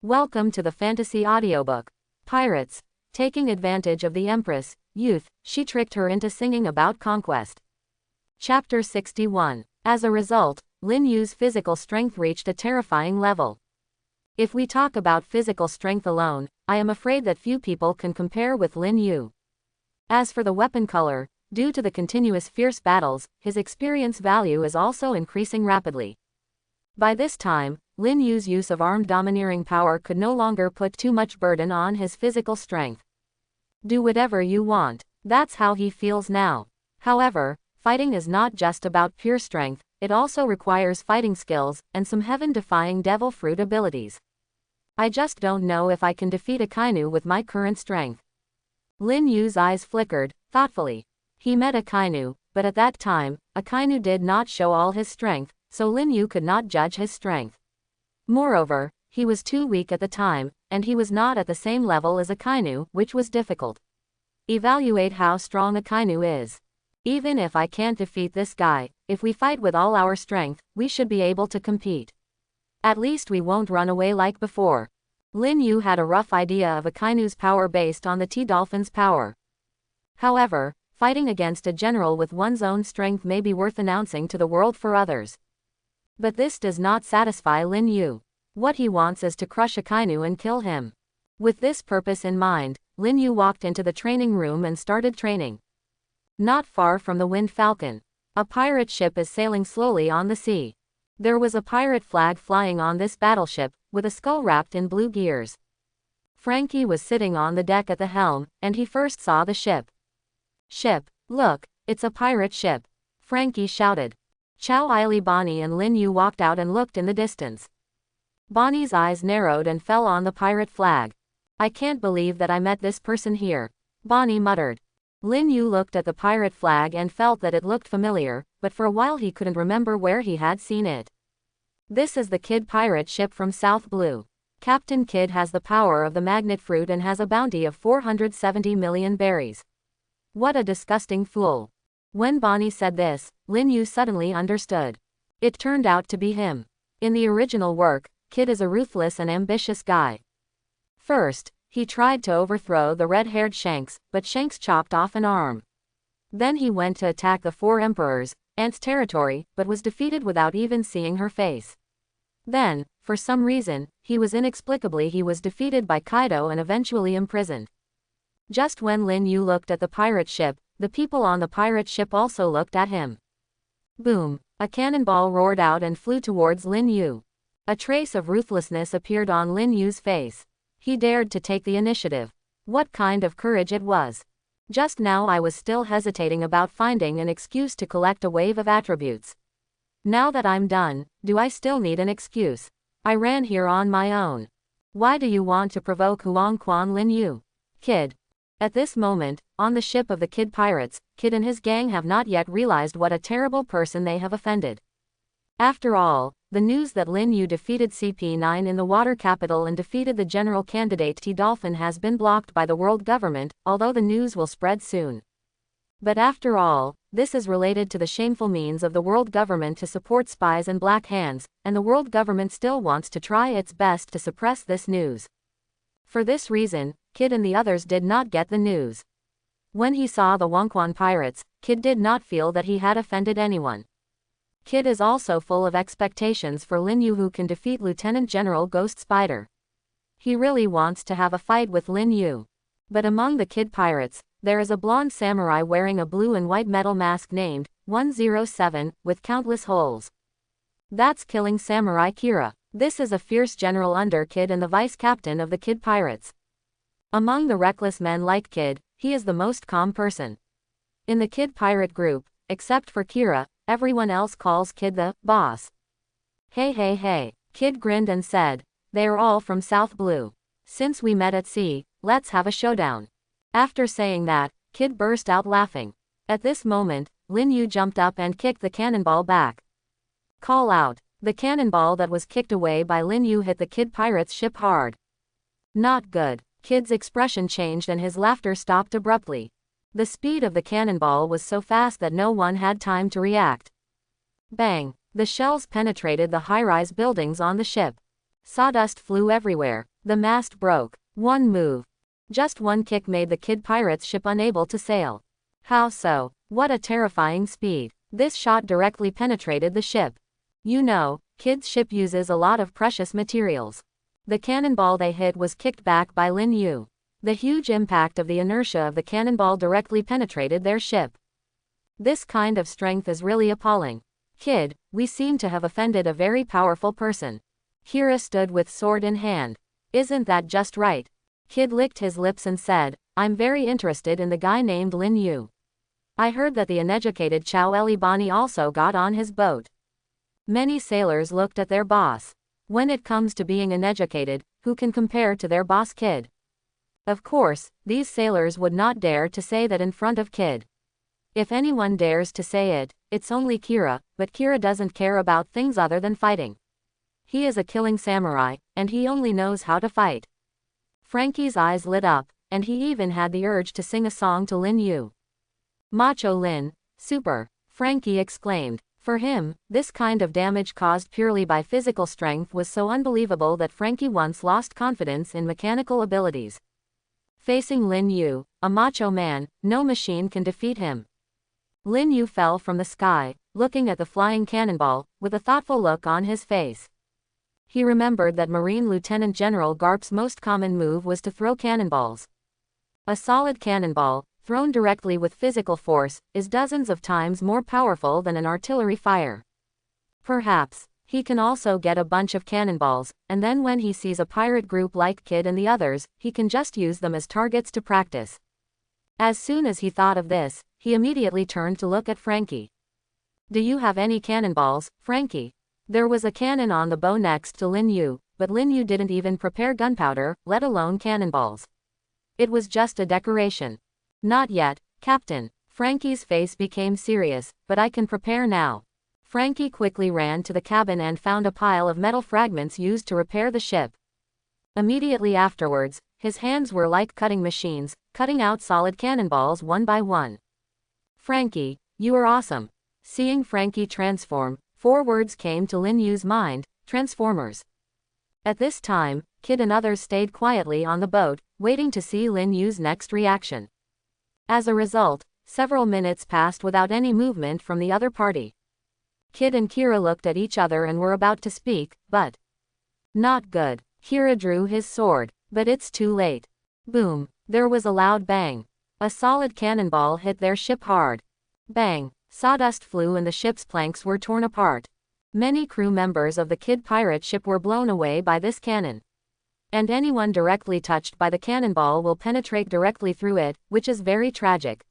Welcome to the fantasy audiobook. Pirates. Taking advantage of the Empress, youth, she tricked her into singing about Conquest. Chapter 61. As a result, Lin Yu's physical strength reached a terrifying level. If we talk about physical strength alone, I am afraid that few people can compare with Lin Yu. As for the weapon color, due to the continuous fierce battles, his experience value is also increasing rapidly. By this time, Lin Yu's use of armed domineering power could no longer put too much burden on his physical strength. Do whatever you want. That's how he feels now. However, fighting is not just about pure strength, it also requires fighting skills and some heaven-defying devil fruit abilities. I just don't know if I can defeat a Kainu with my current strength. Lin Yu's eyes flickered, thoughtfully. He met a Kainu, but at that time, a Kainu did not show all his strength, so Lin Yu could not judge his strength. Moreover, he was too weak at the time, and he was not at the same level as a Kainu, which was difficult. Evaluate how strong a Kainu is. Even if I can't defeat this guy, if we fight with all our strength, we should be able to compete. At least we won't run away like before. Lin Yu had a rough idea of a Kainu's power based on the T-Dolphin's power. However, fighting against a general with one's own strength may be worth announcing to the world for others. But this does not satisfy Lin Yu. What he wants is to crush a Kainu and kill him. With this purpose in mind, Lin Yu walked into the training room and started training. Not far from the Wind Falcon, a pirate ship is sailing slowly on the sea. There was a pirate flag flying on this battleship, with a skull wrapped in blue gears. Frankie was sitting on the deck at the helm, and he first saw the ship. "Ship, look, it's a pirate ship," Frankie shouted. Chow Aili Bonnie and Lin Yu walked out and looked in the distance. Bonnie's eyes narrowed and fell on the pirate flag. "I can't believe that I met this person here," Bonnie muttered. Lin Yu looked at the pirate flag and felt that it looked familiar, but for a while he couldn't remember where he had seen it. This is the Kid pirate ship from South Blue. Captain Kid has the power of the magnet fruit and has a bounty of 470 million berries. What a disgusting fool. When Bonnie said this, Lin Yu suddenly understood. It turned out to be him. In the original work, Kid is a ruthless and ambitious guy. First, he tried to overthrow the red-haired Shanks, but Shanks chopped off an arm. Then he went to attack the four emperors, Ant's territory, but was defeated without even seeing her face. Then, for some reason, he was defeated by Kaido and eventually imprisoned. Just when Lin Yu looked at the pirate ship, the people on the pirate ship also looked at him. Boom! A cannonball roared out and flew towards Lin Yu. A trace of ruthlessness appeared on Lin Yu's face. He dared to take the initiative. What kind of courage it was! Just now I was still hesitating about finding an excuse to collect a wave of attributes. Now that I'm done, do I still need an excuse? I ran here on my own. Why do you want to provoke Huang Quan Lin Yu? Kid. At this moment, on the ship of the Kid pirates, Kid and his gang have not yet realized what a terrible person they have offended. After all, the news that Lin Yu defeated CP9 in the water capital and defeated the general candidate T-Dolphin has been blocked by the world government, although the news will spread soon. But after all, this is related to the shameful means of the world government to support spies and black hands, and the world government still wants to try its best to suppress this news. For this reason, Kid and the others did not get the news. When he saw the Wangquan pirates, Kid did not feel that he had offended anyone. Kid is also full of expectations for Lin Yu, who can defeat Lieutenant General Ghost Spider. He really wants to have a fight with Lin Yu. But among the Kid pirates, there is a blonde samurai wearing a blue and white metal mask named 107, with countless holes. That's Killing Samurai Kira. This is a fierce general under Kid and the vice captain of the Kid pirates. Among the reckless men like Kid, he is the most calm person. In the Kid pirate group, except for Kira, everyone else calls Kid the boss. Hey, Kid grinned and said, "They are all from South Blue. Since we met at sea, let's have a showdown." After saying that, Kid burst out laughing. At this moment, Lin Yu jumped up and kicked the cannonball back. Call out. The cannonball that was kicked away by Lin Yu hit the Kid pirate's ship hard. Not good. Kid's expression changed and his laughter stopped abruptly. The speed of the cannonball was so fast that no one had time to react. Bang! The shells penetrated the high-rise buildings on the ship. Sawdust flew everywhere. The mast broke. One move. Just one kick made the Kid Pirate's ship unable to sail. How so? What a terrifying speed. This shot directly penetrated the ship. You know, Kid's ship uses a lot of precious materials. The cannonball they hit was kicked back by Lin Yu. The huge impact of the inertia of the cannonball directly penetrated their ship. This kind of strength is really appalling. Kid, we seem to have offended a very powerful person. Kira stood with sword in hand. Isn't that just right? Kid licked his lips and said, I'm very interested in the guy named Lin Yu. I heard that the uneducated Chow Elibani also got on his boat. Many sailors looked at their boss. When it comes to being uneducated, who can compare to their boss Kid? Of course, these sailors would not dare to say that in front of Kid. If anyone dares to say it, it's only Kira, but Kira doesn't care about things other than fighting. He is a killing samurai, and he only knows how to fight. Frankie's eyes lit up, and he even had the urge to sing a song to Lin Yu. Macho Lin, super, Frankie exclaimed. For him, this kind of damage caused purely by physical strength was so unbelievable that Frankie once lost confidence in mechanical abilities. Facing Lin Yu, a macho man, no machine can defeat him. Lin Yu fell from the sky, looking at the flying cannonball, with a thoughtful look on his face. He remembered that Marine Lieutenant General Garp's most common move was to throw cannonballs. A solid cannonball, thrown directly with physical force, is dozens of times more powerful than an artillery fire. Perhaps, he can also get a bunch of cannonballs, and then when he sees a pirate group like Kid and the others, he can just use them as targets to practice. As soon as he thought of this, he immediately turned to look at Frankie. Do you have any cannonballs, Frankie? There was a cannon on the bow next to Lin Yu, but Lin Yu didn't even prepare gunpowder, let alone cannonballs. It was just a decoration. Not yet, Captain. Frankie's face became serious, but I can prepare now. Frankie quickly ran to the cabin and found a pile of metal fragments used to repair the ship. Immediately afterwards, his hands were like cutting machines, cutting out solid cannonballs one by one. Frankie, you are awesome. Seeing Frankie transform, 4 words came to Lin Yu's mind: Transformers. At this time, Kid and others stayed quietly on the boat, waiting to see Lin Yu's next reaction. As a result, several minutes passed without any movement from the other party. Kid and Kira looked at each other and were about to speak, but not good. Kira drew his sword, but it's too late. Boom, there was a loud bang. A solid cannonball hit their ship hard. Bang, sawdust flew and the ship's planks were torn apart. Many crew members of the Kid pirate ship were blown away by this cannon. And anyone directly touched by the cannonball will penetrate directly through it, which is very tragic.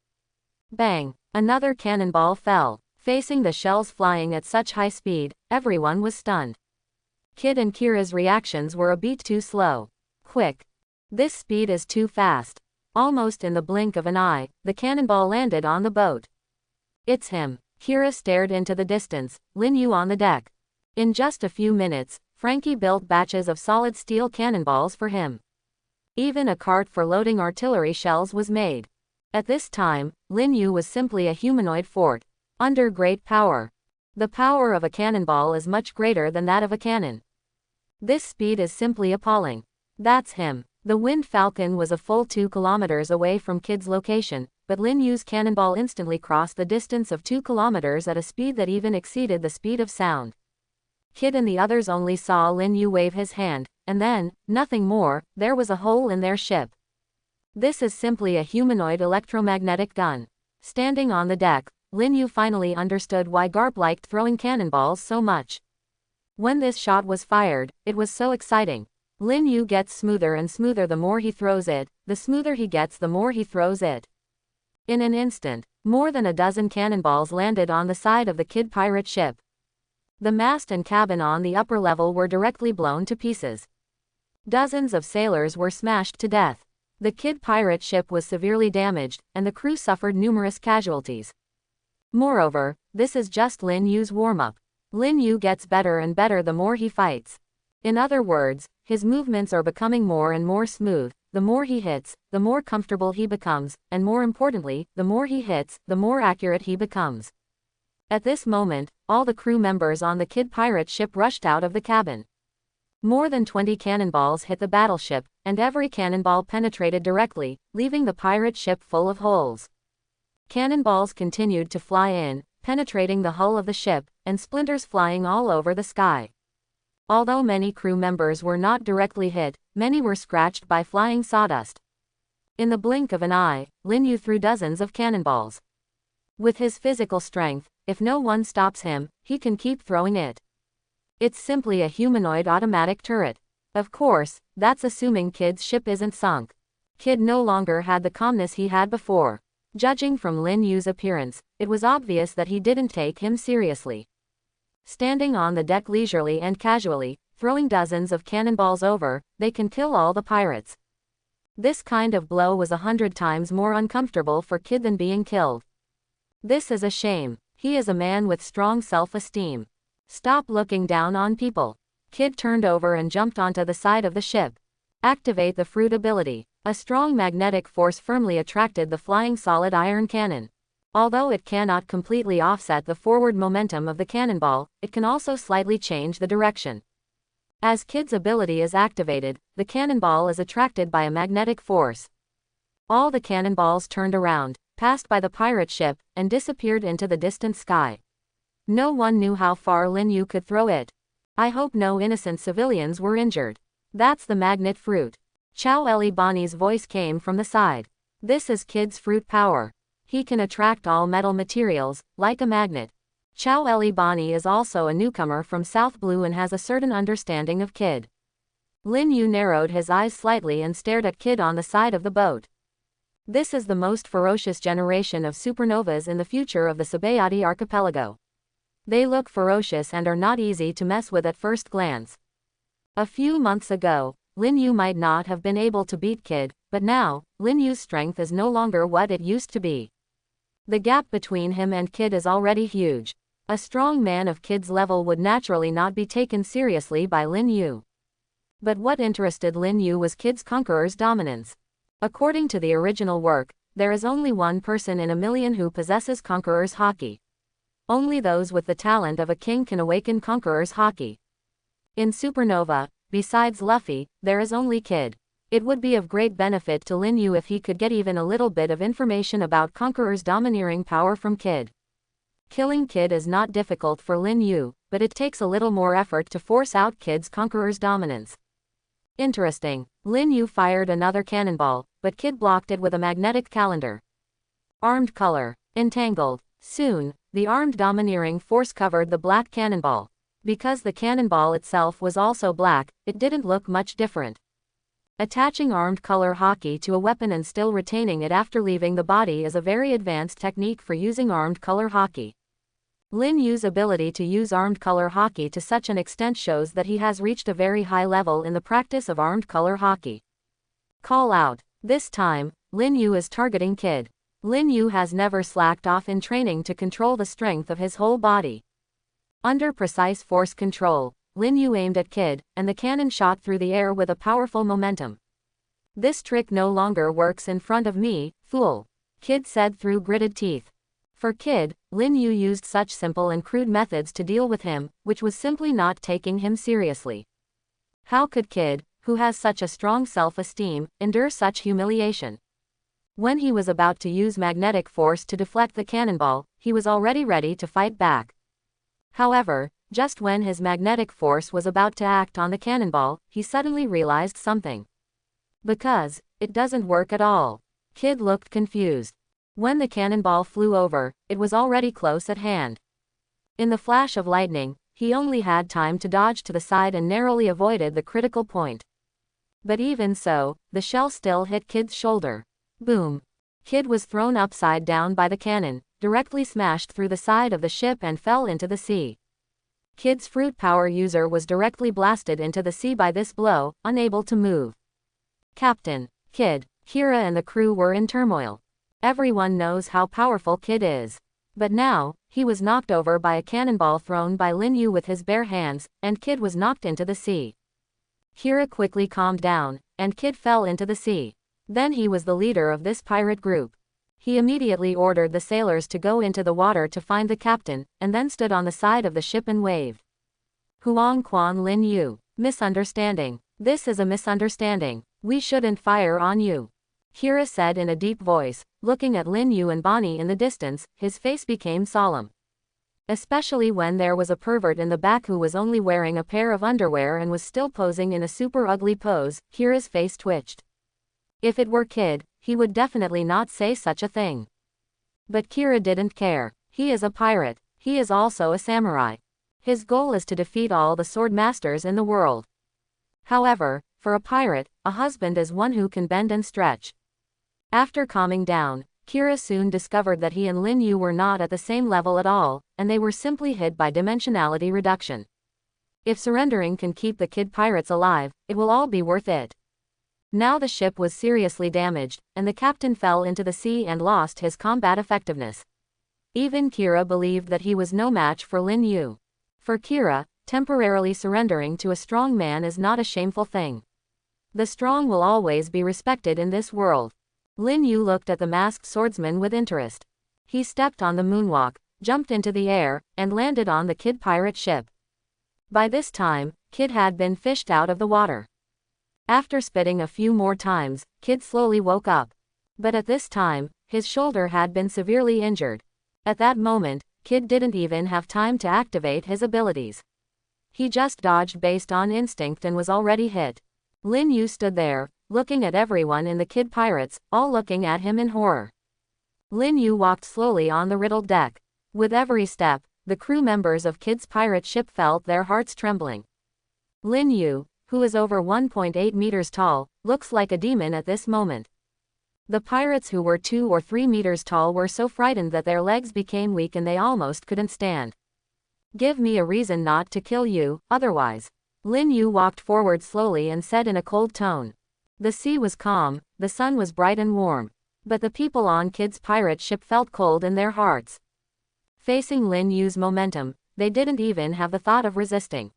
Bang, another cannonball fell. Facing the shells flying at such high speed, everyone was stunned. Kid and Kira's reactions were a bit too slow. Quick. This speed is too fast. Almost in the blink of an eye, the cannonball landed on the boat. It's him. Kira stared into the distance, Lin Yu on the deck. In just a few minutes, Frankie built batches of solid steel cannonballs for him. Even a cart for loading artillery shells was made. At this time, Lin Yu was simply a humanoid fort, under great power. The power of a cannonball is much greater than that of a cannon. This speed is simply appalling. That's him. The Wind Falcon was a full 2 kilometers away from Kid's location, but Lin Yu's cannonball instantly crossed the distance of 2 kilometers at a speed that even exceeded the speed of sound. Kid and the others only saw Lin Yu wave his hand, and then, nothing more, there was a hole in their ship. This is simply a humanoid electromagnetic gun. Standing on the deck, Lin Yu finally understood why Garp liked throwing cannonballs so much. When this shot was fired, it was so exciting. Lin Yu gets smoother and smoother the more he throws it, the smoother he gets the more he throws it. In an instant, more than a dozen cannonballs landed on the side of the Kid pirate ship. The mast and cabin on the upper level were directly blown to pieces. Dozens of sailors were smashed to death. The Kid pirate ship was severely damaged, and the crew suffered numerous casualties. Moreover, this is just Lin Yu's warm-up. Lin Yu gets better and better the more he fights. In other words, his movements are becoming more and more smooth. The more he hits, the more comfortable he becomes, and more importantly, the more he hits, the more accurate he becomes. At this moment, all the crew members on the Kid pirate ship rushed out of the cabin. More than 20 cannonballs hit the battleship, and every cannonball penetrated directly, leaving the pirate ship full of holes. Cannonballs continued to fly in, penetrating the hull of the ship, and splinters flying all over the sky. Although many crew members were not directly hit, many were scratched by flying sawdust. In the blink of an eye, Lin Yu threw dozens of cannonballs. With his physical strength, if no one stops him, he can keep throwing it. It's simply a humanoid automatic turret. Of course, that's assuming Kid's ship isn't sunk. Kid no longer had the calmness he had before. Judging from Lin Yu's appearance, it was obvious that he didn't take him seriously. Standing on the deck leisurely and casually, throwing dozens of cannonballs over, they can kill all the pirates. This kind of blow was 100 times more uncomfortable for Kid than being killed. This is a shame. He is a man with strong self-esteem. Stop looking down on people. Kid turned over and jumped onto the side of the ship. Activate the fruit ability. A strong magnetic force firmly attracted the flying solid iron cannon. Although it cannot completely offset the forward momentum of the cannonball, it can also slightly change the direction. As Kid's ability is activated, the cannonball is attracted by a magnetic force. All the cannonballs turned around, passed by the pirate ship, and disappeared into the distant sky. No one knew how far Lin Yu could throw it. I hope no innocent civilians were injured. That's the magnet fruit. Chow Eli Bani's voice came from the side. This is Kid's fruit power. He can attract all metal materials, like a magnet. Chow Eli Bani is also a newcomer from South Blue and has a certain understanding of Kid. Lin Yu narrowed his eyes slightly and stared at Kid on the side of the boat. This is the most ferocious generation of supernovas in the future of the Sabayati archipelago. They look ferocious and are not easy to mess with at first glance. A few months ago, Lin Yu might not have been able to beat Kid, but now, Lin Yu's strength is no longer what it used to be. The gap between him and Kid is already huge. A strong man of Kid's level would naturally not be taken seriously by Lin Yu. But what interested Lin Yu was Kid's conqueror's dominance. According to the original work, there is only one person in a million who possesses conqueror's haki. Only those with the talent of a king can awaken conqueror's haki. In Supernova, besides Luffy, there is only Kid. It would be of great benefit to Lin Yu if he could get even a little bit of information about Conqueror's domineering power from Kid. Killing Kid is not difficult for Lin Yu, but it takes a little more effort to force out Kid's Conqueror's dominance. Interesting. Lin Yu fired another cannonball, but Kid blocked it with a magnetic calendar. Armed color. Entangled. Soon, the armed domineering force covered the black cannonball. Because the cannonball itself was also black, it didn't look much different. Attaching armed color haki to a weapon and still retaining it after leaving the body is a very advanced technique for using armed color haki. Lin Yu's ability to use armed color haki to such an extent shows that he has reached a very high level in the practice of armed color haki. Call out. This time, Lin Yu is targeting Kid. Lin Yu has never slacked off in training to control the strength of his whole body. Under precise force control, Lin Yu aimed at Kid, and the cannon shot through the air with a powerful momentum. This trick no longer works in front of me, fool, Kid said through gritted teeth. For Kid, Lin Yu used such simple and crude methods to deal with him, which was simply not taking him seriously. How could Kid, who has such a strong self-esteem, endure such humiliation? When he was about to use magnetic force to deflect the cannonball, he was already ready to fight back. However, just when his magnetic force was about to act on the cannonball, he suddenly realized something. Because it doesn't work at all. Kid looked confused. When the cannonball flew over, it was already close at hand. In the flash of lightning, he only had time to dodge to the side and narrowly avoided the critical point. But even so, the shell still hit Kid's shoulder. Boom. Kid was thrown upside down by the cannon, directly smashed through the side of the ship and fell into the sea. Kid's fruit power user was directly blasted into the sea by this blow, unable to move. Captain, Kid, Kira and the crew were in turmoil. Everyone knows how powerful Kid is. But now, he was knocked over by a cannonball thrown by Lin Yu with his bare hands, and Kid was knocked into the sea. Kira quickly calmed down, and Kid fell into the sea. Then he was the leader of this pirate group. He immediately ordered the sailors to go into the water to find the captain, and then stood on the side of the ship and waved. Huang Quan Lin Yu. Misunderstanding. This is a misunderstanding. We shouldn't fire on you. Kira said in a deep voice, looking at Lin Yu and Bonnie in the distance. His face became solemn. Especially when there was a pervert in the back who was only wearing a pair of underwear and was still posing in a super ugly pose. Kira's face twitched. If it were Kid, he would definitely not say such a thing. But Kira didn't care. He is a pirate. He is also a samurai. His goal is to defeat all the sword masters in the world. However, for a pirate, a husband is one who can bend and stretch. After calming down, Kira soon discovered that he and Lin Yu were not at the same level at all, and they were simply hit by dimensionality reduction. If surrendering can keep the Kid pirates alive, it will all be worth it. Now the ship was seriously damaged, and the captain fell into the sea and lost his combat effectiveness. Even Kira believed that he was no match for Lin Yu. For Kira, temporarily surrendering to a strong man is not a shameful thing. The strong will always be respected in this world. Lin Yu looked at the masked swordsman with interest. He stepped on the moonwalk, jumped into the air, and landed on the Kid pirate ship. By this time, Kid had been fished out of the water. After spitting a few more times, Kid slowly woke up. But at this time, his shoulder had been severely injured. At that moment, Kid didn't even have time to activate his abilities. He just dodged based on instinct and was already hit. Lin Yu stood there, looking at everyone in the Kid pirates, all looking at him in horror. Lin Yu walked slowly on the riddled deck. With every step, the crew members of Kid's pirate ship felt their hearts trembling. Lin Yu, who is over 1.8 meters tall, looks like a demon at this moment. The pirates who were 2 or 3 meters tall were so frightened that their legs became weak and they almost couldn't stand. Give me a reason not to kill you, otherwise. Lin Yu walked forward slowly and said in a cold tone. The sea was calm, the sun was bright and warm. But the people on Kid's pirate ship felt cold in their hearts. Facing Lin Yu's momentum, they didn't even have the thought of resisting.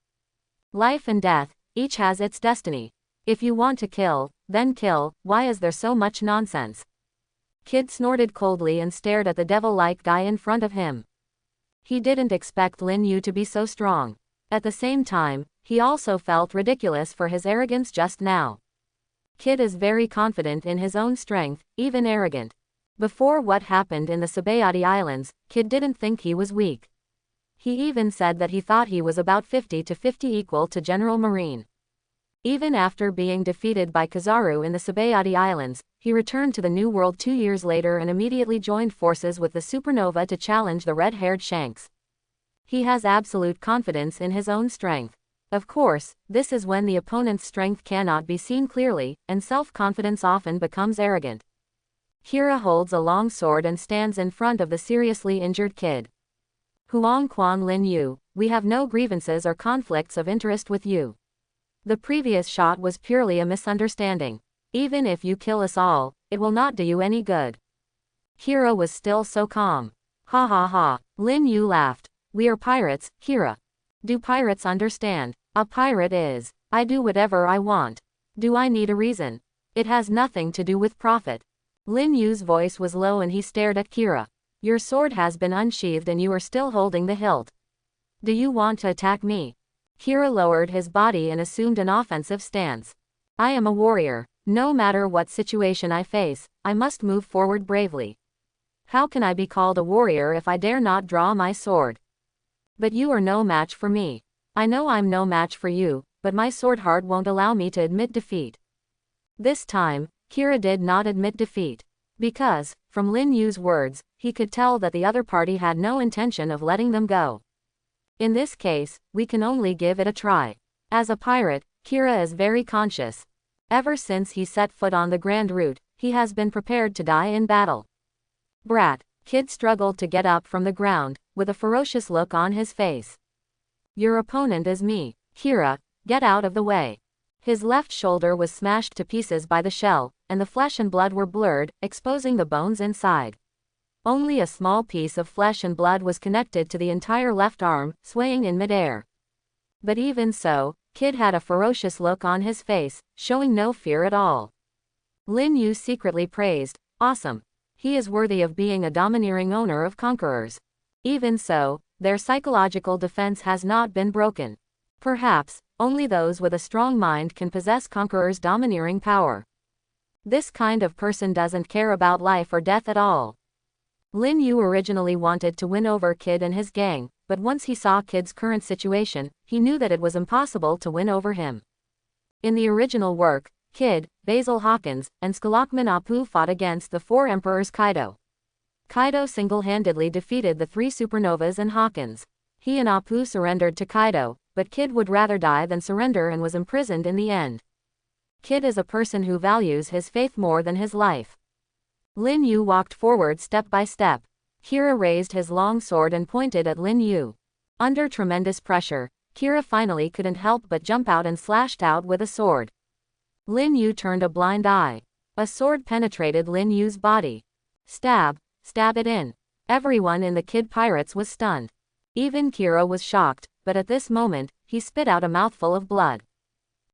Life and death, each has its destiny. If you want to kill, then kill. Why is there so much nonsense? Kid snorted coldly and stared at the devil-like guy in front of him. He didn't expect Lin Yu to be so strong. At the same time, he also felt ridiculous for his arrogance just now. Kid is very confident in his own strength, even arrogant. Before what happened in the Sabayati Islands, Kid didn't think he was weak. He even said that he thought he was about 50 to 50 equal to General Marine. Even after being defeated by Kizaru in the Sabayati Islands, he returned to the New World 2 years later and immediately joined forces with the Supernova to challenge the red-haired Shanks. He has absolute confidence in his own strength. Of course, this is when the opponent's strength cannot be seen clearly, and self-confidence often becomes arrogant. Kira holds a long sword and stands in front of the seriously injured Kid. Huang Quan Lin Yu, we have no grievances or conflicts of interest with you. The previous shot was purely a misunderstanding. Even if you kill us all, it will not do you any good. Kira was still so calm. Ha ha ha. Lin Yu laughed. We are pirates, Kira. Do pirates understand? A pirate is, I do whatever I want. Do I need a reason? It has nothing to do with profit. Lin Yu's voice was low and he stared at Kira. Your sword has been unsheathed and you are still holding the hilt. Do you want to attack me? Kira lowered his body and assumed an offensive stance. I am a warrior. No matter what situation I face, I must move forward bravely. How can I be called a warrior if I dare not draw my sword? But you are no match for me. I know I'm no match for you, but my sword heart won't allow me to admit defeat. This time, Kira did not admit defeat. Because, from Lin Yu's words, he could tell that the other party had no intention of letting them go. In this case, we can only give it a try. As a pirate, Kira is very conscious. Ever since he set foot on the Grand Route, he has been prepared to die in battle. Brat. Kid struggled to get up from the ground, with a ferocious look on his face. Your opponent is me. Kira, get out of the way. His left shoulder was smashed to pieces by the shell, and the flesh and blood were blurred, exposing the bones inside. Only a small piece of flesh and blood was connected to the entire left arm, swaying in midair. But even so, Kid had a ferocious look on his face, showing no fear at all. Lin Yu secretly praised, awesome. He is worthy of being a domineering owner of conquerors. Even so, their psychological defense has not been broken. Perhaps, only those with a strong mind can possess Conqueror's domineering power. This kind of person doesn't care about life or death at all. Lin Yu originally wanted to win over Kid and his gang, but once he saw Kid's current situation, he knew that it was impossible to win over him. In the original work, Kid, Basil Hawkins, and Skalakman Apu fought against the 4 Emperors Kaido. Kaido single-handedly defeated the 3 supernovas and Hawkins. He and Apu surrendered to Kaido, but Kid would rather die than surrender and was imprisoned in the end. Kid is a person who values his faith more than his life. Lin Yu walked forward step by step. Kira raised his long sword and pointed at Lin Yu. Under tremendous pressure, Kira finally couldn't help but jump out and slashed out with a sword. Lin Yu turned a blind eye. A sword penetrated Lin Yu's body. Stab, stab it in. Everyone in the Kid Pirates was stunned. Even Kira was shocked, but at this moment, he spit out a mouthful of blood.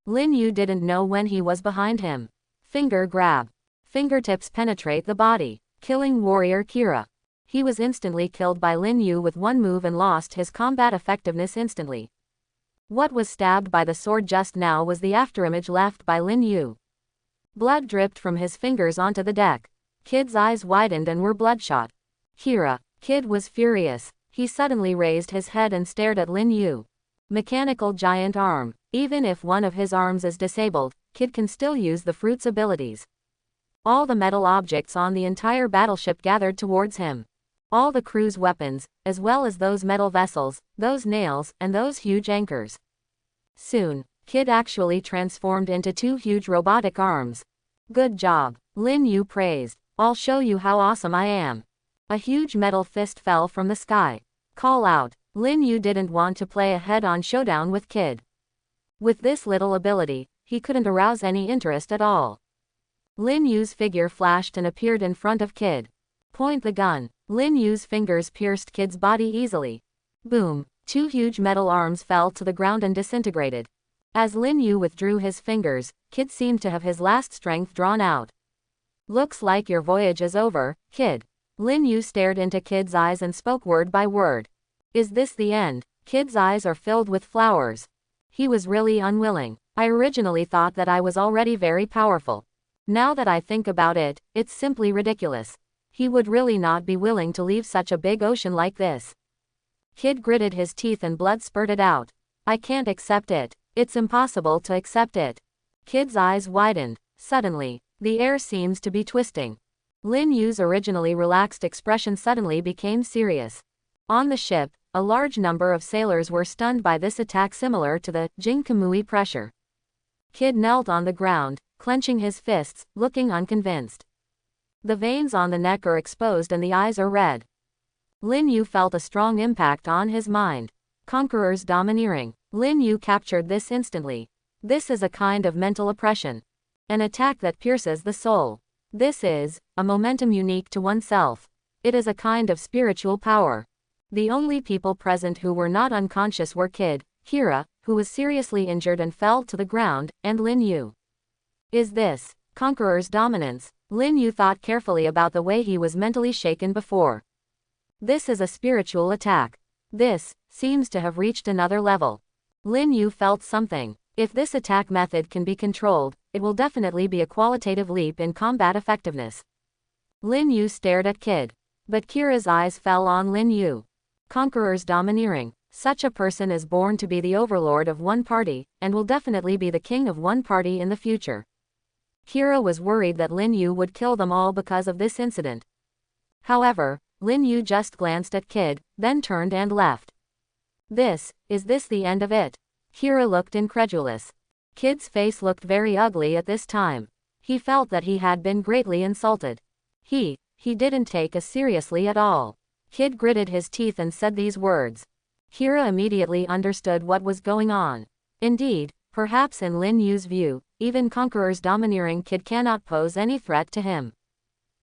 Lin Yu didn't know when he was behind him. Finger grab. Fingertips penetrate the body, killing warrior Kira. He was instantly killed by Lin Yu with one move and lost his combat effectiveness instantly. What was stabbed by the sword just now was the afterimage left by Lin Yu. Blood dripped from his fingers onto the deck. Kid's eyes widened and were bloodshot. Kira. Kid was furious. He suddenly raised his head and stared at Lin Yu. Mechanical giant arm. Even if one of his arms is disabled, Kid can still use the fruit's abilities. All the metal objects on the entire battleship gathered towards him. All the crew's weapons, as well as those metal vessels, those nails, and those huge anchors. Soon, Kid actually transformed into 2 huge robotic arms. Good job, Lin Yu praised. I'll show you how awesome I am. A huge metal fist fell from the sky. Call out. Lin Yu didn't want to play a head-on showdown with Kid. With this little ability, he couldn't arouse any interest at all. Lin Yu's figure flashed and appeared in front of Kid. Point the gun. Lin Yu's fingers pierced Kid's body easily. Boom. 2 huge metal arms fell to the ground and disintegrated. As Lin Yu withdrew his fingers, Kid seemed to have his last strength drawn out. Looks like your voyage is over, Kid. Lin Yu stared into Kid's eyes and spoke word by word. Is this the end? Kid's eyes are filled with flowers. He was really unwilling. I originally thought that I was already very powerful. Now that I think about it, it's simply ridiculous. He would really not be willing to leave such a big ocean like this. Kid gritted his teeth and blood spurted out. I can't accept it. It's impossible to accept it. Kid's eyes widened. Suddenly, the air seems to be twisting. Lin Yu's originally relaxed expression suddenly became serious. On the ship, a large number of sailors were stunned by this attack similar to the Jing Kamui pressure. Kid knelt on the ground, clenching his fists, looking unconvinced. The veins on the neck are exposed and the eyes are red. Lin Yu felt a strong impact on his mind. Conqueror's domineering. Lin Yu captured this instantly. This is a kind of mental oppression. An attack that pierces the soul. This is a momentum unique to oneself. It is a kind of spiritual power. The only people present who were not unconscious were Kid, Kira, who was seriously injured and fell to the ground, and Lin Yu. Is this Conqueror's dominance? Lin Yu thought carefully about the way he was mentally shaken before. This is a spiritual attack. This seems to have reached another level. Lin Yu felt something. If this attack method can be controlled, it will definitely be a qualitative leap in combat effectiveness. Lin Yu stared at Kid. But Kira's eyes fell on Lin Yu. Conqueror's domineering. Such a person is born to be the overlord of one party, and will definitely be the king of one party in the future. Kira was worried that Lin Yu would kill them all because of this incident. However, Lin Yu just glanced at Kid, then turned and left. Is this the end of it? Kira looked incredulous. Kid's face looked very ugly at this time. He felt that he had been greatly insulted. He didn't take us seriously at all. Kid gritted his teeth and said these words. Kira immediately understood what was going on. Indeed, perhaps in Lin Yu's view, even Conqueror's domineering Kid cannot pose any threat to him.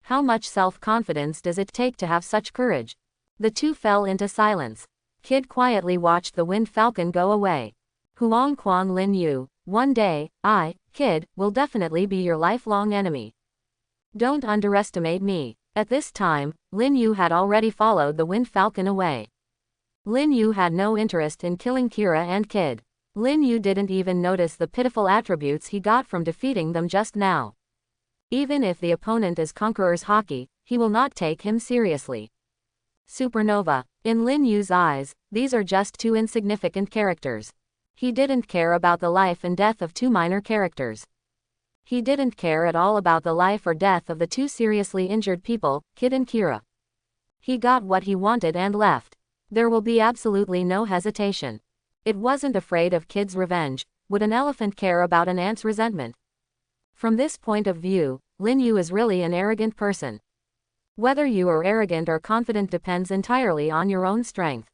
How much self-confidence does it take to have such courage? The two fell into silence. Kid quietly watched the Wind Falcon go away. Huang Quan Lin Yu, one day, I, Kid, will definitely be your lifelong enemy. Don't underestimate me. At this time, Lin Yu had already followed the Wind Falcon away. Lin Yu had no interest in killing Kira and Kid. Lin Yu didn't even notice the pitiful attributes he got from defeating them just now. Even if the opponent is Conqueror's Hockey, he will not take him seriously. Supernova. In Lin Yu's eyes, these are just two insignificant characters. He didn't care about the life and death of two minor characters. He didn't care at all about the life or death of the two seriously injured people, Kid and Kira. He got what he wanted and left. There will be absolutely no hesitation. It wasn't afraid of Kid's revenge. Would an elephant care about an ant's resentment? From this point of view, Lin Yu is really an arrogant person. Whether you are arrogant or confident depends entirely on your own strength.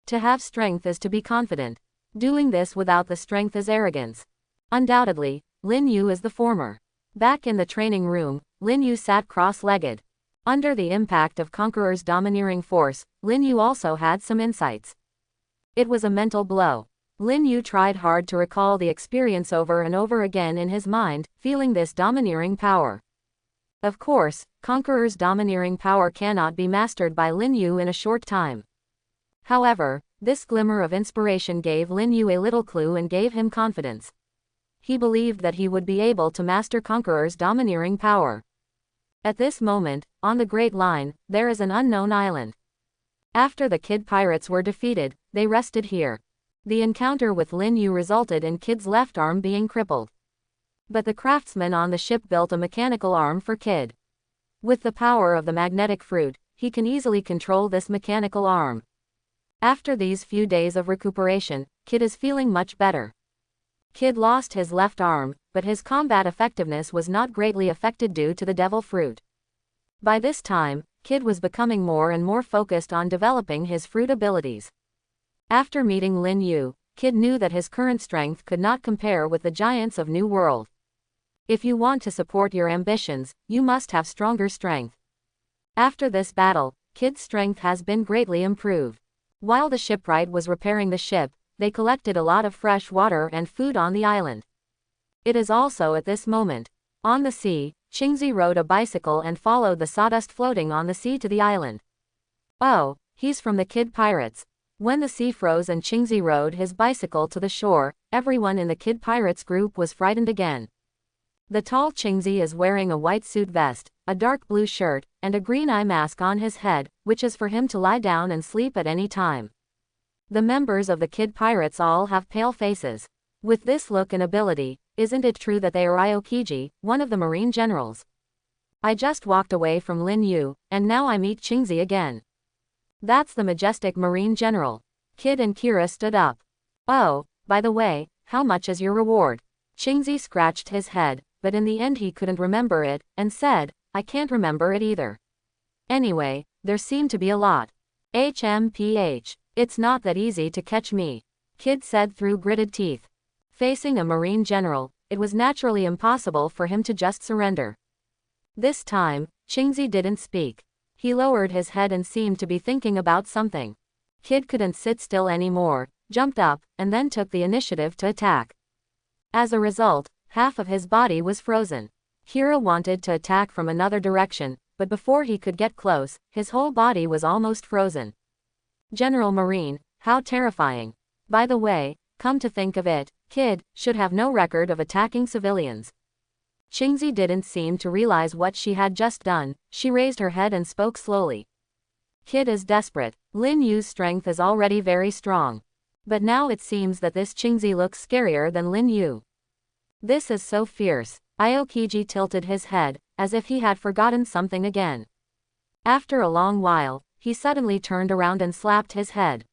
To have strength is to be confident. Doing this without the strength is arrogance. Undoubtedly, Lin Yu is the former. Back in the training room, Lin Yu sat cross-legged. Under the impact of Conqueror's domineering force, Lin Yu also had some insights. It was a mental blow. Lin Yu tried hard to recall the experience over and over again in his mind, feeling this domineering power. Of course, Conqueror's domineering power cannot be mastered by Lin Yu in a short time. However, this glimmer of inspiration gave Lin Yu a little clue and gave him confidence. He believed that he would be able to master Conqueror's domineering power. At this moment, on the Great Line, there is an unknown island. After the Kid pirates were defeated, they rested here. The encounter with Lin Yu resulted in Kid's left arm being crippled. But the craftsman on the ship built a mechanical arm for Kid. With the power of the magnetic fruit, he can easily control this mechanical arm. After these few days of recuperation, Kid is feeling much better. Kid lost his left arm, but his combat effectiveness was not greatly affected due to the devil fruit. By this time, Kid was becoming more and more focused on developing his fruit abilities. After meeting Lin Yu, Kid knew that his current strength could not compare with the giants of New World. If you want to support your ambitions, you must have stronger strength. After this battle, Kid's strength has been greatly improved. While the shipwright was repairing the ship, they collected a lot of fresh water and food on the island. It is also at this moment. On the sea, Qingzi rode a bicycle and followed the sawdust floating on the sea to the island. Oh, he's from the Kid pirates. When the sea froze and Qingzi rode his bicycle to the shore, everyone in the Kid pirates group was frightened again. The tall Qingzi is wearing a white suit vest, a dark blue shirt, and a green eye mask on his head, which is for him to lie down and sleep at any time. The members of the Kid pirates all have pale faces. With this look and ability, isn't it true that they are Aokiji, one of the marine generals? I just walked away from Lin Yu, and now I meet Qingzi again. That's the majestic marine general. Kid and Kira stood up. Oh, by the way, how much is your reward? Qingzi scratched his head, but in the end he couldn't remember it, and said, I can't remember it either. Anyway, there seemed to be a lot. HMPH. It's not that easy to catch me. Kid said through gritted teeth. Facing a marine general, it was naturally impossible for him to just surrender. This time, Qingzi didn't speak. He lowered his head and seemed to be thinking about something. Kid couldn't sit still anymore, jumped up, and then took the initiative to attack. As a result, half of his body was frozen. Kira wanted to attack from another direction, but before he could get close, his whole body was almost frozen. General Marine, how terrifying. By the way, come to think of it, Kid should have no record of attacking civilians. Qingzi didn't seem to realize what she had just done. She raised her head and spoke slowly. Kid is desperate. Lin Yu's strength is already very strong. But now it seems that this Qingzi looks scarier than Lin Yu. This is so fierce. Aokiji tilted his head, as if he had forgotten something again. After a long while, he suddenly turned around and slapped his head.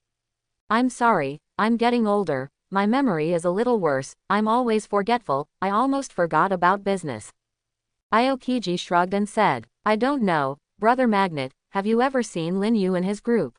I'm sorry, I'm getting older, my memory is a little worse, I'm always forgetful, I almost forgot about business. Aokiji shrugged and said, I don't know, Brother Magnet, have you ever seen Lin Yu and his group?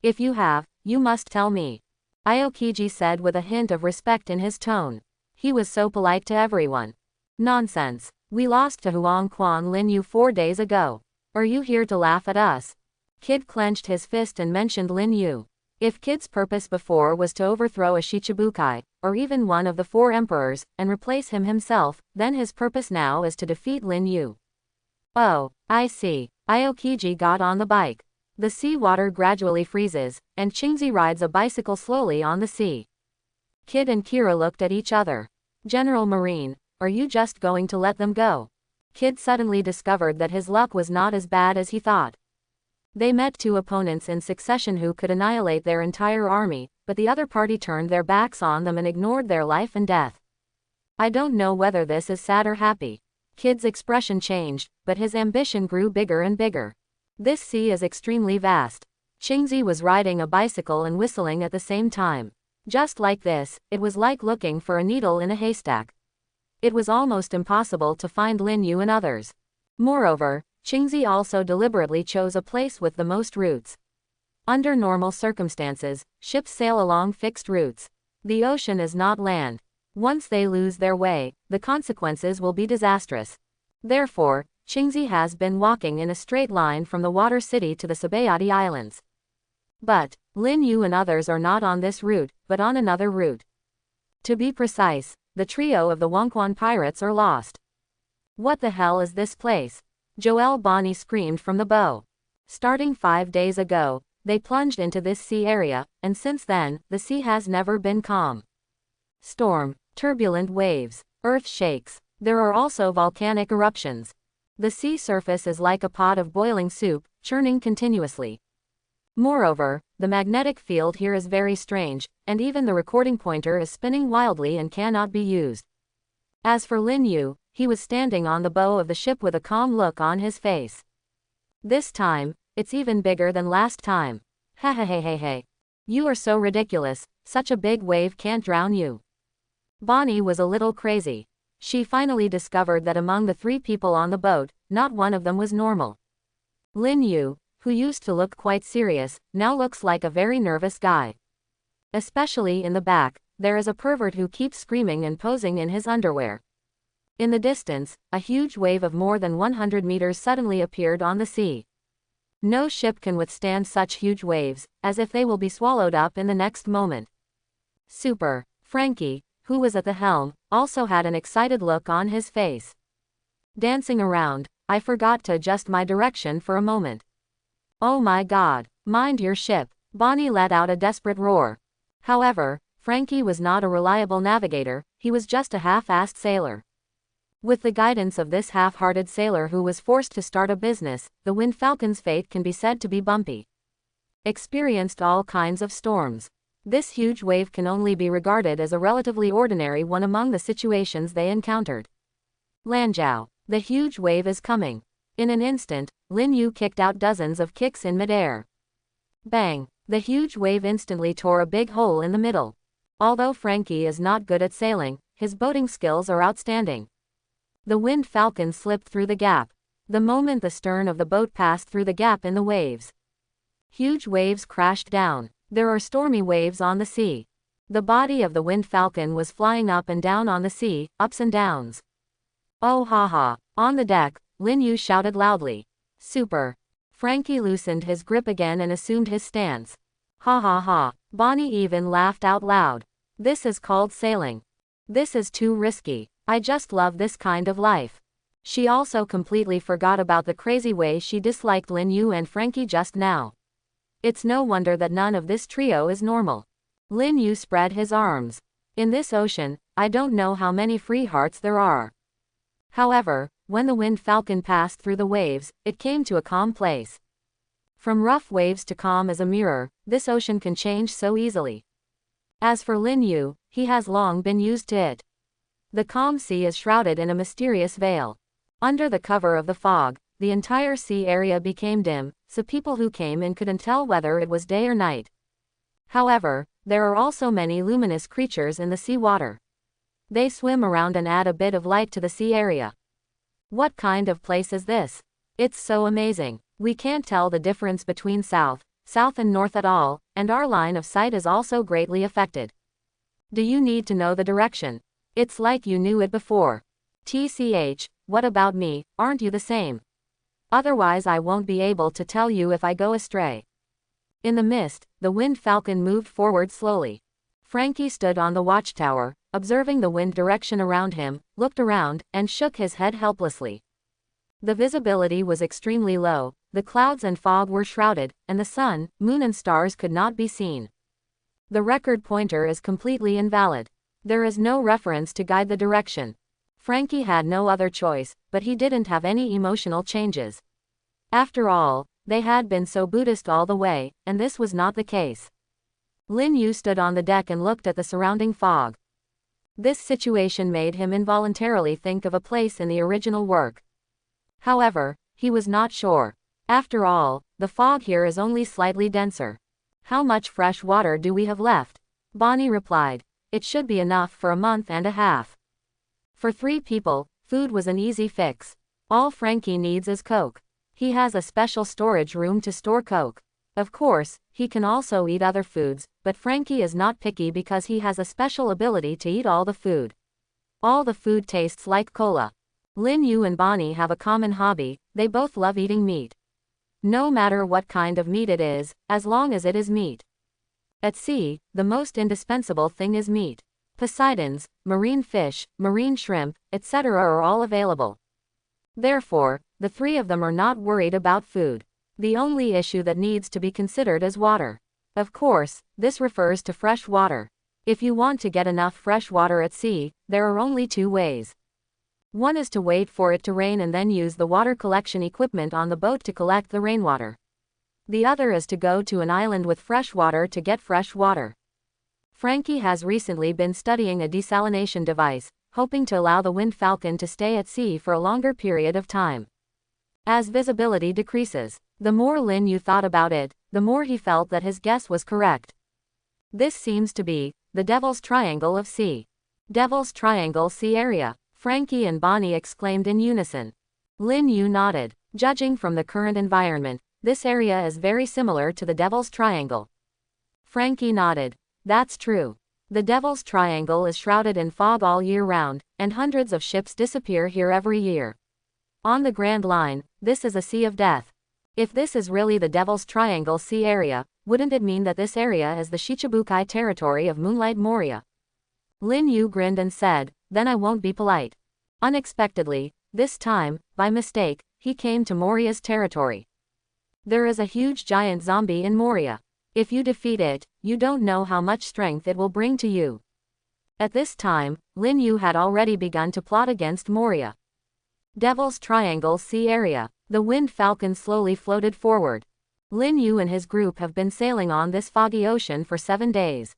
If you have, you must tell me. Aokiji said with a hint of respect in his tone. He was so polite to everyone. Nonsense. We lost to Huang Quan Lin Yu 4 days ago. Are you here to laugh at us? Kid clenched his fist and mentioned Lin Yu. If Kid's purpose before was to overthrow a Shichibukai, or even one of the 4 emperors, and replace him himself, then his purpose now is to defeat Lin Yu. Oh, I see. Aokiji got on the bike. The sea water gradually freezes, and Qingzi rides a bicycle slowly on the sea. Kid and Kira looked at each other. General Marine, are you just going to let them go? Kid suddenly discovered that his luck was not as bad as he thought. They met two opponents in succession who could annihilate their entire army, but the other party turned their backs on them and ignored their life and death. I don't know whether this is sad or happy. Kid's expression changed, but his ambition grew bigger and bigger. This sea is extremely vast. Qingzi was riding a bicycle and whistling at the same time. Just like this, it was like looking for a needle in a haystack. It was almost impossible to find Lin Yu and others. Moreover, Qingzi also deliberately chose a place with the most routes. Under normal circumstances, ships sail along fixed routes. The ocean is not land. Once they lose their way, the consequences will be disastrous. Therefore, Qingzi has been walking in a straight line from the water city to the Sabayati Islands. But, Lin Yu and others are not on this route, but on another route. To be precise, the trio of the Wangquan pirates are lost. What the hell is this place? Joel Bonnie screamed from the bow. Starting 5 days ago, they plunged into this sea area, and since then, the sea has never been calm. Storm, turbulent waves, earth shakes. There are also volcanic eruptions. The sea surface is like a pot of boiling soup, churning continuously. Moreover, the magnetic field here is very strange, and even the recording pointer is spinning wildly and cannot be used. As for Lin Yu, he was standing on the bow of the ship with a calm look on his face. This time, it's even bigger than last time. Ha ha ha ha ha. You are so ridiculous, such a big wave can't drown you. Bonnie was a little crazy. She finally discovered that among the 3 people on the boat, not one of them was normal. Lin Yu, who used to look quite serious, now looks like a very nervous guy. Especially in the back, there is a pervert who keeps screaming and posing in his underwear. In the distance, a huge wave of more than 100 meters suddenly appeared on the sea. No ship can withstand such huge waves, as if they will be swallowed up in the next moment. Super. Frankie, who was at the helm, also had an excited look on his face. Dancing around, I forgot to adjust my direction for a moment. Oh my god, mind your ship. Bonnie let out a desperate roar. However, Frankie was not a reliable navigator, he was just a half-assed sailor. With the guidance of this half-hearted sailor who was forced to start a business, the Wind Falcon's fate can be said to be bumpy. Experienced all kinds of storms. This huge wave can only be regarded as a relatively ordinary one among the situations they encountered. Lanzhou. The huge wave is coming. In an instant, Lin Yu kicked out dozens of kicks in midair. Bang! The huge wave instantly tore a big hole in the middle. Although Frankie is not good at sailing, his boating skills are outstanding. The Wind Falcon slipped through the gap. The moment the stern of the boat passed through the gap in the waves, huge waves crashed down. There are stormy waves on the sea. The body of the Wind Falcon was flying up and down on the sea, ups and downs. Oh ha ha. On the deck, Lin Yu shouted loudly. Super. Frankie loosened his grip again and assumed his stance. Ha ha ha. Bonnie even laughed out loud. This is called sailing. This is too risky. I just love this kind of life. She also completely forgot about the crazy way she disliked Lin Yu and Frankie just now. It's no wonder that none of this trio is normal. Lin Yu spread his arms. In this ocean, I don't know how many free hearts there are. However, when the Wind Falcon passed through the waves, it came to a calm place. From rough waves to calm as a mirror, this ocean can change so easily. As for Lin Yu, he has long been used to it. The calm sea is shrouded in a mysterious veil. Under the cover of the fog, the entire sea area became dim, so people who came in couldn't tell whether it was day or night. However, there are also many luminous creatures in the sea water. They swim around and add a bit of light to the sea area. What kind of place is this? It's so amazing. We can't tell the difference between south and north at all, and our line of sight is also greatly affected. Do you need to know the direction? It's like you knew it before. TCH, what about me, aren't you the same? Otherwise I won't be able to tell you if I go astray. In the mist, the Wind Falcon moved forward slowly. Frankie stood on the watchtower, observing the wind direction around him, looked around, and shook his head helplessly. The visibility was extremely low, the clouds and fog were shrouded, and the sun, moon and stars could not be seen. The record pointer is completely invalid. There is no reference to guide the direction. Frankie had no other choice, but he didn't have any emotional changes. After all, they had been so Buddhist all the way, and this was not the case. Lin Yu stood on the deck and looked at the surrounding fog. This situation made him involuntarily think of a place in the original work. However, he was not sure. After all, the fog here is only slightly denser. How much fresh water do we have left? Bonnie replied. It should be enough for a month and a half. For 3 people, food was an easy fix. All Frankie needs is Coke. He has a special storage room to store Coke. Of course, he can also eat other foods, but Frankie is not picky because he has a special ability to eat all the food. All the food tastes like cola. Lin Yu and Bonnie have a common hobby, they both love eating meat. No matter what kind of meat it is, as long as it is meat. At sea, the most indispensable thing is meat. Poseidons, marine fish, marine shrimp, etc. are all available. Therefore, the 3 of them are not worried about food. The only issue that needs to be considered is water. Of course, this refers to fresh water. If you want to get enough fresh water at sea, there are only 2 ways. One is to wait for it to rain and then use the water collection equipment on the boat to collect the rainwater. The other is to go to an island with fresh water to get fresh water. Frankie has recently been studying a desalination device, hoping to allow the Wind Falcon to stay at sea for a longer period of time. As visibility decreases, the more Lin Yu thought about it, the more he felt that his guess was correct. This seems to be the Devil's Triangle of Sea. Devil's Triangle Sea Area, Frankie and Bonnie exclaimed in unison. Lin Yu nodded. Judging from the current environment, this area is very similar to the Devil's Triangle. Frankie nodded. That's true. The Devil's Triangle is shrouded in fog all year round, and hundreds of ships disappear here every year. On the Grand Line, this is a sea of death. If this is really the Devil's Triangle Sea Area, wouldn't it mean that this area is the Shichibukai territory of Moonlight Moria? Lin Yu grinned and said, then I won't be polite. Unexpectedly, this time, by mistake, he came to Moria's territory. There is a huge giant zombie in Moria. If you defeat it, you don't know how much strength it will bring to you. At this time, Lin Yu had already begun to plot against Moria. Devil's Triangle Sea Area. The Wind Falcon slowly floated forward. Lin Yu and his group have been sailing on this foggy ocean for 7 days.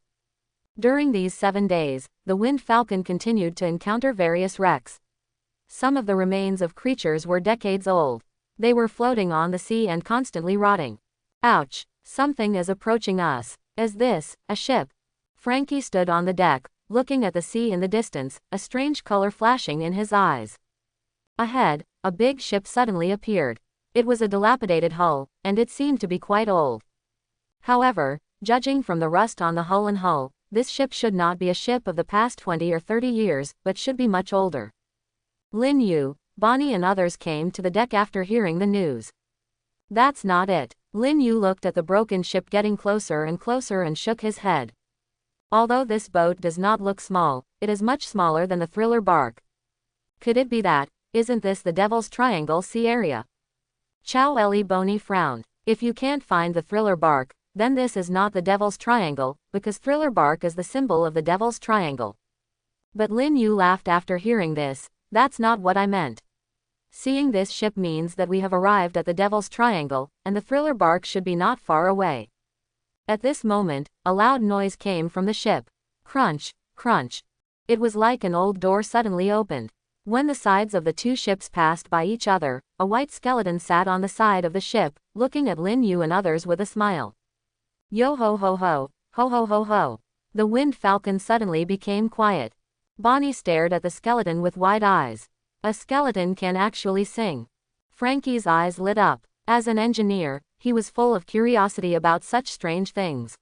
During these 7 days, the Wind Falcon continued to encounter various wrecks. Some of the remains of creatures were decades old. They were floating on the sea and constantly rotting. Ouch! Something is approaching us. Is this a ship? Frankie stood on the deck, looking at the sea in the distance, a strange color flashing in his eyes. Ahead, a big ship suddenly appeared. It was a dilapidated hull, and it seemed to be quite old. However, judging from the rust on the hull, this ship should not be a ship of the past 20 or 30 years, but should be much older. Lin Yu, Bonnie and others came to the deck after hearing the news. That's not it. Lin Yu looked at the broken ship getting closer and closer and shook his head. Although this boat does not look small, it is much smaller than the Thriller bark. Could it be that? Isn't this the Devil's Triangle Sea Area? Chow Eli Boney frowned. If you can't find the Thriller bark, then this is not the Devil's Triangle, because Thriller bark is the symbol of the Devil's Triangle. But Lin Yu laughed after hearing this. That's not what I meant. Seeing this ship means that we have arrived at the Devil's Triangle, and the Thriller bark should be not far away. At this moment, a loud noise came from the ship. Crunch, crunch. It was like an old door suddenly opened. When the sides of the 2 ships passed by each other, a white skeleton sat on the side of the ship, looking at Lin Yu and others with a smile. Yo ho ho ho, ho ho ho ho. The Wind Falcon suddenly became quiet. Bonnie stared at the skeleton with wide eyes. A skeleton can actually sing. Frankie's eyes lit up. As an engineer, he was full of curiosity about such strange things.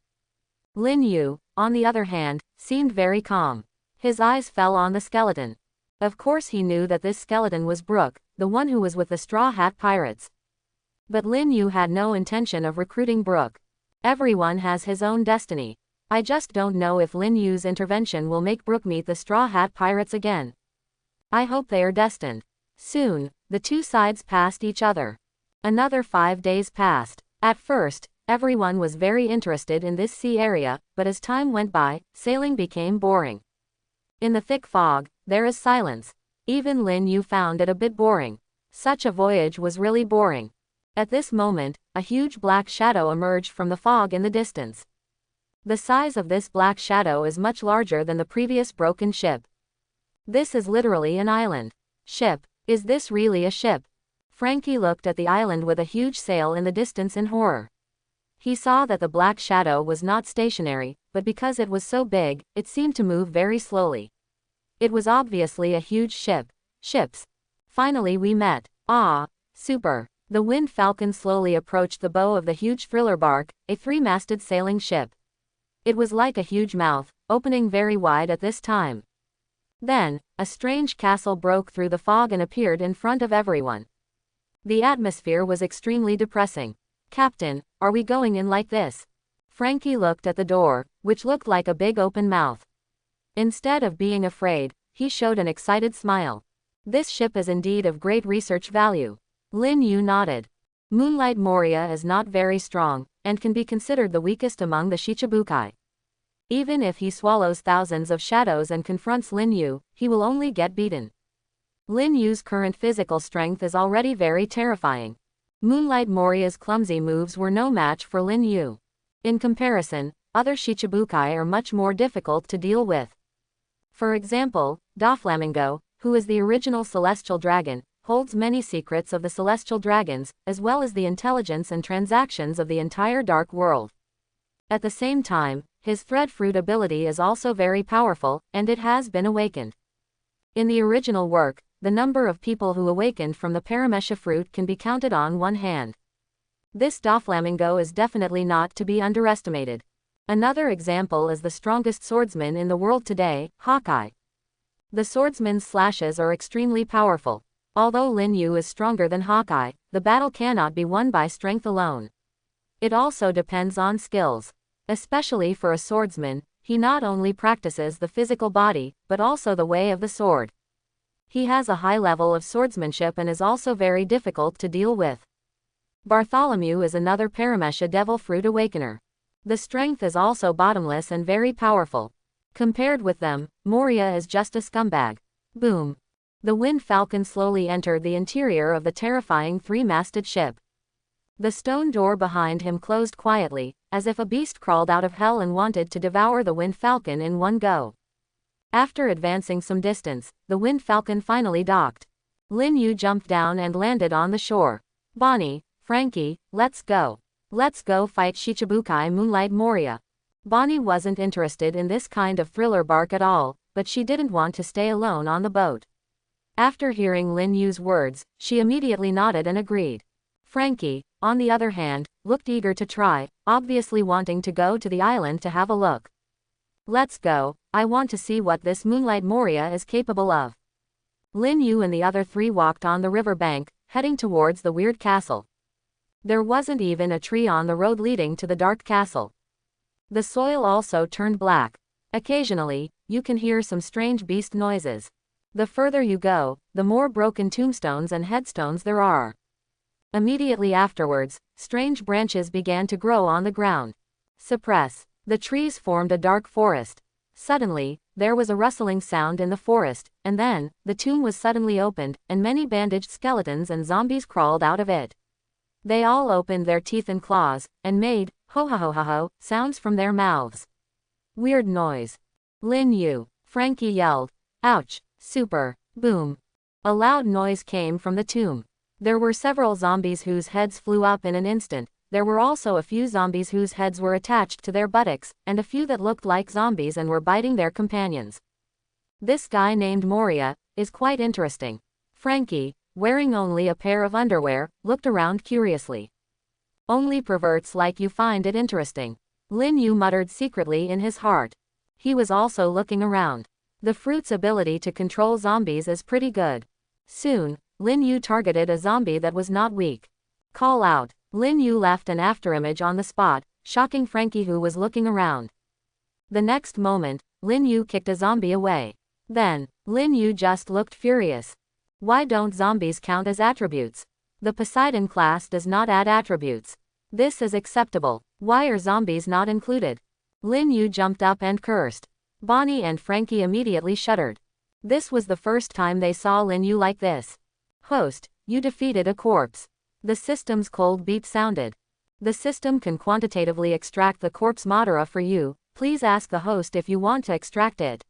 Lin Yu, on the other hand, seemed very calm. His eyes fell on the skeleton. Of course he knew that this skeleton was Brooke, the one who was with the Straw Hat Pirates. But Lin Yu had no intention of recruiting Brooke. Everyone has his own destiny. I just don't know if Lin Yu's intervention will make Brooke meet the Straw Hat Pirates again. I hope they are destined. Soon, the 2 sides passed each other. Another 5 days passed. At first, Everyone was very interested in this sea area, but as time went by, sailing became boring. In the thick fog, there is silence. Even Lin Yu found it a bit boring. Such a voyage was really boring. At this moment, a huge black shadow emerged from the fog in the distance. The size of this black shadow is much larger than the previous broken ship. This is literally an island. Ship. Is this really a ship? Frankie looked at the island with a huge sail in the distance in horror. He saw that the black shadow was not stationary, but because it was so big, it seemed to move very slowly. It was obviously a huge ship. Ships. Finally we met. Ah, super. The Wind Falcon slowly approached the bow of the huge thriller bark, a three-masted sailing ship. It was like a huge mouth, opening very wide at this time. Then, a strange castle broke through the fog and appeared in front of everyone. The atmosphere was extremely depressing. Captain, are we going in like this? Frankie looked at the door, which looked like a big open mouth. Instead of being afraid, he showed an excited smile. This ship is indeed of great research value. Lin Yu nodded. Moonlight Moria is not very strong, and can be considered the weakest among the Shichibukai. Even if he swallows thousands of shadows and confronts Lin Yu, he will only get beaten. Lin Yu's current physical strength is already very terrifying. Moonlight Moria's clumsy moves were no match for Lin Yu. In comparison, other Shichibukai are much more difficult to deal with. For example, Doflamingo, who is the original celestial dragon, holds many secrets of the celestial dragons, as well as the intelligence and transactions of the entire dark world. At the same time, his thread fruit ability is also very powerful, and it has been awakened. In the original work, the number of people who awakened from the Paramesha fruit can be counted on one hand. This Doflamingo is definitely not to be underestimated. Another example is the strongest swordsman in the world today, Hawkeye. The swordsman's slashes are extremely powerful. Although Lin Yu is stronger than Hawkeye, the battle cannot be won by strength alone. It also depends on skills. Especially for a swordsman, he not only practices the physical body, but also the way of the sword. He has a high level of swordsmanship and is also very difficult to deal with. Bartholomew is another Paramesha Devil Fruit Awakener. The strength is also bottomless and very powerful. Compared with them, Moria is just a scumbag. Boom. The Wind Falcon slowly entered the interior of the terrifying three-masted ship. The stone door behind him closed quietly, as if a beast crawled out of hell and wanted to devour the Wind Falcon in one go. After advancing some distance, the Wind Falcon finally docked. Lin Yu jumped down and landed on the shore. Bonnie, Frankie, let's go. Let's go fight Shichibukai Moonlight Moria. Bonnie wasn't interested in this kind of thriller bark at all, but she didn't want to stay alone on the boat. After hearing Lin Yu's words, she immediately nodded and agreed. Frankie, on the other hand, looked eager to try, obviously wanting to go to the island to have a look. Let's go, I want to see what this Moonlight Moria is capable of. Lin Yu and the other three walked on the river bank, heading towards the weird castle. There wasn't even a tree on the road leading to the dark castle. The soil also turned black. Occasionally, you can hear some strange beast noises. The further you go, the more broken tombstones and headstones there are. Immediately afterwards, strange branches began to grow on the ground. Suppress. The trees formed a dark forest. Suddenly, there was a rustling sound in the forest, and then, the tomb was suddenly opened, and many bandaged skeletons and zombies crawled out of it. They all opened their teeth and claws, and made, ho-ho-ho-ho-ho, sounds from their mouths. Weird noise. Lin Yu. Frankie yelled. Ouch. Super. Boom. A loud noise came from the tomb. There were several zombies whose heads flew up in an instant. There were also a few zombies whose heads were attached to their buttocks, and a few that looked like zombies and were biting their companions. This guy named Moria is quite interesting. Frankie, wearing only a pair of underwear, looked around curiously. Only perverts like you find it interesting. Lin Yu muttered secretly in his heart. He was also looking around. The fruit's ability to control zombies is pretty good. Soon, Lin Yu targeted a zombie that was not weak. Call out. Lin Yu left an afterimage on the spot, shocking Frankie who was looking around. The next moment, Lin Yu kicked a zombie away. Then, Lin Yu just looked furious. Why don't zombies count as attributes? The Poseidon class does not add attributes. This is acceptable. Why are zombies not included? Lin Yu jumped up and cursed. Bonnie and Frankie immediately shuddered. This was the first time they saw Lin Yu like this. Host, you defeated a corpse. The system's cold beat sounded. The system can quantitatively extract the corpse Madara for you. Please ask the host if you want to extract it.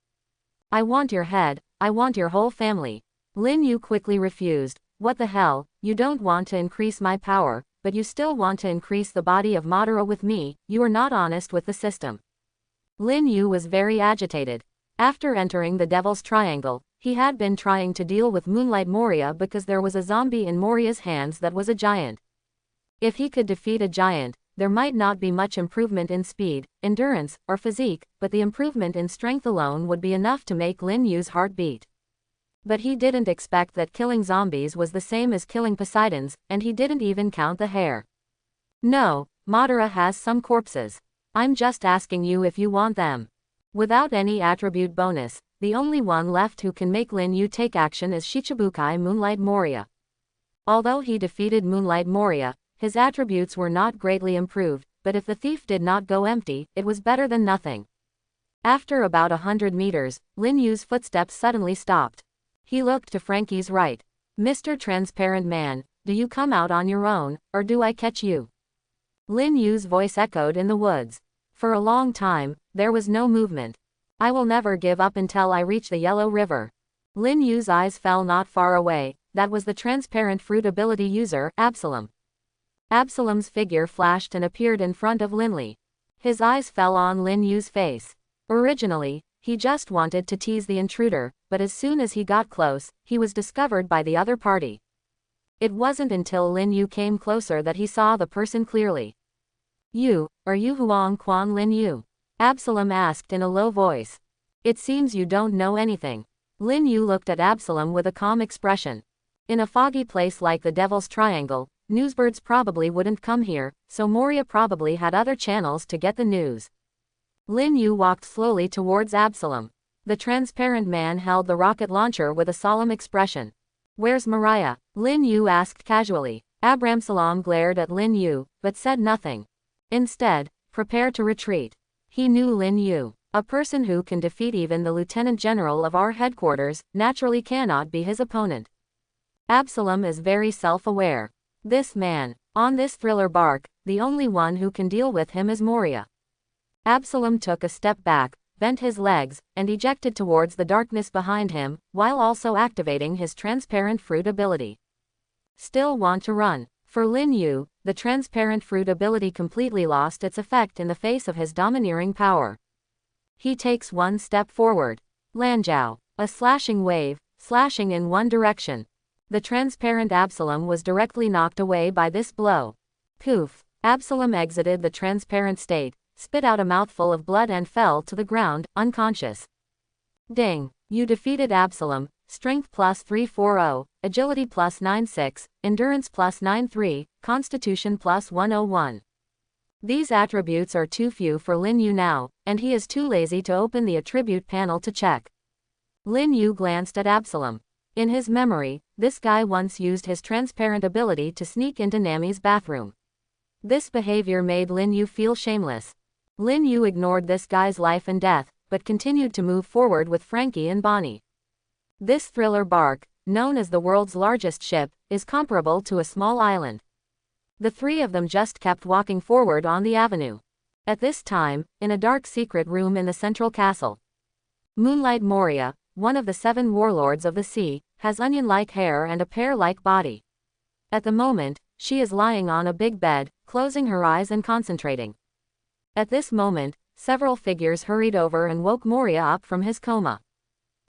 I want your head, I want your whole family. Lin Yu quickly refused. What the hell, you don't want to increase my power, but you still want to increase the body of Madara with me, you are not honest with the system. Lin Yu was very agitated. After entering the Devil's Triangle, he had been trying to deal with Moonlight Moria because there was a zombie in Moria's hands that was a giant. If he could defeat a giant, there might not be much improvement in speed, endurance, or physique, but the improvement in strength alone would be enough to make Lin Yu's heart beat. But he didn't expect that killing zombies was the same as killing Poseidons, and he didn't even count the hair. No, Madara has some corpses. I'm just asking you if you want them. Without any attribute bonus, the only one left who can make Lin Yu take action is Shichibukai Moonlight Moria. Although he defeated Moonlight Moria, his attributes were not greatly improved, but if the thief did not go empty, it was better than nothing. After about 100 meters, Lin Yu's footsteps suddenly stopped. He looked to Frankie's right. Mr. Transparent Man, do you come out on your own, or do I catch you? Lin Yu's voice echoed in the woods. For a long time, there was no movement. I will never give up until I reach the Yellow River. Lin Yu's eyes fell not far away. That was the transparent fruit ability user, Absalom. Absalom's figure flashed and appeared in front of Linley. His eyes fell on Lin Yu's face. Originally, he just wanted to tease the intruder, but as soon as he got close, he was discovered by the other party. It wasn't until Lin Yu came closer that he saw the person clearly. Are you Huang Quan Lin Yu? Absalom asked in a low voice. It seems you don't know anything. Lin Yu looked at Absalom with a calm expression. In a foggy place like the Devil's Triangle, newsbirds probably wouldn't come here, so Moria probably had other channels to get the news. Lin Yu walked slowly towards Absalom. The transparent man held the rocket launcher with a solemn expression. Where's Mariah? Lin Yu asked casually. Abramsalam glared at Lin Yu, but said nothing. Instead, prepare to retreat. He knew Lin Yu. A person who can defeat even the lieutenant general of our headquarters, naturally cannot be his opponent. Absalom is very self-aware. This man, on this thriller bark, the only one who can deal with him is Moria. Absalom took a step back, bent his legs, and ejected towards the darkness behind him, while also activating his transparent fruit ability. Still want to run. For Lin Yu, the transparent fruit ability completely lost its effect in the face of his domineering power. He takes one step forward. Lanjiao. A slashing wave, slashing in one direction. The transparent Absalom was directly knocked away by this blow. Poof. Absalom exited the transparent state, spit out a mouthful of blood and fell to the ground, unconscious. Ding. You defeated Absalom. Strength plus 340, Agility plus 96, Endurance plus 93, Constitution plus 101. These attributes are too few for Lin Yu now, and he is too lazy to open the attribute panel to check. Lin Yu glanced at Absalom. In his memory, this guy once used his transparent ability to sneak into Nami's bathroom. This behavior made Lin Yu feel shameless. Lin Yu ignored this guy's life and death, but continued to move forward with Frankie and Bonnie. This thriller bark, known as the world's largest ship, is comparable to a small island. The three of them just kept walking forward on the avenue. At this time, in a dark secret room in the central castle, Moonlight Moria, one of the 7 warlords of the sea, has onion-like hair and a pear-like body. At the moment, she is lying on a big bed, closing her eyes and concentrating. At this moment, several figures hurried over and woke Moria up from his coma.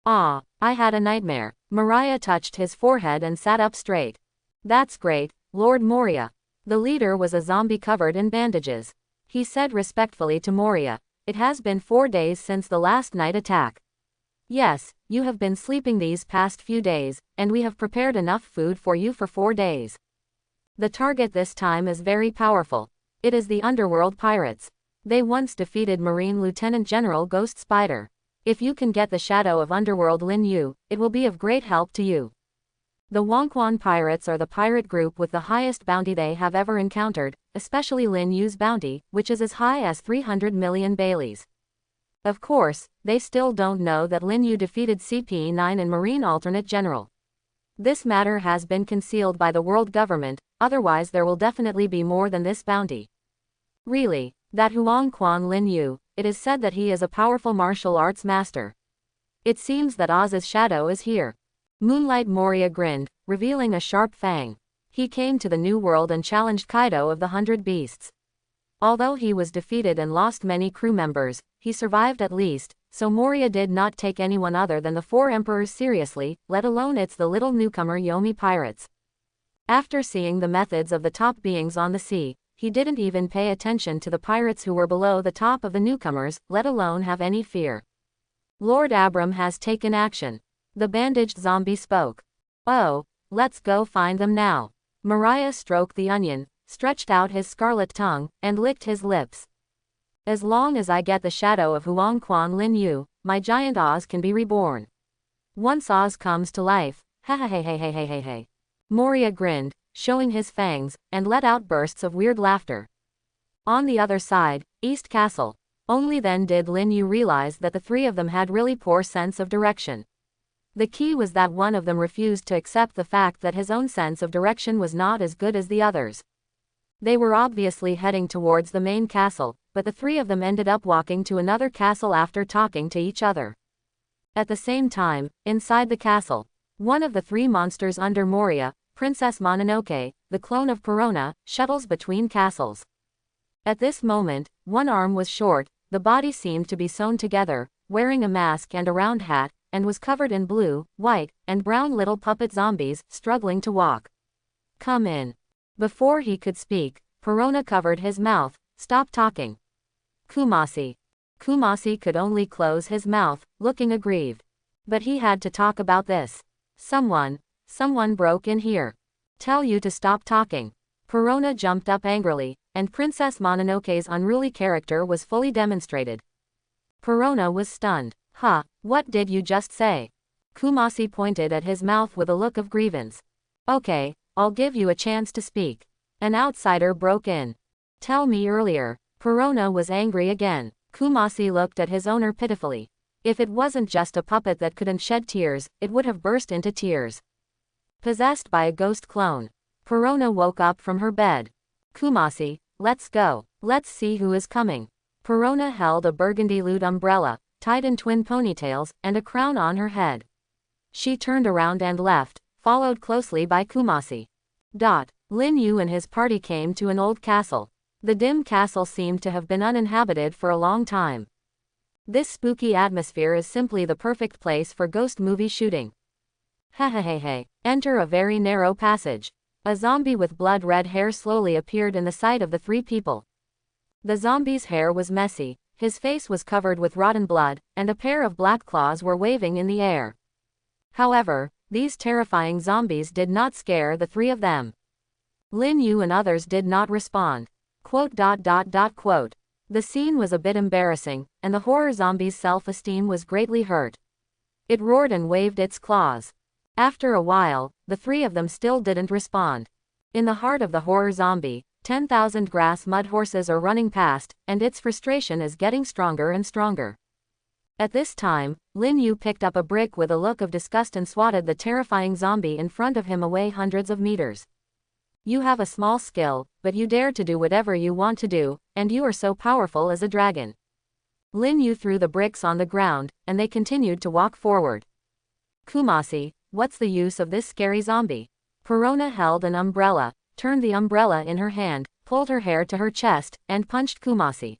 Ah, I had a nightmare. Mariah touched his forehead and sat up straight. That's great, Lord Moria. The leader was a zombie covered in bandages. He said respectfully to Moria, it has been 4 days since the last night attack. Yes, you have been sleeping these past few days, and we have prepared enough food for you for 4 days. The target this time is very powerful. It is the underworld pirates. They once defeated Marine Lieutenant General Ghost Spider. If you can get the shadow of underworld Lin Yu, it will be of great help to you. The Wangquan pirates are the pirate group with the highest bounty they have ever encountered, especially Lin Yu's bounty, which is as high as 300 million baileys. Of course, they still don't know that Lin Yu defeated CP9 and Marine Alternate General. This matter has been concealed by the world government, otherwise there will definitely be more than this bounty. Really, that Huangquan Lin Yu, it is said that he is a powerful martial arts master. It seems that Oz's shadow is here. Moonlight Moria grinned, revealing a sharp fang. He came to the New World and challenged Kaido of the 100 Beasts. Although he was defeated and lost many crew members, he survived at least, so Moria did not take anyone other than the 4 emperors seriously, let alone the little newcomer Yomi pirates. After seeing the methods of the top beings on the sea, he didn't even pay attention to the pirates who were below the top of the newcomers, let alone have any fear. Lord Abram has taken action. The bandaged zombie spoke. Oh, let's go find them now. Mariah stroked the onion, stretched out his scarlet tongue, and licked his lips. As long as I get the shadow of Huangquan Lin Yu, my giant Oz can be reborn. Once Oz comes to life, ha. Moria grinned, showing his fangs, and let out bursts of weird laughter. On the other side, East Castle. Only then did Lin Yu realize that the 3 of them had really poor sense of direction. The key was that one of them refused to accept the fact that his own sense of direction was not as good as the others. They were obviously heading towards the main castle, but the 3 of them ended up walking to another castle after talking to each other. At the same time, inside the castle, one of the 3 monsters under Moria, Princess Mononoke, the clone of Perona, shuttles between castles. At this moment, one arm was short, the body seemed to be sewn together, wearing a mask and a round hat, and was covered in blue, white, and brown little puppet zombies, struggling to walk. Come in. Before he could speak, Perona covered his mouth. Stop talking. Kumasi. Kumasi could only close his mouth, looking aggrieved. But he had to talk about this. Someone broke in here. Tell you to stop talking. Perona jumped up angrily, and Princess Mononoke's unruly character was fully demonstrated. Perona was stunned. Huh, what did you just say? Kumasi pointed at his mouth with a look of grievance. Okay, I'll give you a chance to speak. An outsider broke in. Tell me earlier. Perona was angry again. Kumasi looked at his owner pitifully. If it wasn't just a puppet that couldn't shed tears, it would have burst into tears. Possessed by a ghost clone. Perona woke up from her bed. Kumasi, let's go. Let's see who is coming. Perona held a burgundy lute umbrella, tied in twin ponytails, and a crown on her head. She turned around and left, followed closely by Kumasi. Lin Yu and his party came to an old castle. The dim castle seemed to have been uninhabited for a long time. This spooky atmosphere is simply the perfect place for ghost movie shooting. Enter a very narrow passage. A zombie with blood-red hair slowly appeared in the sight of the 3 people. The zombie's hair was messy, his face was covered with rotten blood, and a pair of black claws were waving in the air. However, these terrifying zombies did not scare the 3 of them. Lin Yu and others did not respond. The scene was a bit embarrassing, and the horror zombie's self-esteem was greatly hurt. It roared and waved its claws. After a while, the 3 of them still didn't respond. In the heart of the horror zombie, 10,000 grass mud horses are running past, and its frustration is getting stronger and stronger. At this time, Lin Yu picked up a brick with a look of disgust and swatted the terrifying zombie in front of him away hundreds of meters. You have a small skill, but you dare to do whatever you want to do, and you are so powerful as a dragon. Lin Yu threw the bricks on the ground, and they continued to walk forward. Kumasi, what's the use of this scary zombie? Perona held an umbrella, turned the umbrella in her hand, pulled her hair to her chest, and punched Kumasi.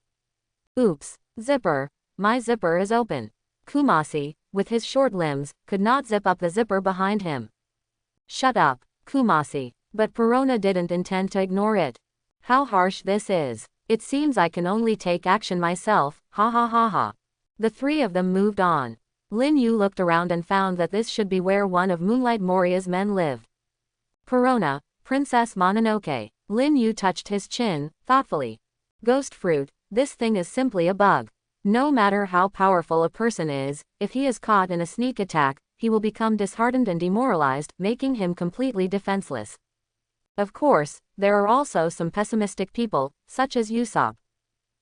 Oops, zipper, my zipper is open. Kumasi, with his short limbs, could not zip up the zipper behind him. Shut up, Kumasi. But Perona didn't intend to ignore it. How harsh this is. It seems I can only take action myself, ha. The 3 of them moved on. Lin Yu looked around and found that this should be where one of Moonlight Moria's men lived. Perona, Princess Mononoke. Lin Yu touched his chin, thoughtfully. Ghost fruit, this thing is simply a bug. No matter how powerful a person is, if he is caught in a sneak attack, he will become disheartened and demoralized, making him completely defenseless. Of course, there are also some pessimistic people, such as Usopp.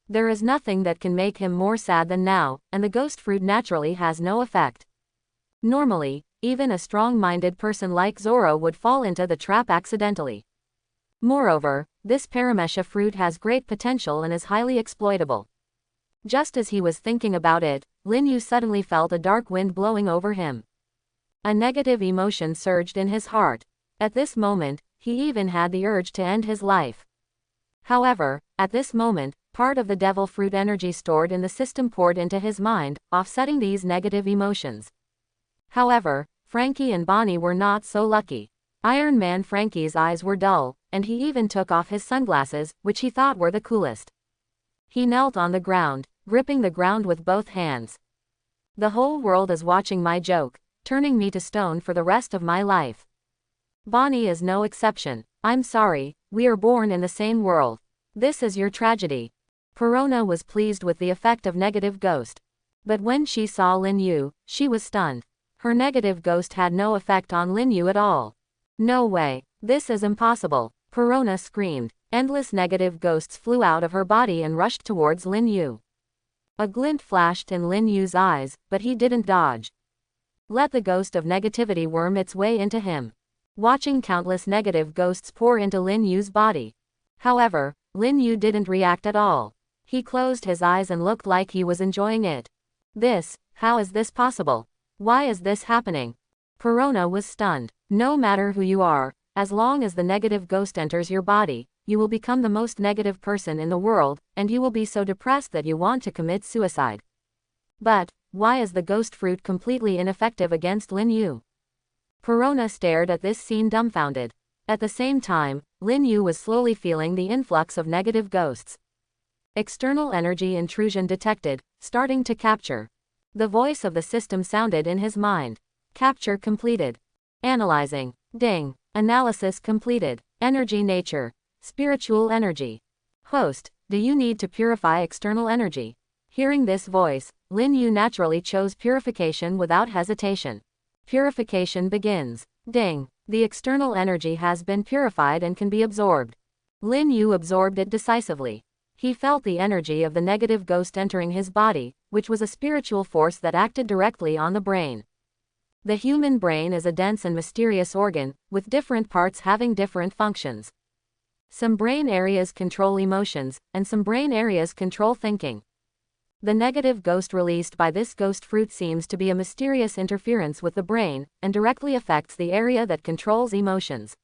There is nothing that can make him more sad than now, and the ghost fruit naturally has no effect. Normally, even a strong-minded person like Zoro would fall into the trap accidentally. Moreover, this Paramesha fruit has great potential and is highly exploitable. Just as he was thinking about it, Lin Yu suddenly felt a dark wind blowing over him. A negative emotion surged in his heart. At this moment, he even had the urge to end his life. However, at this moment, part of the devil fruit energy stored in the system poured into his mind, offsetting these negative emotions. However, Frankie and Bonnie were not so lucky. Iron Man Frankie's eyes were dull, and he even took off his sunglasses, which he thought were the coolest. He knelt on the ground, gripping the ground with both hands. The whole world is watching my joke, turning me to stone for the rest of my life. Bonnie is no exception. I'm sorry, we are born in the same world. This is your tragedy. Perona was pleased with the effect of negative ghost. But when she saw Lin Yu, she was stunned. Her negative ghost had no effect on Lin Yu at all. No way, this is impossible, Perona screamed. Endless negative ghosts flew out of her body and rushed towards Lin Yu. A glint flashed in Lin Yu's eyes, but he didn't dodge. Let the ghost of negativity worm its way into him. Watching countless negative ghosts pour into Lin Yu's body. However, Lin Yu didn't react at all. He closed his eyes and looked like he was enjoying it. How is this possible? Why is this happening? Perona was stunned. No matter who you are, as long as the negative ghost enters your body, you will become the most negative person in the world, and you will be so depressed that you want to commit suicide. But, why is the ghost fruit completely ineffective against Lin Yu? Perona stared at this scene dumbfounded. At the same time, Lin Yu was slowly feeling the influx of negative ghosts. External energy intrusion detected, starting to capture. The voice of the system sounded in his mind. Capture completed. Analyzing. Ding. Analysis completed. Energy nature. Spiritual energy. Host, do you need to purify external energy? Hearing this voice, Lin Yu naturally chose purification without hesitation. Purification begins. Ding. The external energy has been purified and can be absorbed. Lin Yu absorbed it decisively. He felt the energy of the negative ghost entering his body, which was a spiritual force that acted directly on the brain. The human brain is a dense and mysterious organ, with different parts having different functions. Some brain areas control emotions, and some brain areas control thinking. The negative ghost released by this ghost fruit seems to be a mysterious interference with the brain, and directly affects the area that controls emotions.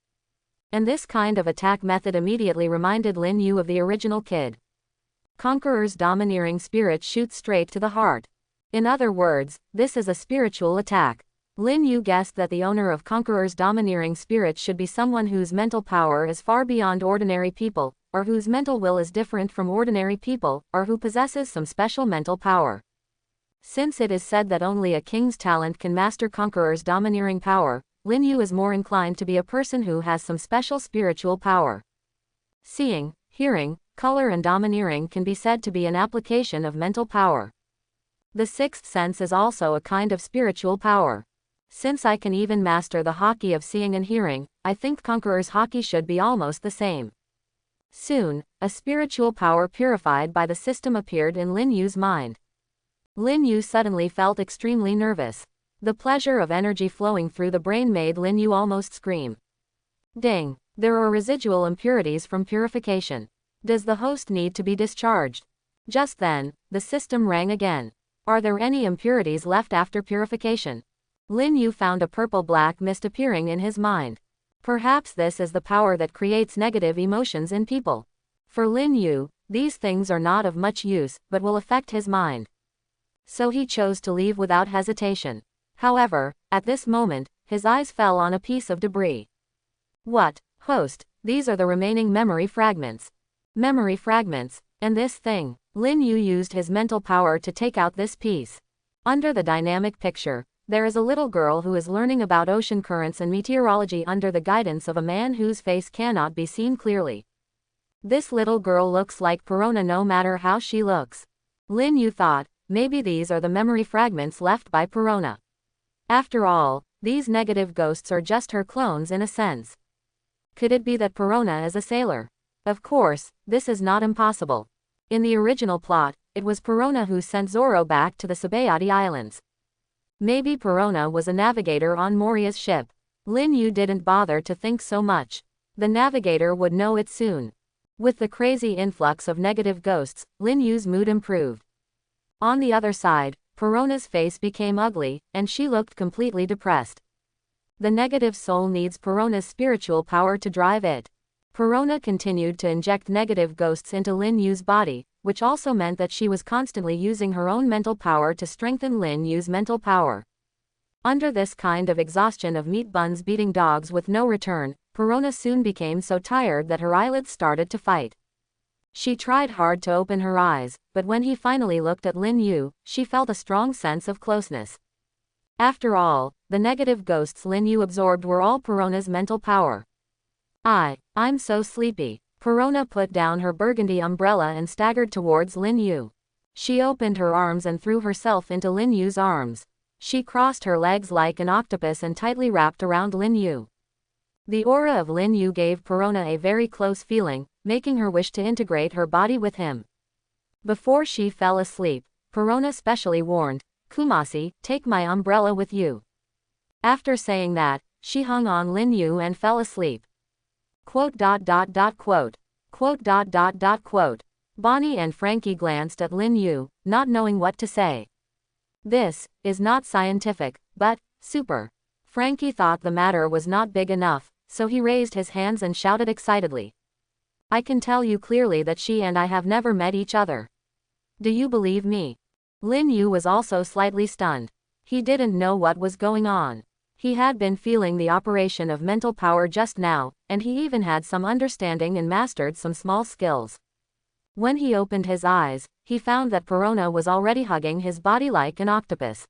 And this kind of attack method immediately reminded Lin Yu of the original Kid. Conqueror's domineering spirit shoots straight to the heart. In other words, this is a spiritual attack. Lin Yu guessed that the owner of Conqueror's domineering spirit should be someone whose mental power is far beyond ordinary people, or whose mental will is different from ordinary people, or who possesses some special mental power. Since it is said that only a king's talent can master Conqueror's domineering power, Lin Yu is more inclined to be a person who has some special spiritual power. Seeing, hearing, color and domineering can be said to be an application of mental power. The sixth sense is also a kind of spiritual power. Since I can even master the haki of seeing and hearing, I think Conqueror's haki should be almost the same. Soon, a spiritual power purified by the system appeared in Lin Yu's mind. Lin Yu suddenly felt extremely nervous. The pleasure of energy flowing through the brain made Lin Yu almost scream. Ding! There are residual impurities from purification. Does the host need to be discharged? Just then, the system rang again. Are there any impurities left after purification? Lin Yu found a purple-black mist appearing in his mind. Perhaps this is the power that creates negative emotions in people. For Lin Yu, these things are not of much use, but will affect his mind. So he chose to leave without hesitation. However, at this moment, his eyes fell on a piece of debris. What, host, these are the remaining memory fragments. Memory fragments, and this thing. Lin Yu used his mental power to take out this piece. Under the dynamic picture, there is a little girl who is learning about ocean currents and meteorology under the guidance of a man whose face cannot be seen clearly. This little girl looks like Perona no matter how she looks. Lin Yu thought, maybe these are the memory fragments left by Perona. After all, these negative ghosts are just her clones in a sense. Could it be that Perona is a sailor? Of course, this is not impossible. In the original plot, it was Perona who sent Zoro back to the Sabayati Islands. Maybe Perona was a navigator on Moria's ship. Lin Yu didn't bother to think so much. The navigator would know it soon. With the crazy influx of negative ghosts, Lin Yu's mood improved. On the other side, Perona's face became ugly, and she looked completely depressed. The negative soul needs Perona's spiritual power to drive it. Perona continued to inject negative ghosts into Lin Yu's body, which also meant that she was constantly using her own mental power to strengthen Lin Yu's mental power. Under this kind of exhaustion of meat buns beating dogs with no return, Perona soon became so tired that her eyelids started to fight. She tried hard to open her eyes, but when he finally looked at Lin Yu, she felt a strong sense of closeness. After all, the negative ghosts Lin Yu absorbed were all Perona's mental power. I'm so sleepy. Perona put down her burgundy umbrella and staggered towards Lin Yu. She opened her arms and threw herself into Lin Yu's arms. She crossed her legs like an octopus and tightly wrapped around Lin Yu. The aura of Lin Yu gave Perona a very close feeling, making her wish to integrate her body with him. Before she fell asleep, Perona specially warned, "Kumasi, take my umbrella with you." After saying that, she hung on Lin Yu and fell asleep. Quote. Bonnie and Frankie glanced at Lin Yu, not knowing what to say. This is not scientific, but super. Frankie thought the matter was not big enough, so he raised his hands and shouted excitedly. I can tell you clearly that she and I have never met each other. Do you believe me? Lin Yu was also slightly stunned. He didn't know what was going on. He had been feeling the operation of mental power just now, and he even had some understanding and mastered some small skills. When he opened his eyes, he found that Perona was already hugging his body like an octopus.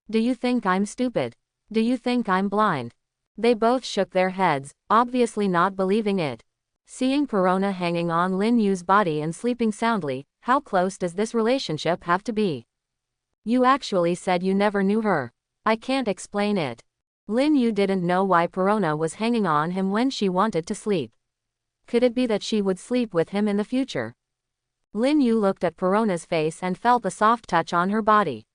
Do you think I'm stupid? Do you think I'm blind? They both shook their heads, obviously not believing it. Seeing Perona hanging on Lin Yu's body and sleeping soundly, how close does this relationship have to be? You actually said you never knew her. I can't explain it. Lin Yu didn't know why Perona was hanging on him when she wanted to sleep. Could it be that she would sleep with him in the future? Lin Yu looked at Perona's face and felt the soft touch on her body.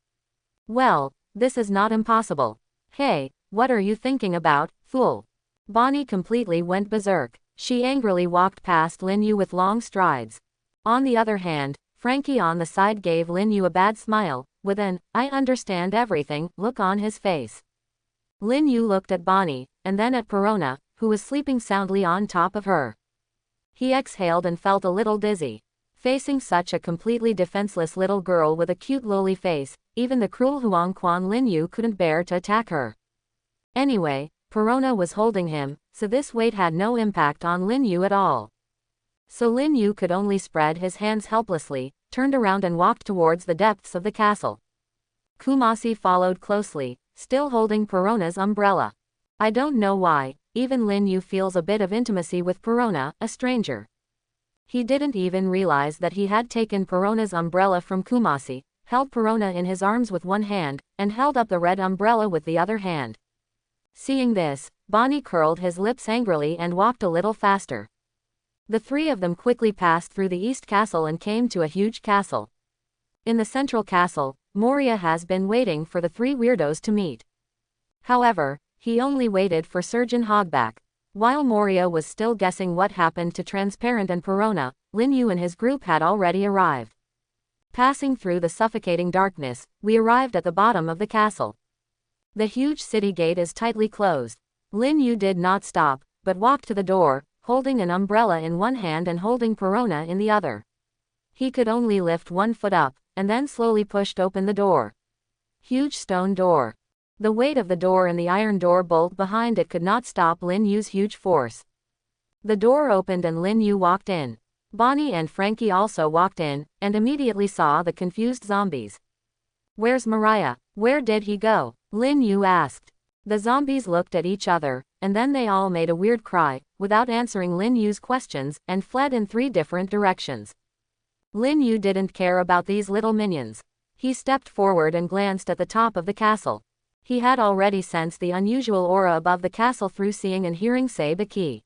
Well, this is not impossible. Hey, what are you thinking about, fool? Bonnie completely went berserk. She angrily walked past Lin Yu with long strides. On the other hand, Frankie on the side gave Lin Yu a bad smile, with an, I understand everything, look on his face. Lin Yu looked at Bonnie, and then at Perona, who was sleeping soundly on top of her. He exhaled and felt a little dizzy. Facing such a completely defenseless little girl with a cute lowly face, even the cruel Huang Quan Lin Yu couldn't bear to attack her. Anyway, Perona was holding him, so this weight had no impact on Lin Yu at all. So Lin Yu could only spread his hands helplessly, turned around and walked towards the depths of the castle. Kumasi followed closely, still holding Perona's umbrella. I don't know why, even Lin Yu feels a bit of intimacy with Perona, a stranger. He didn't even realize that he had taken Perona's umbrella from Kumasi, held Perona in his arms with one hand, and held up the red umbrella with the other hand. Seeing this, Bonnie curled his lips angrily and walked a little faster. The three of them quickly passed through the East Castle and came to a huge castle. In the central castle, Moria has been waiting for the three weirdos to meet. However, he only waited for Surgeon Hogback. While Moria was still guessing what happened to Transparent and Perona, Lin Yu and his group had already arrived. Passing through the suffocating darkness, we arrived at the bottom of the castle. The huge city gate is tightly closed. Lin Yu did not stop, but walked to the door, holding an umbrella in one hand and holding Perona in the other. He could only lift one foot up, and then slowly pushed open the door. Huge stone door. The weight of the door and the iron door bolt behind it could not stop Lin Yu's huge force. The door opened and Lin Yu walked in. Bonnie and Frankie also walked in, and immediately saw the confused zombies. Where's Mariah? Where did he go? Lin Yu asked. The zombies looked at each other, and then they all made a weird cry, without answering Lin Yu's questions, and fled in 3 different directions. Lin Yu didn't care about these little minions. He stepped forward and glanced at the top of the castle. He had already sensed the unusual aura above the castle through seeing and hearing say the key.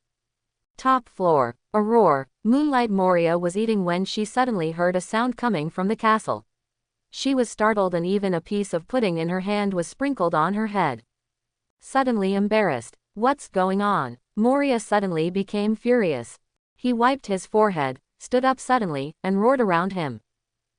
Top floor. A roar. Moonlight Moria was eating when she suddenly heard a sound coming from the castle. She was startled and even a piece of pudding in her hand was sprinkled on her head. Suddenly embarrassed. What's going on? Moria suddenly became furious. He wiped his forehead, stood up suddenly, and roared around him.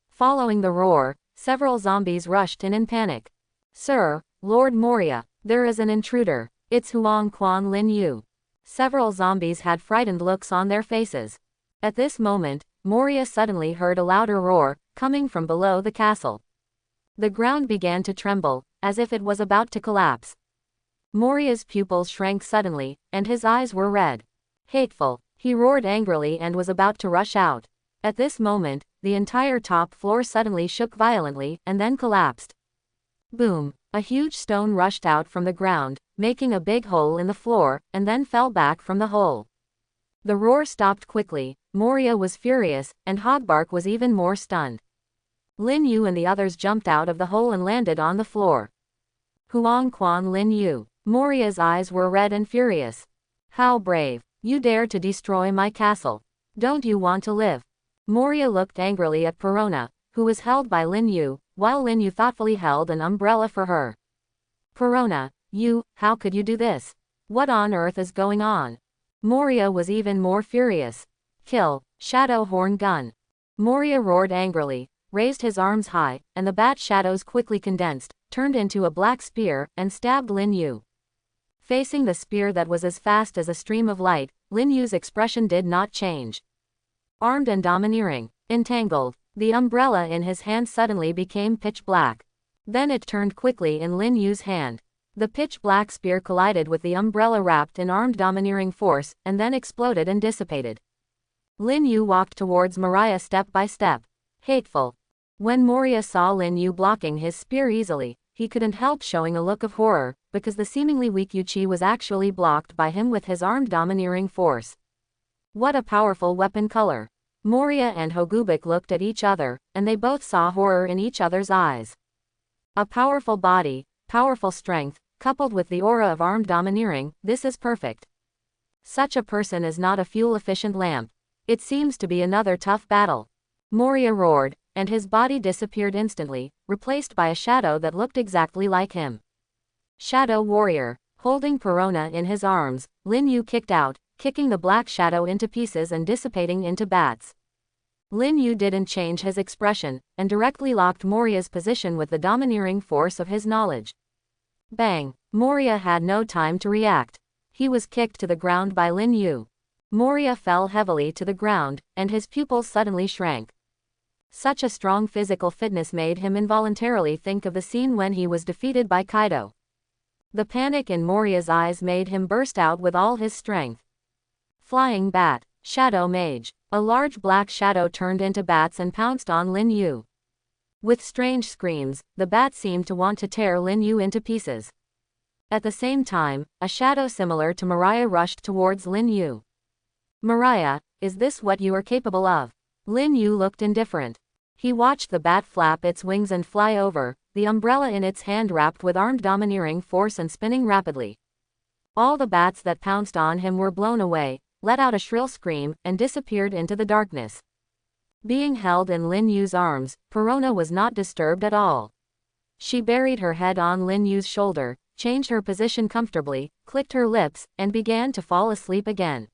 Following the roar, several zombies rushed in panic. Sir, Lord Moria, there is an intruder. It's Huang Quan Lin Yu. Several zombies had frightened looks on their faces. At this moment, Moria suddenly heard a louder roar, coming from below the castle. The ground began to tremble, as if it was about to collapse. Moria's pupils shrank suddenly, and his eyes were red. Hateful. He roared angrily and was about to rush out. At this moment, the entire top floor suddenly shook violently, and then collapsed. Boom! A huge stone rushed out from the ground, making a big hole in the floor, and then fell back from the hole. The roar stopped quickly. Moria was furious, and Hogbark was even more stunned. Lin Yu and the others jumped out of the hole and landed on the floor. Huang Quan Lin Yu. Moria's eyes were red and furious. How brave. You dare to destroy my castle. Don't you want to live? Moria looked angrily at Perona, who was held by Lin Yu, while Lin Yu thoughtfully held an umbrella for her. Perona, how could you do this? What on earth is going on? Moria was even more furious. Kill, shadow horn gun. Moria roared angrily, raised his arms high, and the bat shadows quickly condensed, turned into a black spear, and stabbed Lin Yu. Facing the spear that was as fast as a stream of light, Lin Yu's expression did not change. Armed and domineering, entangled, the umbrella in his hand suddenly became pitch black. Then it turned quickly in Lin Yu's hand. The pitch black spear collided with the umbrella wrapped in armed domineering force, and then exploded and dissipated. Lin Yu walked towards Moria step by step. Hateful. When Moria saw Lin Yu blocking his spear easily, he couldn't help showing a look of horror, because the seemingly weak Yuchi was actually blocked by him with his armed domineering force. What a powerful weapon color. Moria and Hogubik looked at each other, and they both saw horror in each other's eyes. A powerful body, powerful strength, coupled with the aura of armed domineering, this is perfect. Such a person is not a fuel-efficient lamp. It seems to be another tough battle. Moria roared, and his body disappeared instantly, replaced by a shadow that looked exactly like him. Shadow Warrior. Holding Perona in his arms, Lin Yu kicked out, kicking the black shadow into pieces and dissipating into bats. Lin Yu didn't change his expression, and directly locked Moria's position with the domineering force of his knowledge. Bang! Moria had no time to react. He was kicked to the ground by Lin Yu. Moria fell heavily to the ground, and his pupils suddenly shrank. Such a strong physical fitness made him involuntarily think of the scene when he was defeated by Kaido. The panic in Moria's eyes made him burst out with all his strength. Flying Bat. Shadow Mage. A large black shadow turned into bats and pounced on Lin Yu. With strange screams, the bat seemed to want to tear Lin Yu into pieces. At the same time, a shadow similar to Moria rushed towards Lin Yu. Moria, is this what you are capable of? Lin Yu looked indifferent. He watched the bat flap its wings and fly over, the umbrella in its hand wrapped with armed domineering force and spinning rapidly. All the bats that pounced on him were blown away, let out a shrill scream, and disappeared into the darkness. Being held in Lin Yu's arms, Perona was not disturbed at all. She buried her head on Lin Yu's shoulder, changed her position comfortably, clicked her lips, and began to fall asleep again.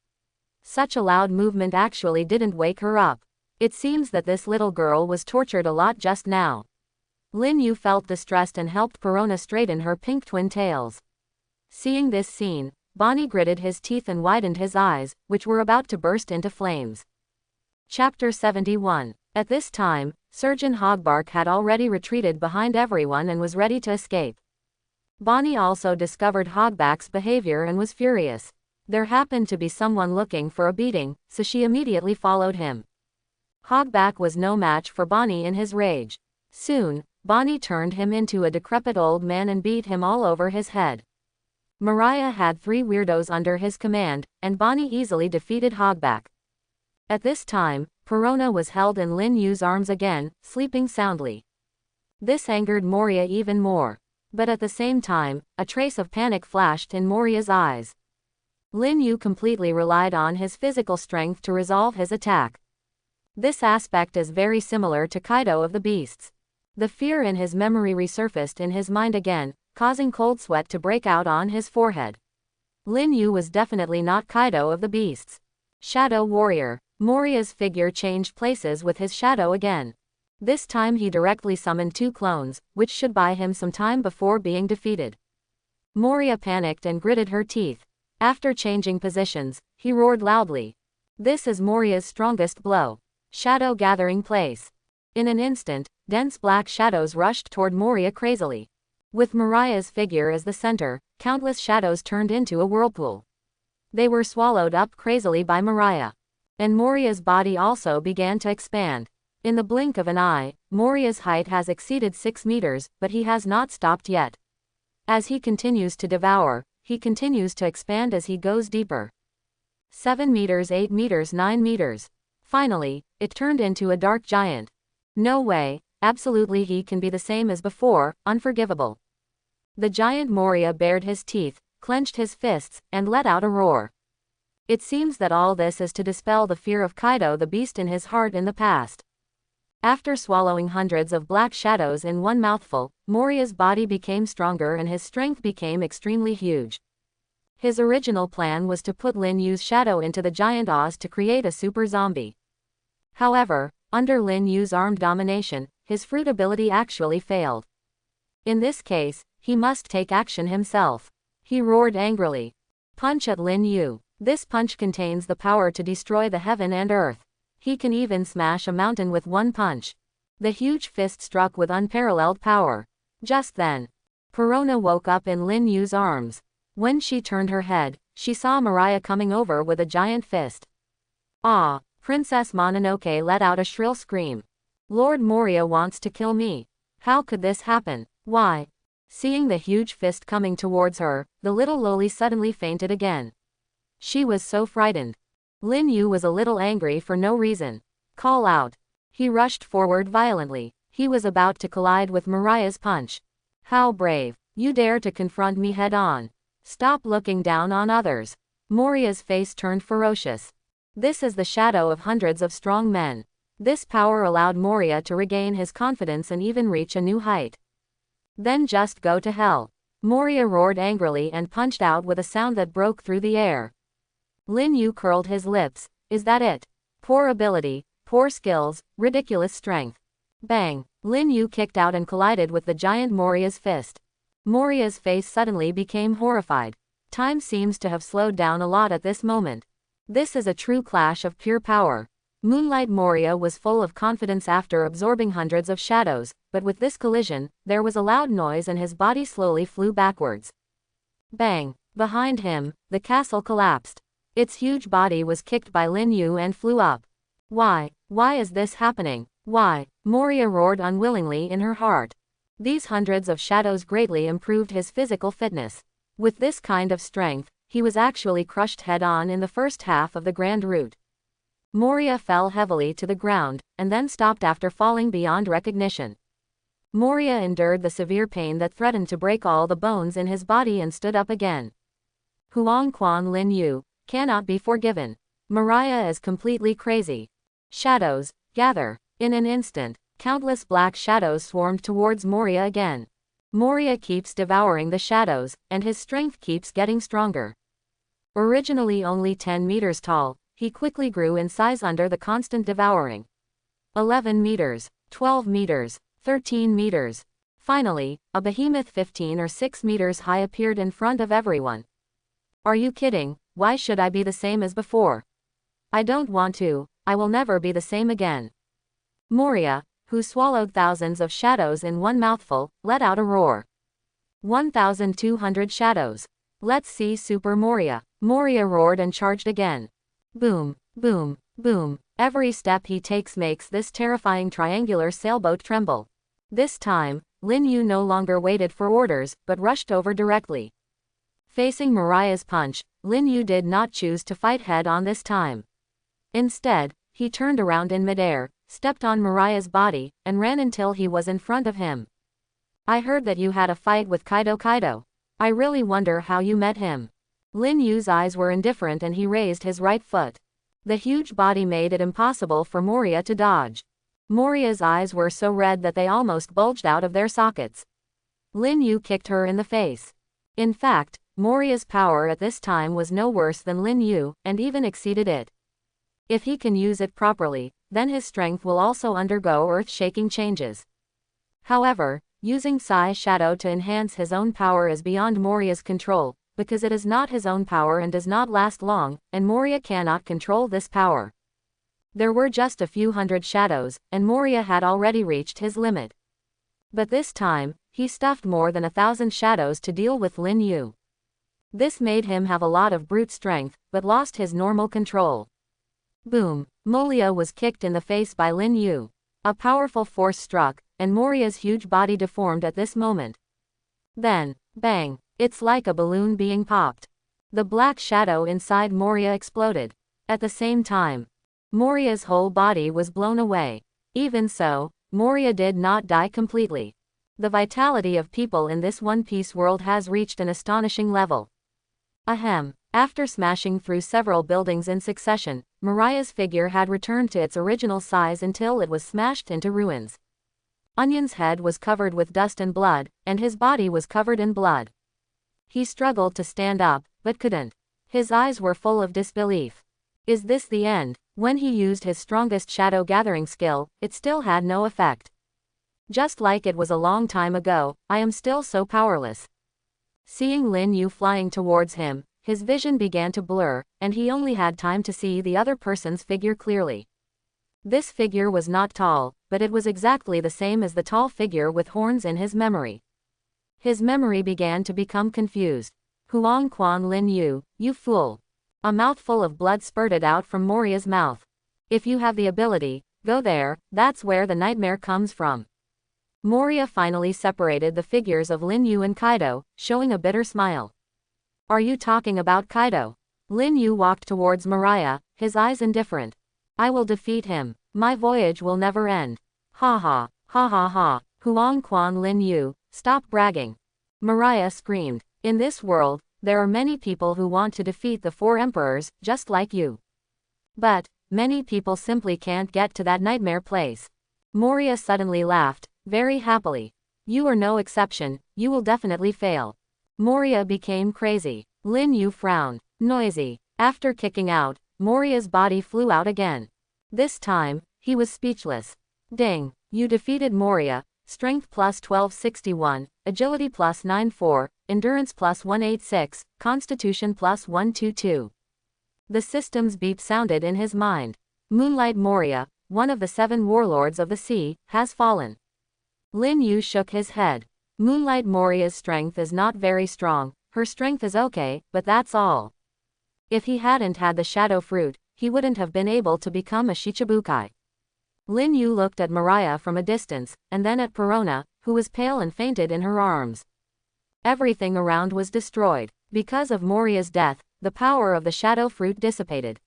Such a loud movement actually didn't wake her up. It seems that this little girl was tortured a lot just now. Lin Yu felt distressed and helped Perona straighten her pink twin tails. Seeing this scene, Bonnie gritted his teeth and widened his eyes, which were about to burst into flames. Chapter 71. At this time, Surgeon Hogbark had already retreated behind everyone and was ready to escape. Bonnie also discovered Hogback's behavior and was furious. There happened to be someone looking for a beating, so she immediately followed him. Hogback was no match for Bonnie in his rage. Soon, Bonnie turned him into a decrepit old man and beat him all over his head. Moria had 3 weirdos under his command, and Bonnie easily defeated Hogback. At this time, Perona was held in Lin Yu's arms again, sleeping soundly. This angered Moria even more. But at the same time, a trace of panic flashed in Moria's eyes. Lin Yu completely relied on his physical strength to resolve his attack. This aspect is very similar to Kaido of the Beasts. The fear in his memory resurfaced in his mind again, causing cold sweat to break out on his forehead. Lin Yu was definitely not Kaido of the Beasts. Shadow Warrior. Moria's figure changed places with his shadow again. This time he directly summoned 2 clones, which should buy him some time before being defeated. Moria panicked and gritted her teeth. After changing positions, he roared loudly. This is Moria's strongest blow. Shadow gathering place. In an instant, dense black shadows rushed toward Moria crazily. With Mariah's figure as the center, countless shadows turned into a whirlpool. They were swallowed up crazily by Mariah. And Moria's body also began to expand. In the blink of an eye, Moria's height has exceeded 6 meters, but he has not stopped yet. As he continues to devour, he continues to expand as he goes deeper. 7 meters, 8 meters, 9 meters. Finally, it turned into a dark giant. No way, absolutely he can be the same as before, unforgivable. The giant Moria bared his teeth, clenched his fists, and let out a roar. It seems that all this is to dispel the fear of Kaido the Beast in his heart in the past. After swallowing hundreds of black shadows in one mouthful, Moria's body became stronger and his strength became extremely huge. His original plan was to put Lin Yu's shadow into the giant Oz to create a super zombie. However, under Lin Yu's armed domination, his fruit ability actually failed. In this case, he must take action himself. He roared angrily. Punch at Lin Yu. This punch contains the power to destroy the heaven and earth. He can even smash a mountain with one punch. The huge fist struck with unparalleled power. Just then, Perona woke up in Lin Yu's arms. When she turned her head, she saw Mariah coming over with a giant fist. Ah! Princess Mononoke let out a shrill scream. Lord Moria wants to kill me. How could this happen? Why? Seeing the huge fist coming towards her, the little loli suddenly fainted again. She was so frightened. Lin Yu was a little angry for no reason. Call out. He rushed forward violently. He was about to collide with Mariah's punch. How brave. You dare to confront me head on. Stop looking down on others. Moria's face turned ferocious. This is the shadow of hundreds of strong men. This power allowed Moria to regain his confidence and even reach a new height. Then just go to hell. Moria roared angrily and punched out with a sound that broke through the air. Lin Yu curled his lips. Is that it? Poor ability, poor skills, ridiculous strength. Bang! Lin Yu kicked out and collided with the giant Moria's fist. Moria's face suddenly became horrified. Time seems to have slowed down a lot at this moment. This is a true clash of pure power. Moonlight Moria was full of confidence after absorbing hundreds of shadows, but with this collision, there was a loud noise and his body slowly flew backwards. Bang! Behind him, the castle collapsed. Its huge body was kicked by Lin Yu and flew up. Why? Why is this happening? Why? Moria roared unwillingly in her heart. These hundreds of shadows greatly improved his physical fitness. With this kind of strength, he was actually crushed head-on in the first half of the Grand Route. Moria fell heavily to the ground, and then stopped after falling beyond recognition. Moria endured the severe pain that threatened to break all the bones in his body and stood up again. Huang Quan Lin Yu cannot be forgiven. Mariah is completely crazy. Shadows, gather. In an instant, countless black shadows swarmed towards Moria again. Moria keeps devouring the shadows, and his strength keeps getting stronger. Originally only 10 meters tall, he quickly grew in size under the constant devouring. 11 meters, 12 meters, 13 meters. Finally, a behemoth 15 or 6 meters high appeared in front of everyone. Are you kidding? Why should I be the same as before? I don't want to. I will never be the same again. Moria, who swallowed thousands of shadows in one mouthful, let out a roar. 1,200 shadows. Let's see Super Moria. Moria roared and charged again. Boom, boom, boom. Every step he takes makes this terrifying triangular sailboat tremble. This time, Lin Yu no longer waited for orders, but rushed over directly. Facing Mariah's punch, Lin Yu did not choose to fight head-on this time. Instead, he turned around in midair, stepped on Mariah's body, and ran until he was in front of him. I heard that you had a fight with Kaido. I really wonder how you met him. Lin Yu's eyes were indifferent and he raised his right foot. The huge body made it impossible for Moria to dodge. Moria's eyes were so red that they almost bulged out of their sockets. Lin Yu kicked her in the face. In fact, Moria's power at this time was no worse than Lin Yu, and even exceeded it. If he can use it properly, then his strength will also undergo earth-shaking changes. However, using Psy Shadow to enhance his own power is beyond Moria's control, because it is not his own power and does not last long, and Moria cannot control this power. There were just a few hundred shadows, and Moria had already reached his limit. But this time, he stuffed more than 1,000 shadows to deal with Lin Yu. This made him have a lot of brute strength, but lost his normal control. Boom! Moria was kicked in the face by Lin Yu. A powerful force struck, and Moria's huge body deformed at this moment. Then, bang! It's like a balloon being popped. The black shadow inside Moria exploded. At the same time, Moria's whole body was blown away. Even so, Moria did not die completely. The vitality of people in this One Piece world has reached an astonishing level. Ahem. After smashing through several buildings in succession, Mariah's figure had returned to its original size until it was smashed into ruins. Onion's head was covered with dust and blood, and his body was covered in blood. He struggled to stand up, but couldn't. His eyes were full of disbelief. Is this the end? When he used his strongest shadow gathering skill, it still had no effect. Just like it was a long time ago, I am still so powerless. Seeing Lin Yu flying towards him, his vision began to blur, and he only had time to see the other person's figure clearly. This figure was not tall, but it was exactly the same as the tall figure with horns in his memory. His memory began to become confused. Huang Quan Lin Yu, you fool. A mouthful of blood spurted out from Moria's mouth. If you have the ability, go there, that's where the nightmare comes from. Moria finally separated the figures of Lin Yu and Kaido, showing a bitter smile. Are you talking about Kaido? Lin Yu walked towards Moria, his eyes indifferent. I will defeat him. My voyage will never end. Ha ha, ha ha ha. Huang Quan Lin Yu, stop bragging. Moria screamed. In this world, there are many people who want to defeat the 4 emperors, just like you. But, many people simply can't get to that nightmare place. Moria suddenly laughed, very happily. You are no exception, you will definitely fail. Moria became crazy. Lin Yu frowned. Noisy. After kicking out, Moria's body flew out again. This time, he was speechless. Ding. You defeated Moria. Strength plus 1261, Agility plus 94, Endurance plus 186, Constitution plus 122. The system's beep sounded in his mind. Moonlight Moria, one of the 7 warlords of the sea, has fallen. Lin Yu shook his head. Moonlight Moria's strength is not very strong, her strength is okay, but that's all. If he hadn't had the shadow fruit, he wouldn't have been able to become a Shichibukai. Lin Yu looked at Moria from a distance, and then at Perona, who was pale and fainted in her arms. Everything around was destroyed. Because of Moria's death, the power of the shadow fruit dissipated.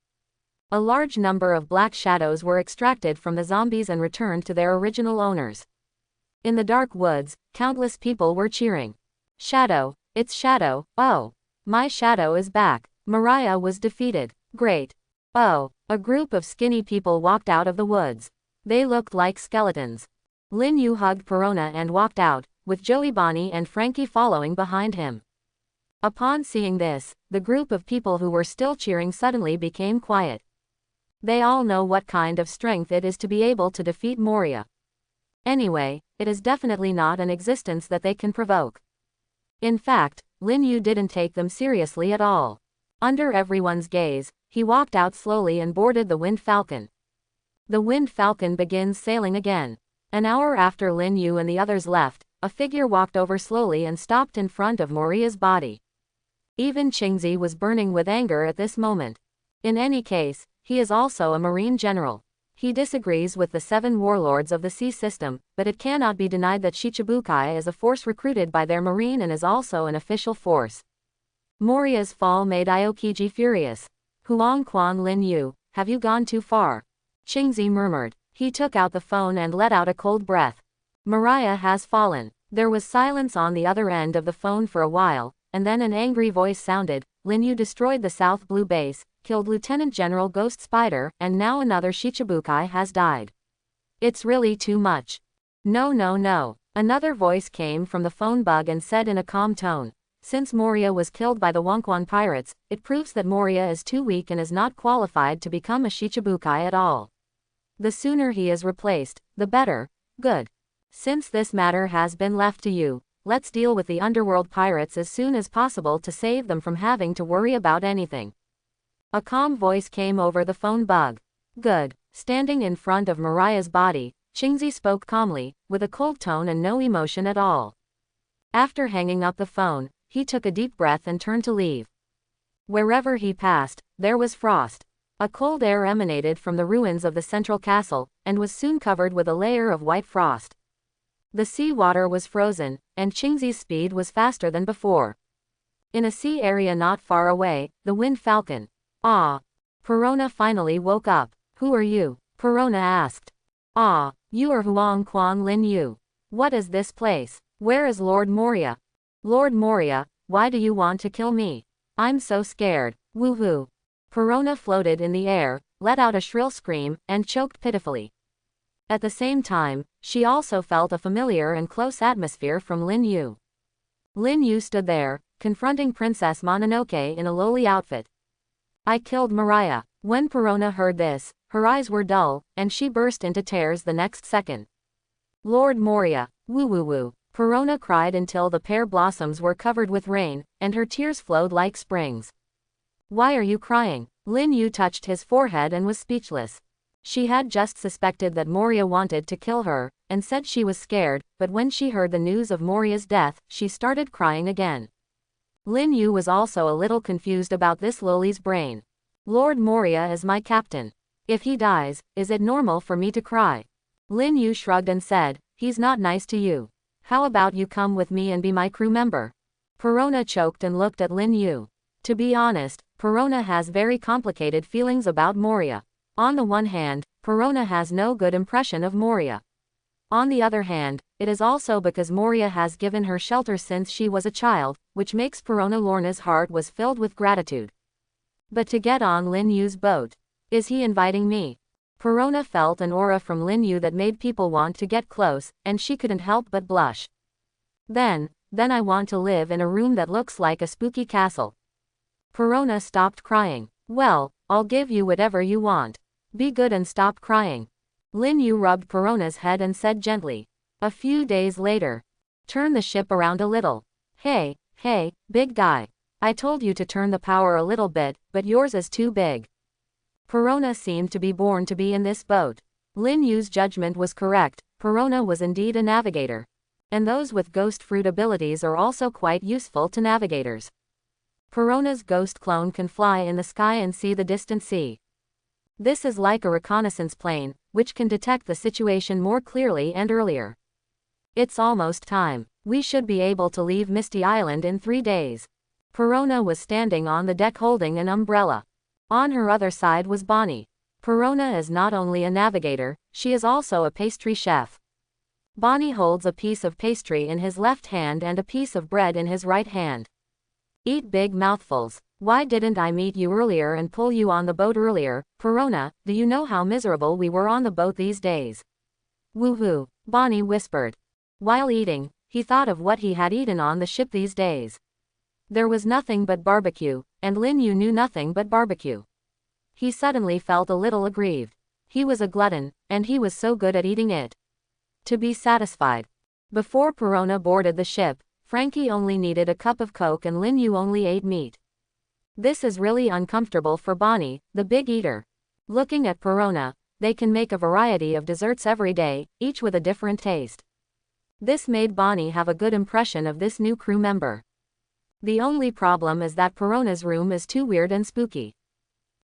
A large number of black shadows were extracted from the zombies and returned to their original owners. In the dark woods, countless people were cheering. Shadow, it's Shadow, oh. My shadow is back. Moria was defeated. Great. Oh. A group of skinny people walked out of the woods. They looked like skeletons. Lin Yu hugged Perona and walked out, with Joey Bonnie and Frankie following behind him. Upon seeing this, the group of people who were still cheering suddenly became quiet. They all know what kind of strength it is to be able to defeat Moria. Anyway, it is definitely not an existence that they can provoke. In fact, Lin Yu didn't take them seriously at all. Under everyone's gaze, he walked out slowly and boarded the Wind Falcon. The Wind Falcon begins sailing again. An hour after Lin Yu and the others left, a figure walked over slowly and stopped in front of Moria's body. Even Qingzi was burning with anger at this moment. In any case, he is also a marine general. He disagrees with the 7 warlords of the sea system, but it cannot be denied that Shichibukai is a force recruited by their marine and is also an official force. Moria's fall made Aokiji furious. Huang Quan Lin Yu, have you gone too far? Qingzi murmured. He took out the phone and let out a cold breath. Moria has fallen. There was silence on the other end of the phone for a while, and then an angry voice sounded. Lin Yu destroyed the South Blue base, killed Lieutenant General Ghost Spider, and now another Shichibukai has died. It's really too much. No, no, no. Another voice came from the phone bug and said in a calm tone. Since Moria was killed by the Wonkwan pirates, it proves that Moria is too weak and is not qualified to become a Shichibukai at all. The sooner he is replaced, the better. Good. Since this matter has been left to you, let's deal with the underworld pirates as soon as possible to save them from having to worry about anything. A calm voice came over the phone bug. Good. Standing in front of Mariah's body, Qingzi spoke calmly, with a cold tone and no emotion at all. After hanging up the phone, he took a deep breath and turned to leave. Wherever he passed, there was frost. A cold air emanated from the ruins of the central castle, and was soon covered with a layer of white frost. The sea water was frozen, and Qingzi's speed was faster than before. In a sea area not far away, the Wind Falcon. Ah! Perona finally woke up. Who are you? Perona asked. Ah, you are Huang Quan Lin Yu. What is this place? Where is Lord Moria? Lord Moria, why do you want to kill me? I'm so scared. Woohoo. Perona floated in the air, let out a shrill scream, and choked pitifully. At the same time, she also felt a familiar and close atmosphere from Lin Yu. Lin Yu stood there, confronting Princess Mononoke in a lowly outfit. I killed Mariah. When Perona heard this, her eyes were dull, and she burst into tears the next second. Lord Moria, woo-woo-woo. Perona cried until the pear blossoms were covered with rain, and her tears flowed like springs. Why are you crying? Lin Yu touched his forehead and was speechless. She had just suspected that Moria wanted to kill her, and said she was scared, but when she heard the news of Moria's death, she started crying again. Lin Yu was also a little confused about this lowly's brain. Lord Moria is my captain. If he dies, is it normal for me to cry? Lin Yu shrugged and said, he's not nice to you. How about you come with me and be my crew member? Perona choked and looked at Lin Yu. To be honest, Perona has very complicated feelings about Moria. On the one hand, Perona has no good impression of Moria. On the other hand, it is also because Moria has given her shelter since she was a child, which makes Perona Lorna's heart was filled with gratitude. But to get on Lin Yu's boat. Is he inviting me? Perona felt an aura from Lin Yu that made people want to get close, and she couldn't help but blush. Then I want to live in a room that looks like a spooky castle. Perona stopped crying. Well, I'll give you whatever you want. Be good and stop crying. Lin Yu rubbed Perona's head and said gently. A few days later. Turn the ship around a little. Hey, big guy. I told you to turn the power a little bit, but yours is too big. Perona seemed to be born to be in this boat. Lin Yu's judgment was correct, Perona was indeed a navigator. And those with ghost fruit abilities are also quite useful to navigators. Perona's ghost clone can fly in the sky and see the distant sea. This is like a reconnaissance plane, which can detect the situation more clearly and earlier. It's almost time. We should be able to leave Misty Island in 3 days. Perona was standing on the deck holding an umbrella. On her other side was Bonnie. Perona is not only a navigator, she is also a pastry chef. Bonnie holds a piece of pastry in his left hand and a piece of bread in his right hand. Eat big mouthfuls. Why didn't I meet you earlier and pull you on the boat earlier, Perona? Do you know how miserable we were on the boat these days? Woohoo, Bonnie whispered. While eating, he thought of what he had eaten on the ship these days. There was nothing but barbecue, and Lin Yu knew nothing but barbecue. He suddenly felt a little aggrieved. He was a glutton, and he was so good at eating it. To be satisfied. Before Perona boarded the ship, Frankie only needed a cup of Coke and Lin Yu only ate meat. This is really uncomfortable for Bonnie, the big eater. Looking at Perona, they can make a variety of desserts every day, each with a different taste. This made Bonnie have a good impression of this new crew member. The only problem is that Perona's room is too weird and spooky.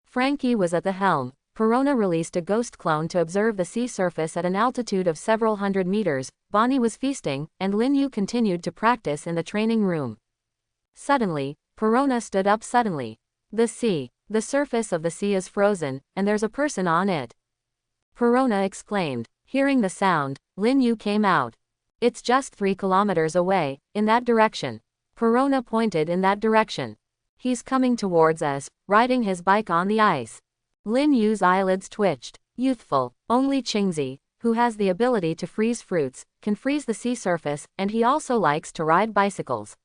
Frankie was at the helm. Perona released a ghost clone to observe the sea surface at an altitude of several hundred meters. Bonnie was feasting, and Lin Yu continued to practice in the training room. Suddenly, Perona stood up suddenly. The surface of the sea is frozen, and there's a person on it. Perona exclaimed. Hearing the sound, Lin Yu came out. It's just 3 kilometers away, in that direction. Perona pointed in that direction. He's coming towards us, riding his bike on the ice. Lin Yu's eyelids twitched. Youthful, only Qingzi, who has the ability to freeze fruits, can freeze the sea surface, and he also likes to ride bicycles.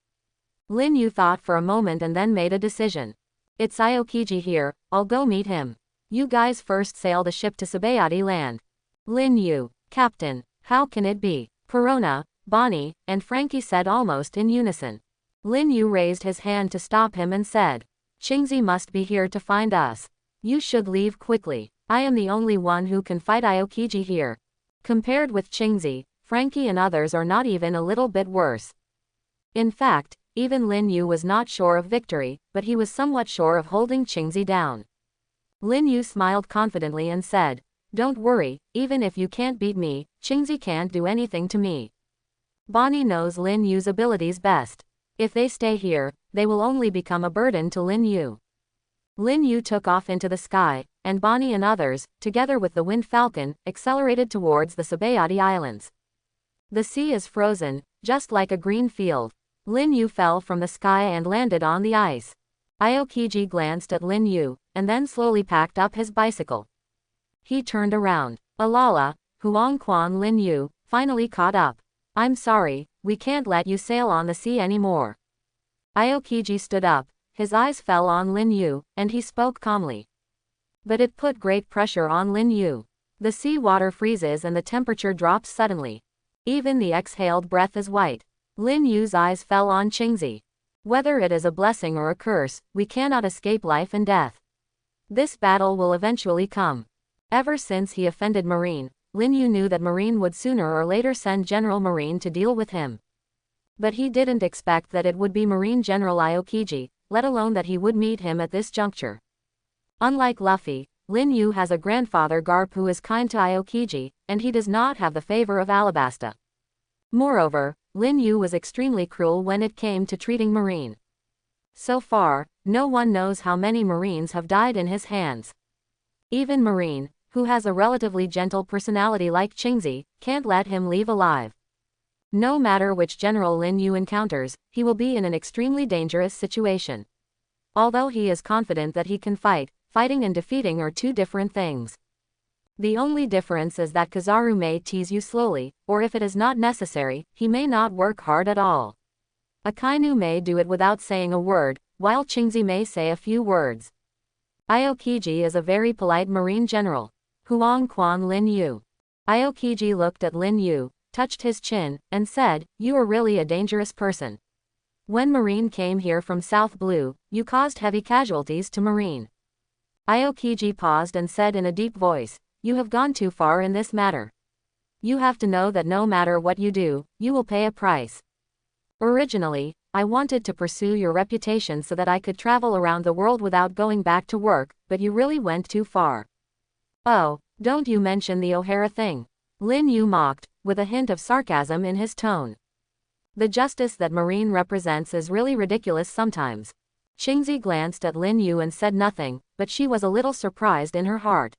Lin Yu thought for a moment and then made a decision. It's Aokiji here, I'll go meet him. You guys first sail the ship to Sabayati land. Lin Yu, Captain, how can it be? Perona, Bonnie, and Frankie said almost in unison. Lin Yu raised his hand to stop him and said, Qingzi must be here to find us. You should leave quickly. I am the only one who can fight Aokiji here. Compared with Qingzi, Frankie and others are not even a little bit worse. In fact, even Lin Yu was not sure of victory, but he was somewhat sure of holding Qingzi down. Lin Yu smiled confidently and said, Don't worry, even if you can't beat me, Qingzi can't do anything to me. Bonnie knows Lin Yu's abilities best. If they stay here, they will only become a burden to Lin Yu. Lin Yu took off into the sky, and Bonnie and others, together with the Wind Falcon, accelerated towards the Sabayati Islands. The sea is frozen, just like a green field. Lin Yu fell from the sky and landed on the ice. Aokiji glanced at Lin Yu, and then slowly packed up his bicycle. He turned around. Alala, Huangquan Lin Yu, finally caught up. I'm sorry, we can't let you sail on the sea anymore. Aokiji stood up. His eyes fell on Lin Yu, and he spoke calmly. But it put great pressure on Lin Yu. The sea water freezes and the temperature drops suddenly. Even the exhaled breath is white. Lin Yu's eyes fell on Qingzi. Whether it is a blessing or a curse, we cannot escape life and death. This battle will eventually come. Ever since he offended Marine, Lin Yu knew that Marine would sooner or later send General Marine to deal with him. But he didn't expect that it would be Marine General Aokiji, let alone that he would meet him at this juncture. Unlike Luffy, Lin Yu has a grandfather Garp who is kind to Aokiji, and he does not have the favor of Alabasta. Moreover, Lin Yu was extremely cruel when it came to treating Marine. So far, no one knows how many Marines have died in his hands. Even Marine, who has a relatively gentle personality like Qingzi, can't let him leave alive. No matter which general Lin Yu encounters, he will be in an extremely dangerous situation. Although he is confident that he can fight, fighting and defeating are two different things. The only difference is that Kizaru may tease you slowly, or if it is not necessary, he may not work hard at all. Akainu may do it without saying a word, while Qingzi may say a few words. Aokiji is a very polite marine general. Huangquan Lin Yu. Aokiji looked at Lin Yu, touched his chin, and said, You are really a dangerous person. When Marine came here from South Blue, you caused heavy casualties to Marine. Aokiji paused and said in a deep voice, You have gone too far in this matter. You have to know that no matter what you do, you will pay a price. Originally, I wanted to pursue your reputation so that I could travel around the world without going back to work, but you really went too far. Oh, don't you mention the O'Hara thing. Lin Yu mocked, with a hint of sarcasm in his tone. The justice that Marine represents is really ridiculous sometimes. Qingzi glanced at Lin Yu and said nothing, but she was a little surprised in her heart.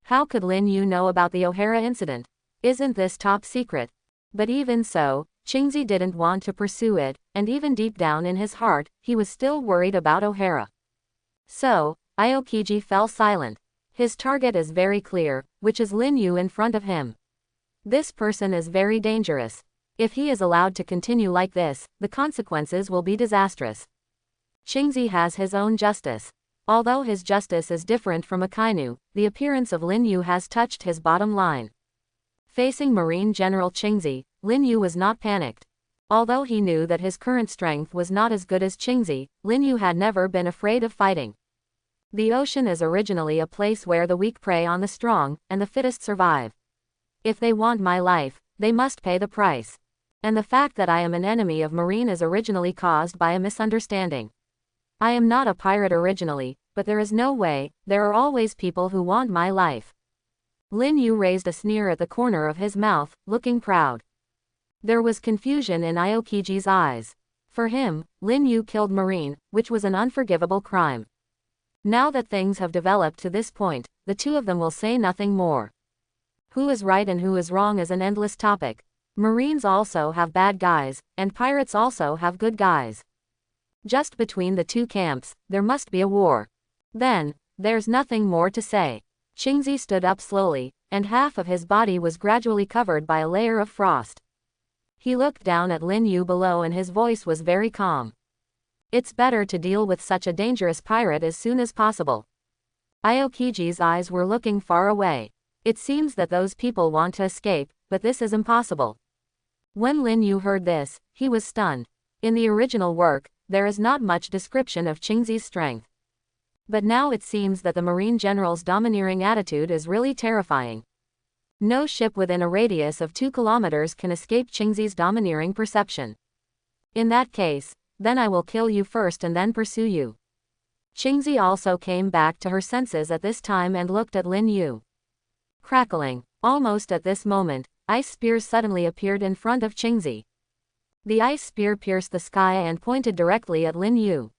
How could Lin Yu know about the O'Hara incident? Isn't this top secret? But even so, Qingzi didn't want to pursue it, and even deep down in his heart, he was still worried about O'Hara. So, Aokiji fell silent. His target is very clear, which is Lin Yu in front of him. This person is very dangerous. If he is allowed to continue like this, the consequences will be disastrous. Qingzi has his own justice. Although his justice is different from Akainu, the appearance of Lin Yu has touched his bottom line. Facing Marine General Qingzi, Lin Yu was not panicked. Although he knew that his current strength was not as good as Qingzi, Lin Yu had never been afraid of fighting. The ocean is originally a place where the weak prey on the strong, and the fittest survive. If they want my life, they must pay the price. And the fact that I am an enemy of Marine is originally caused by a misunderstanding. I am not a pirate originally, but there is no way, there are always people who want my life. Lin Yu raised a sneer at the corner of his mouth, looking proud. There was confusion in Aokiji's eyes. For him, Lin Yu killed Marine, which was an unforgivable crime. Now that things have developed to this point, the two of them will say nothing more. Who is right and who is wrong is an endless topic. Marines also have bad guys, and pirates also have good guys. Just between the two camps, there must be a war. Then, there's nothing more to say. Qingzi stood up slowly, and half of his body was gradually covered by a layer of frost. He looked down at Lin Yu below and his voice was very calm. It's better to deal with such a dangerous pirate as soon as possible. Aokiji's eyes were looking far away. It seems that those people want to escape, but this is impossible. When Lin Yu heard this, he was stunned. In the original work, there is not much description of Qingzi's strength. But now it seems that the Marine General's domineering attitude is really terrifying. No ship within a radius of 2 kilometers can escape Qingzi's domineering perception. In that case, then I will kill you first and then pursue you. Qingzi also came back to her senses at this time and looked at Lin Yu. Crackling, almost at this moment, ice spears suddenly appeared in front of Qingzi. The ice spear pierced the sky and pointed directly at Lin Yu.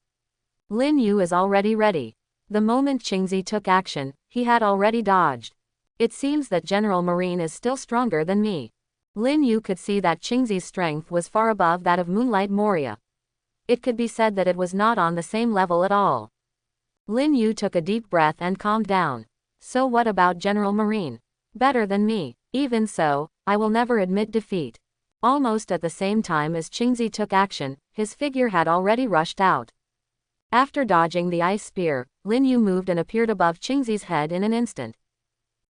Lin Yu is already ready. The moment Qingzi took action, he had already dodged. It seems that General Marine is still stronger than me. Lin Yu could see that Qingzi's strength was far above that of Moonlight Moria. It could be said that it was not on the same level at all. Lin Yu took a deep breath and calmed down. So what about General Marine? Better than me. Even so, I will never admit defeat. Almost at the same time as Qingzi took action, his figure had already rushed out. After dodging the ice spear, Lin Yu moved and appeared above Qingzi's head in an instant.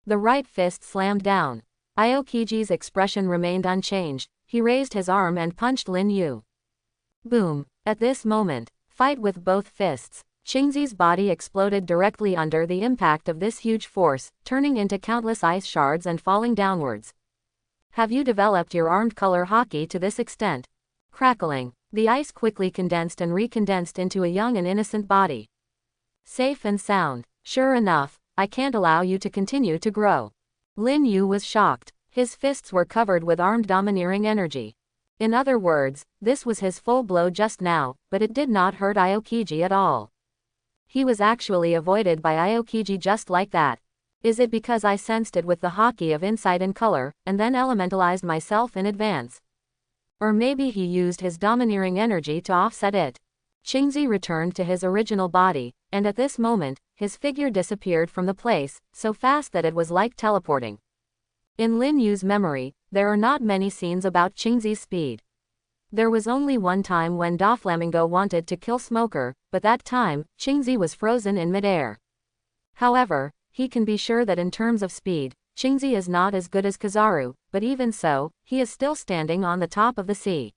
The right fist slammed down. Aokiji's expression remained unchanged. He raised his arm and punched Lin Yu. Boom. At this moment, fight with both fists. Qingzi's body exploded directly under the impact of this huge force, turning into countless ice shards and falling downwards. Have you developed your armed color hockey to this extent? Crackling. The ice quickly condensed and recondensed into a young and innocent body. Safe and sound. Sure enough, I can't allow you to continue to grow. Lin Yu was shocked. His fists were covered with armed domineering energy. In other words, this was his full blow just now, but it did not hurt Aokiji at all. He was actually avoided by Aokiji just like that. Is it because I sensed it with the hockey of insight and color, and then elementalized myself in advance? Or maybe he used his domineering energy to offset it. Qingzi returned to his original body, and at this moment, his figure disappeared from the place, so fast that it was like teleporting. In Lin Yu's memory, there are not many scenes about Qingzi's speed. There was only one time when Doflamingo wanted to kill Smoker, but that time, Qingzi was frozen in midair. However, he can be sure that in terms of speed, Qingzi is not as good as Kizaru, but even so, he is still standing on the top of the sea.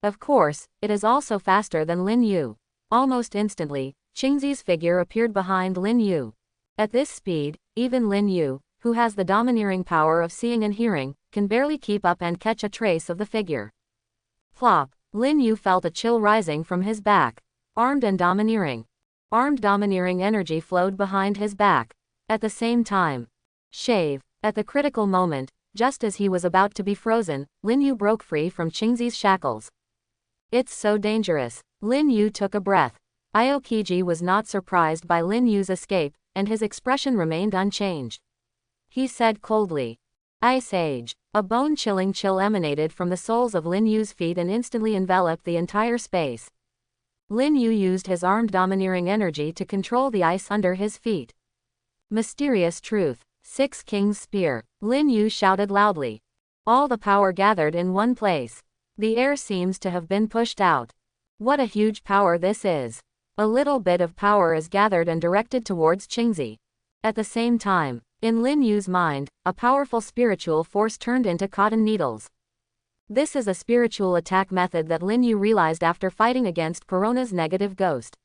Of course, it is also faster than Lin Yu. Almost instantly, Qingzi's figure appeared behind Lin Yu. At this speed, even Lin Yu, who has the domineering power of seeing and hearing, can barely keep up and catch a trace of the figure. Plop! Lin Yu felt a chill rising from his back. Armed and domineering. Armed domineering energy flowed behind his back. At the same time. Shave. At the critical moment, just as he was about to be frozen, Lin Yu broke free from Qingzi's shackles. It's so dangerous. Lin Yu took a breath. Aokiji was not surprised by Lin Yu's escape, and his expression remained unchanged. He said coldly, "Ice Age." A bone-chilling chill emanated from the soles of Lin Yu's feet and instantly enveloped the entire space. Lin Yu used his armed domineering energy to control the ice under his feet. Mysterious truth. 6 King's Spear. Lin Yu shouted loudly. All the power gathered in one place. The air seems to have been pushed out. What a huge power this is. A little bit of power is gathered and directed towards Qingzi. At the same time, in Lin Yu's mind, a powerful spiritual force turned into cotton needles. This is a spiritual attack method that Lin Yu realized after fighting against Corona's negative ghost.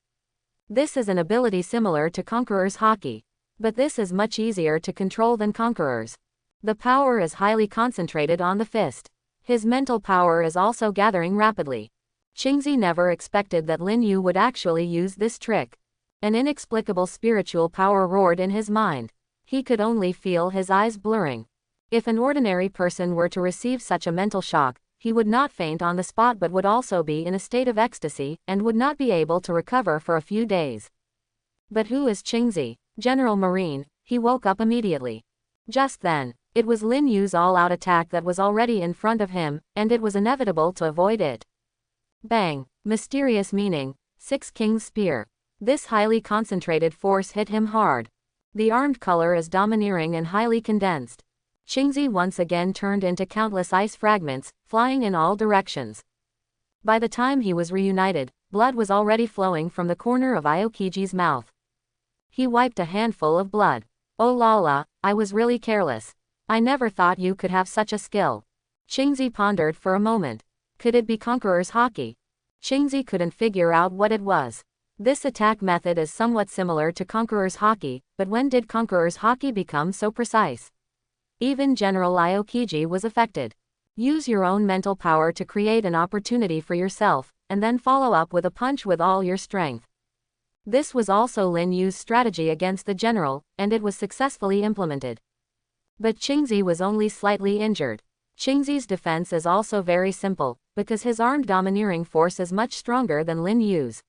This is an ability similar to Conqueror's Haki. But this is much easier to control than Conqueror's. The power is highly concentrated on the fist. His mental power is also gathering rapidly. Qingzi never expected that Lin Yu would actually use this trick. An inexplicable spiritual power roared in his mind. He could only feel his eyes blurring. If an ordinary person were to receive such a mental shock, he would not faint on the spot but would also be in a state of ecstasy, and would not be able to recover for a few days. But who is Qingzi? General Marine. He woke up immediately. Just then, It was Lin Yu's all-out attack that was already in front of him, and it was inevitable to avoid it. Bang! Mysterious meaning. Six Kings Spear. This highly concentrated force hit him hard. The armed color is domineering and highly condensed. Qingzi once again turned into countless ice fragments, flying in all directions. By the time he was reunited, blood was already flowing from the corner of Aokiji's mouth. He wiped a handful of blood. Oh la la, I was really careless. I never thought you could have such a skill. Qingzi pondered for a moment. Could it be Conqueror's Haki? Qingzi couldn't figure out what it was. This attack method is somewhat similar to Conqueror's Haki, but when did Conqueror's Haki become so precise? Even General Aokiji was affected. Use your own mental power to create an opportunity for yourself, and then follow up with a punch with all your strength. This was also Lin Yu's strategy against the general, and it was successfully implemented. But Qingzi was only slightly injured. Qingzi's defense is also very simple, because his armed domineering force is much stronger than Lin Yu's.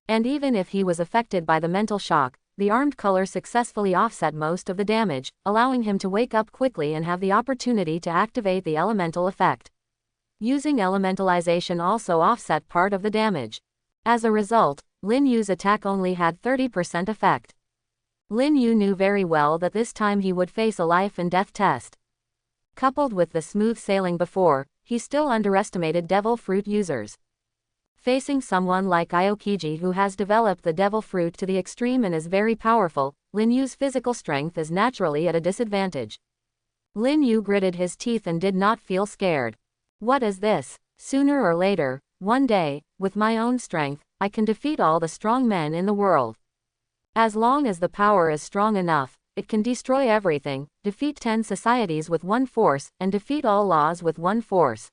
And even if he was affected by the mental shock, the armed color successfully offset most of the damage, allowing him to wake up quickly and have the opportunity to activate the elemental effect. Using elementalization also offset part of the damage. As a result, Lin Yu's attack only had 30% effect. Lin Yu knew very well that this time he would face a life and death test. Coupled with the smooth sailing before, he still underestimated devil fruit users. Facing someone like Aokiji who has developed the devil fruit to the extreme and is very powerful, Lin Yu's physical strength is naturally at a disadvantage. Lin Yu gritted his teeth and did not feel scared. What is this? Sooner or later, one day, with my own strength, I can defeat all the strong men in the world. As long as the power is strong enough, it can destroy everything, defeat 10 societies with one force, and defeat all laws with one force.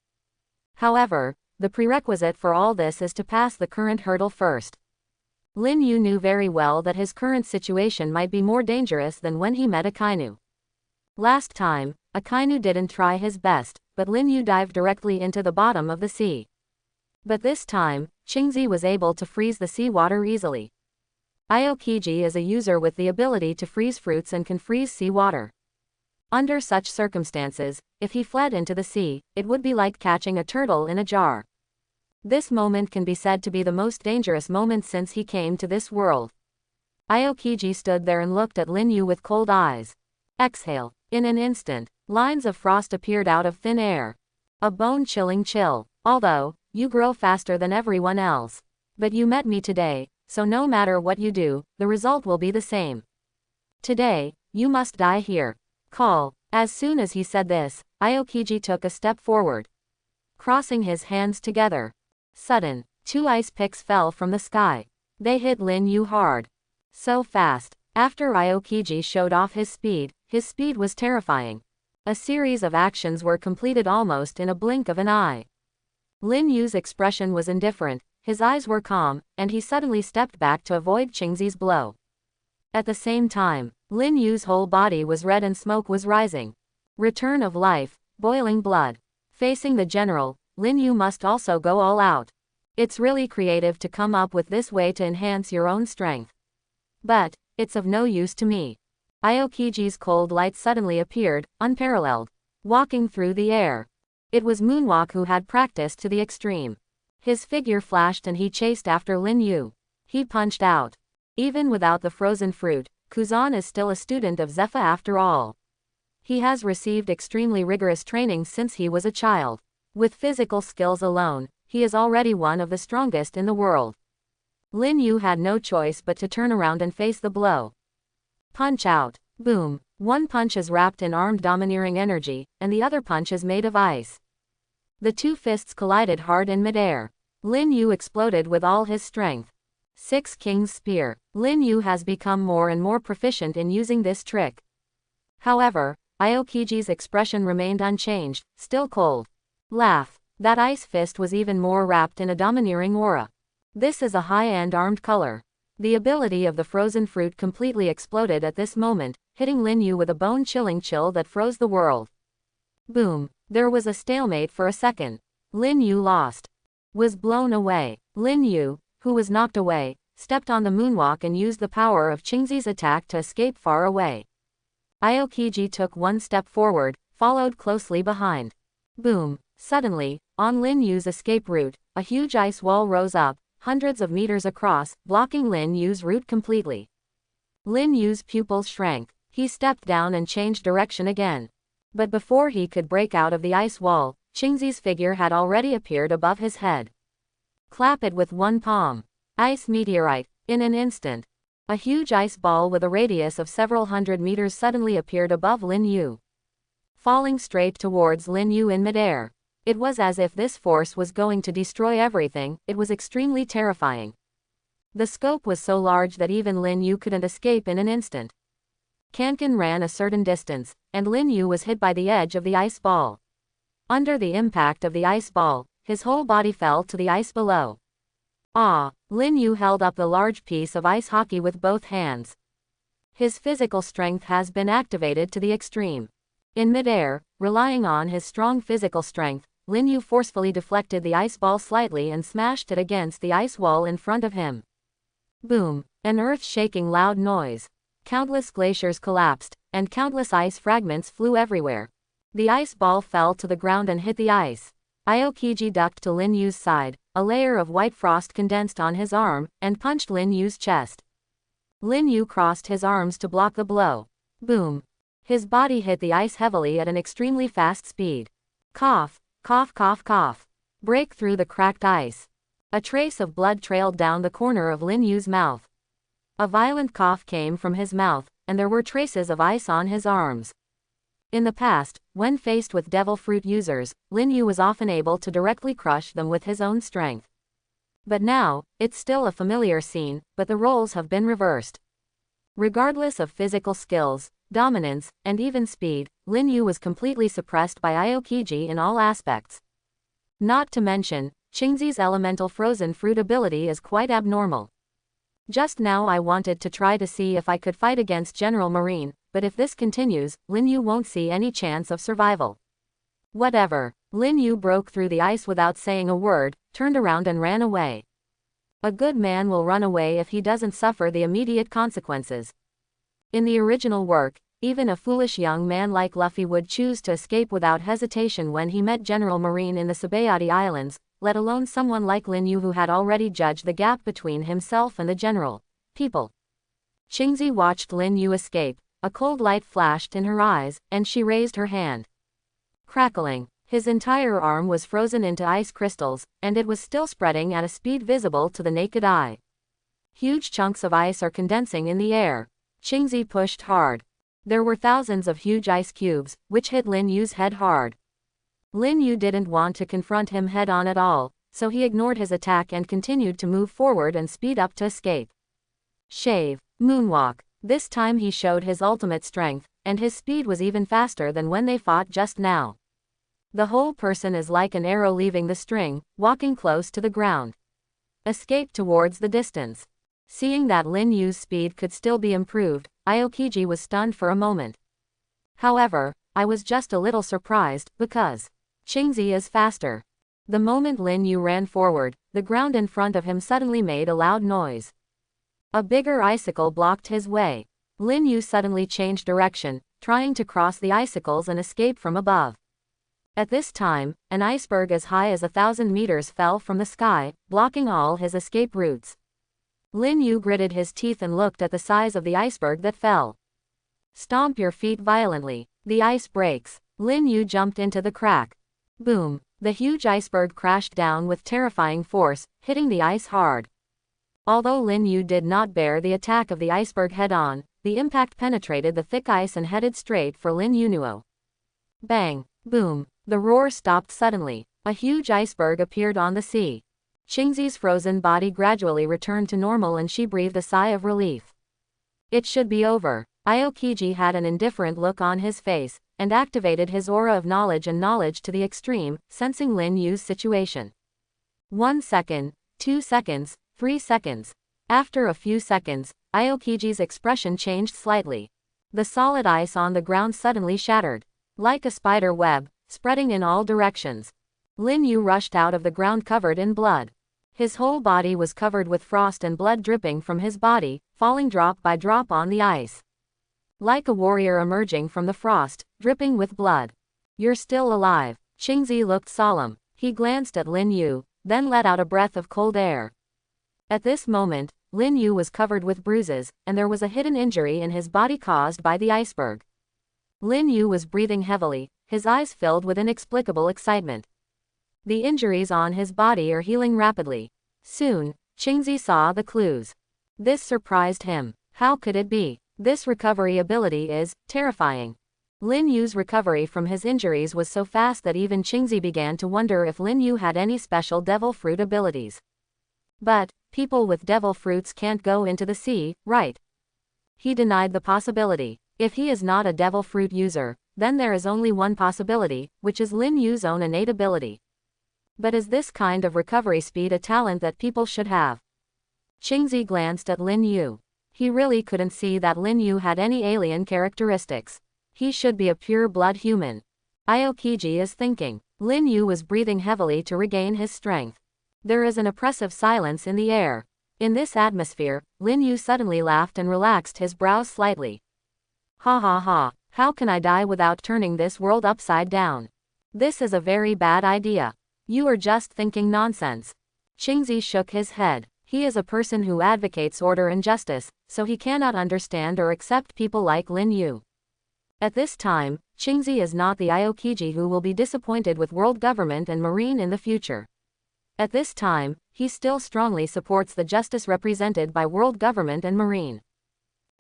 However, the prerequisite for all this is to pass the current hurdle first. Lin Yu knew very well that his current situation might be more dangerous than when he met Akainu. Last time, Akainu didn't try his best, but Lin Yu dived directly into the bottom of the sea. But this time, Qingzi was able to freeze the seawater easily. Aokiji is a user with the ability to freeze fruits and can freeze seawater. Under such circumstances, if he fled into the sea, it would be like catching a turtle in a jar. This moment can be said to be the most dangerous moment since he came to this world. Aokiji stood there and looked at Lin Yu with cold eyes. Exhale. In an instant, lines of frost appeared out of thin air. A bone-chilling chill. Although, you grow faster than everyone else. But you met me today, so no matter what you do, the result will be the same. Today, you must die here. Call. As soon as he said this, Aokiji took a step forward. Crossing his hands together. Sudden, 2 ice picks fell from the sky. They hit Lin Yu hard. So fast. After Aokiji showed off his speed was terrifying. A series of actions were completed almost in a blink of an eye. Lin Yu's expression was indifferent, his eyes were calm, and he suddenly stepped back to avoid Qingzi's blow. At the same time, Lin Yu's whole body was red and smoke was rising. Return of life, boiling blood. Facing the general, Lin Yu must also go all out. It's really creative to come up with this way to enhance your own strength. But, it's of no use to me. Aokiji's cold light suddenly appeared, unparalleled. Walking through the air. It was Moonwalk who had practiced to the extreme. His figure flashed and he chased after Lin Yu. He punched out. Even without the frozen fruit, Kuzan is still a student of Zephyr after all. He has received extremely rigorous training since he was a child. With physical skills alone, he is already one of the strongest in the world. Lin Yu had no choice but to turn around and face the blow. Punch out. Boom. One punch is wrapped in armed domineering energy, and the other punch is made of ice. The 2 fists collided hard in midair. Lin Yu exploded with all his strength. 6 Kings Spear. Lin Yu has become more and more proficient in using this trick. However, Aokiji's expression remained unchanged, still cold. Laugh. That ice fist was even more wrapped in a domineering aura. This is a high-end armed color. The ability of the frozen fruit completely exploded at this moment, hitting Lin Yu with a bone-chilling chill that froze the world. Boom. There was a stalemate for a second. Lin Yu lost. Was blown away. Lin Yu, who was knocked away, stepped on the moonwalk and used the power of Qingzi's attack to escape far away. Aokiji took one step forward, followed closely behind. Boom! Suddenly, on Lin Yu's escape route, a huge ice wall rose up, hundreds of meters across, blocking Lin Yu's route completely. Lin Yu's pupils shrank. He stepped down and changed direction again. But before he could break out of the ice wall, Qingzi's figure had already appeared above his head. Clap it with one palm. Ice meteorite. In an instant, a huge ice ball with a radius of several hundred meters suddenly appeared above Lin Yu, falling straight towards Lin Yu in midair. It was as if this force was going to destroy everything. It was extremely terrifying. The scope was so large that even Lin Yu couldn't escape in an instant. Kankan ran a certain distance, and Lin Yu was hit by the edge of the ice ball. Under the impact of the ice ball, his whole body fell to the ice below. Ah! Lin Yu held up the large piece of ice hockey with both hands. His physical strength has been activated to the extreme. In midair, relying on his strong physical strength, Lin Yu forcefully deflected the ice ball slightly and smashed it against the ice wall in front of him. Boom! An earth-shaking loud noise. Countless glaciers collapsed, and countless ice fragments flew everywhere. The ice ball fell to the ground and hit the ice. Aokiji ducked to Lin Yu's side, a layer of white frost condensed on his arm, and punched Lin Yu's chest. Lin Yu crossed his arms to block the blow. Boom! His body hit the ice heavily at an extremely fast speed. Cough, cough, cough, cough. Break through the cracked ice. A trace of blood trailed down the corner of Lin Yu's mouth. A violent cough came from his mouth, and there were traces of ice on his arms. In the past, when faced with devil fruit users, Lin Yu was often able to directly crush them with his own strength. But now, it's still a familiar scene, but the roles have been reversed. Regardless of physical skills, dominance, and even speed, Lin Yu was completely suppressed by Aokiji in all aspects. Not to mention, Qingzi's elemental frozen fruit ability is quite abnormal. Just now I wanted to try to see if I could fight against General Marine, but if this continues, Lin Yu won't see any chance of survival. Whatever. Lin Yu broke through the ice without saying a word, turned around and ran away. A good man will run away if he doesn't suffer the immediate consequences. In the original work, even a foolish young man like Luffy would choose to escape without hesitation when he met General Marine in the Sabayati Islands, let alone someone like Lin Yu who had already judged the gap between himself and the general. People. Qingzi watched Lin Yu escape. A cold light flashed in her eyes, and she raised her hand. Crackling. His entire arm was frozen into ice crystals, and it was still spreading at a speed visible to the naked eye. Huge chunks of ice are condensing in the air. Qingzi pushed hard. There were thousands of huge ice cubes, which hit Lin Yu's head hard. Lin Yu didn't want to confront him head-on at all, so he ignored his attack and continued to move forward and speed up to escape. Shave. Moonwalk. This time he showed his ultimate strength, and his speed was even faster than when they fought just now. The whole person is like an arrow leaving the string, walking close to the ground. Escape towards the distance. Seeing that Lin Yu's speed could still be improved, Aokiji was stunned for a moment. However, I was just a little surprised, because Qingzi is faster. The moment Lin Yu ran forward, the ground in front of him suddenly made a loud noise. A bigger icicle blocked his way. Lin Yu suddenly changed direction, trying to cross the icicles and escape from above. At this time, an iceberg as high as 1,000 meters fell from the sky, blocking all his escape routes. Lin Yu gritted his teeth and looked at the size of the iceberg that fell. Stomp your feet violently. The ice breaks. Lin Yu jumped into the crack. Boom! The huge iceberg crashed down with terrifying force, hitting the ice hard. Although Lin Yu did not bear the attack of the iceberg head-on, the impact penetrated the thick ice and headed straight for Lin Yunuo. Bang! Boom! The roar stopped suddenly. A huge iceberg appeared on the sea. Qingzi's frozen body gradually returned to normal and she breathed a sigh of relief. It should be over. Aokiji had an indifferent look on his face, and activated his aura of knowledge and knowledge to the extreme, sensing Lin Yu's situation. 1 second, 2 seconds, 3 seconds. After a few seconds, Aokiji's expression changed slightly. The solid ice on the ground suddenly shattered. Like a spider web, spreading in all directions. Lin Yu rushed out of the ground covered in blood. His whole body was covered with frost and blood dripping from his body, falling drop by drop on the ice. Like a warrior emerging from the frost, dripping with blood. You're still alive. Qingzi looked solemn. He glanced at Lin Yu, then let out a breath of cold air. At this moment, Lin Yu was covered with bruises, and there was a hidden injury in his body caused by the iceberg. Lin Yu was breathing heavily, his eyes filled with inexplicable excitement. The injuries on his body are healing rapidly. Soon, Qingzi saw the clues. This surprised him. How could it be? This recovery ability is terrifying. Lin Yu's recovery from his injuries was so fast that even Qingzi began to wonder if Lin Yu had any special devil fruit abilities. But, people with devil fruits can't go into the sea, right? He denied the possibility. If he is not a devil fruit user, then there is only one possibility, which is Lin Yu's own innate ability. But is this kind of recovery speed a talent that people should have? Qingzi glanced at Lin Yu. He really couldn't see that Lin Yu had any alien characteristics. He should be a pure-blood human. Aokiji is thinking. Lin Yu was breathing heavily to regain his strength. There is an oppressive silence in the air. In this atmosphere, Lin Yu suddenly laughed and relaxed his brows slightly. Ha ha ha, how can I die without turning this world upside down? This is a very bad idea. You are just thinking nonsense. Qingzi shook his head. He is a person who advocates order and justice, so he cannot understand or accept people like Lin Yu. At this time, Qingzi is not the Aokiji who will be disappointed with world government and marine in the future. At this time, he still strongly supports the justice represented by world government and marine.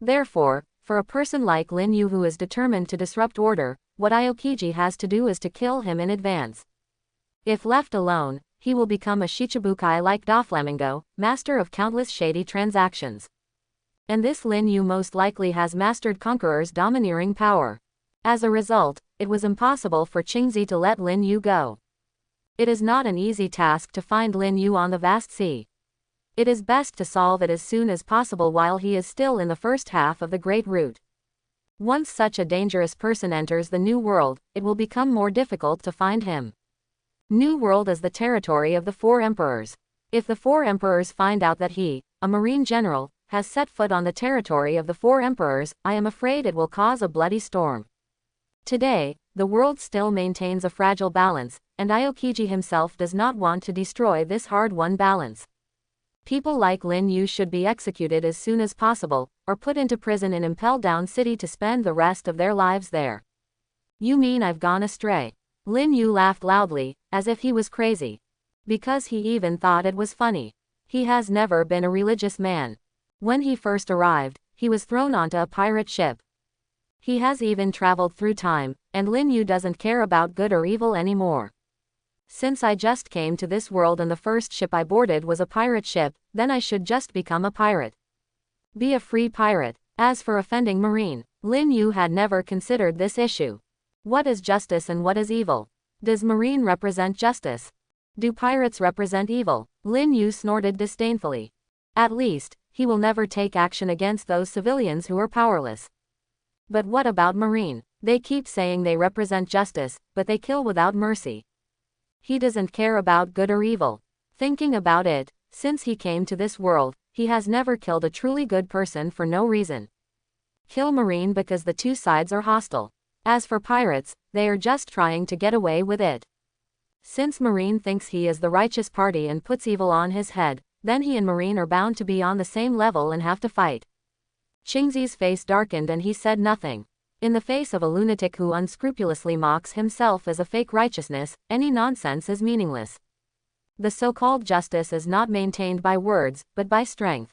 Therefore, for a person like Lin Yu who is determined to disrupt order, what Aokiji has to do is to kill him in advance. If left alone, he will become a Shichibukai like Doflamingo, master of countless shady transactions. And this Lin Yu most likely has mastered Conqueror's domineering power. As a result, it was impossible for Qingzi to let Lin Yu go. It is not an easy task to find Lin Yu on the vast sea. It is best to solve it as soon as possible while he is still in the first half of the Great Route. Once such a dangerous person enters the New World, it will become more difficult to find him. New World is the territory of the Four Emperors. If the Four Emperors find out that he, a marine general, has set foot on the territory of the Four Emperors, I am afraid it will cause a bloody storm. Today, the world still maintains a fragile balance, and Aokiji himself does not want to destroy this hard-won balance. People like Lin Yu should be executed as soon as possible, or put into prison in Impel Down City to spend the rest of their lives there. You mean I've gone astray? Lin Yu laughed loudly, as if he was crazy. Because he even thought it was funny. He has never been a religious man. When he first arrived, he was thrown onto a pirate ship. He has even traveled through time, and Lin Yu doesn't care about good or evil anymore. Since I just came to this world and the first ship I boarded was a pirate ship, then I should just become a pirate. Be a free pirate. As for offending marine, Lin Yu had never considered this issue. What is justice and what is evil? Does marine represent justice? Do pirates represent evil? Lin Yu snorted disdainfully. At least, he will never take action against those civilians who are powerless. But what about marine? They keep saying they represent justice, but they kill without mercy. He doesn't care about good or evil. Thinking about it, since he came to this world, he has never killed a truly good person for no reason. Kill marine because the two sides are hostile. As for pirates, they are just trying to get away with it. Since marine thinks he is the righteous party and puts evil on his head, then he and marine are bound to be on the same level and have to fight. Qingzi's face darkened and he said nothing. In the face of a lunatic who unscrupulously mocks himself as a fake righteousness, any nonsense is meaningless. The so-called justice is not maintained by words, but by strength.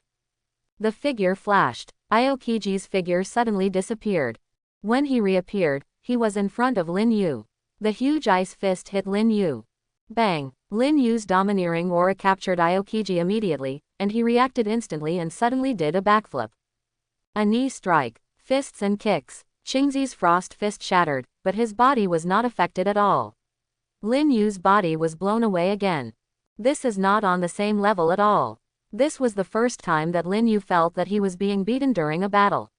The figure flashed. Aokiji's figure suddenly disappeared. When he reappeared, he was in front of Lin Yu. The huge ice fist hit Lin Yu. Bang! Lin Yu's domineering aura captured Aokiji immediately, and he reacted instantly and suddenly did a backflip. A knee strike, fists and kicks. Qingzi's frost fist shattered, but his body was not affected at all. Lin Yu's body was blown away again. This is not on the same level at all. This was the first time that Lin Yu felt that he was being beaten during a battle.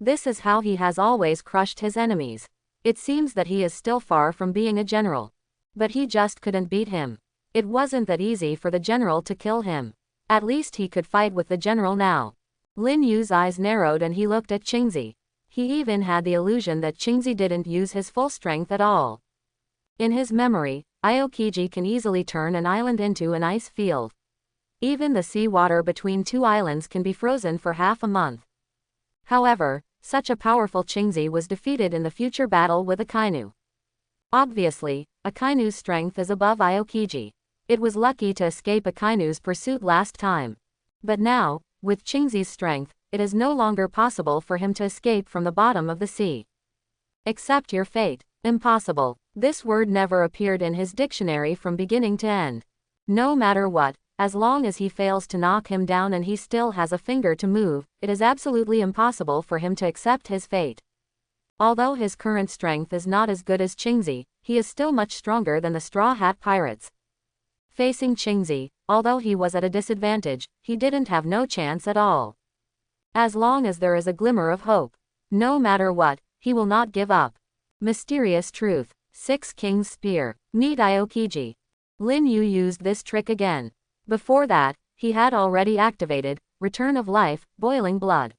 This is how he has always crushed his enemies. It seems that he is still far from being a general. But he just couldn't beat him. It wasn't that easy for the general to kill him. At least he could fight with the general now. Lin Yu's eyes narrowed and he looked at Qingzi. He even had the illusion that Qingzi didn't use his full strength at all. In his memory, Aokiji can easily turn an island into an ice field. Even the sea water between two islands can be frozen for half a month. However, such a powerful Qingzi was defeated in the future battle with Akainu. Obviously, Akainu's strength is above Aokiji. It was lucky to escape Akainu's pursuit last time. But now, with Qingzi's strength, it is no longer possible for him to escape from the bottom of the sea. Accept your fate. Impossible. This word never appeared in his dictionary from beginning to end. No matter what, as long as he fails to knock him down and he still has a finger to move, it is absolutely impossible for him to accept his fate. Although his current strength is not as good as Qingzi, he is still much stronger than the Straw Hat Pirates. Facing Qingzi, although he was at a disadvantage, he didn't have no chance at all. As long as there is a glimmer of hope, no matter what, he will not give up. Mysterious truth. 6 King's Spear. Meet Aokiji. Lin Yu used this trick again. Before that, he had already activated Return of Life, Boiling Blood.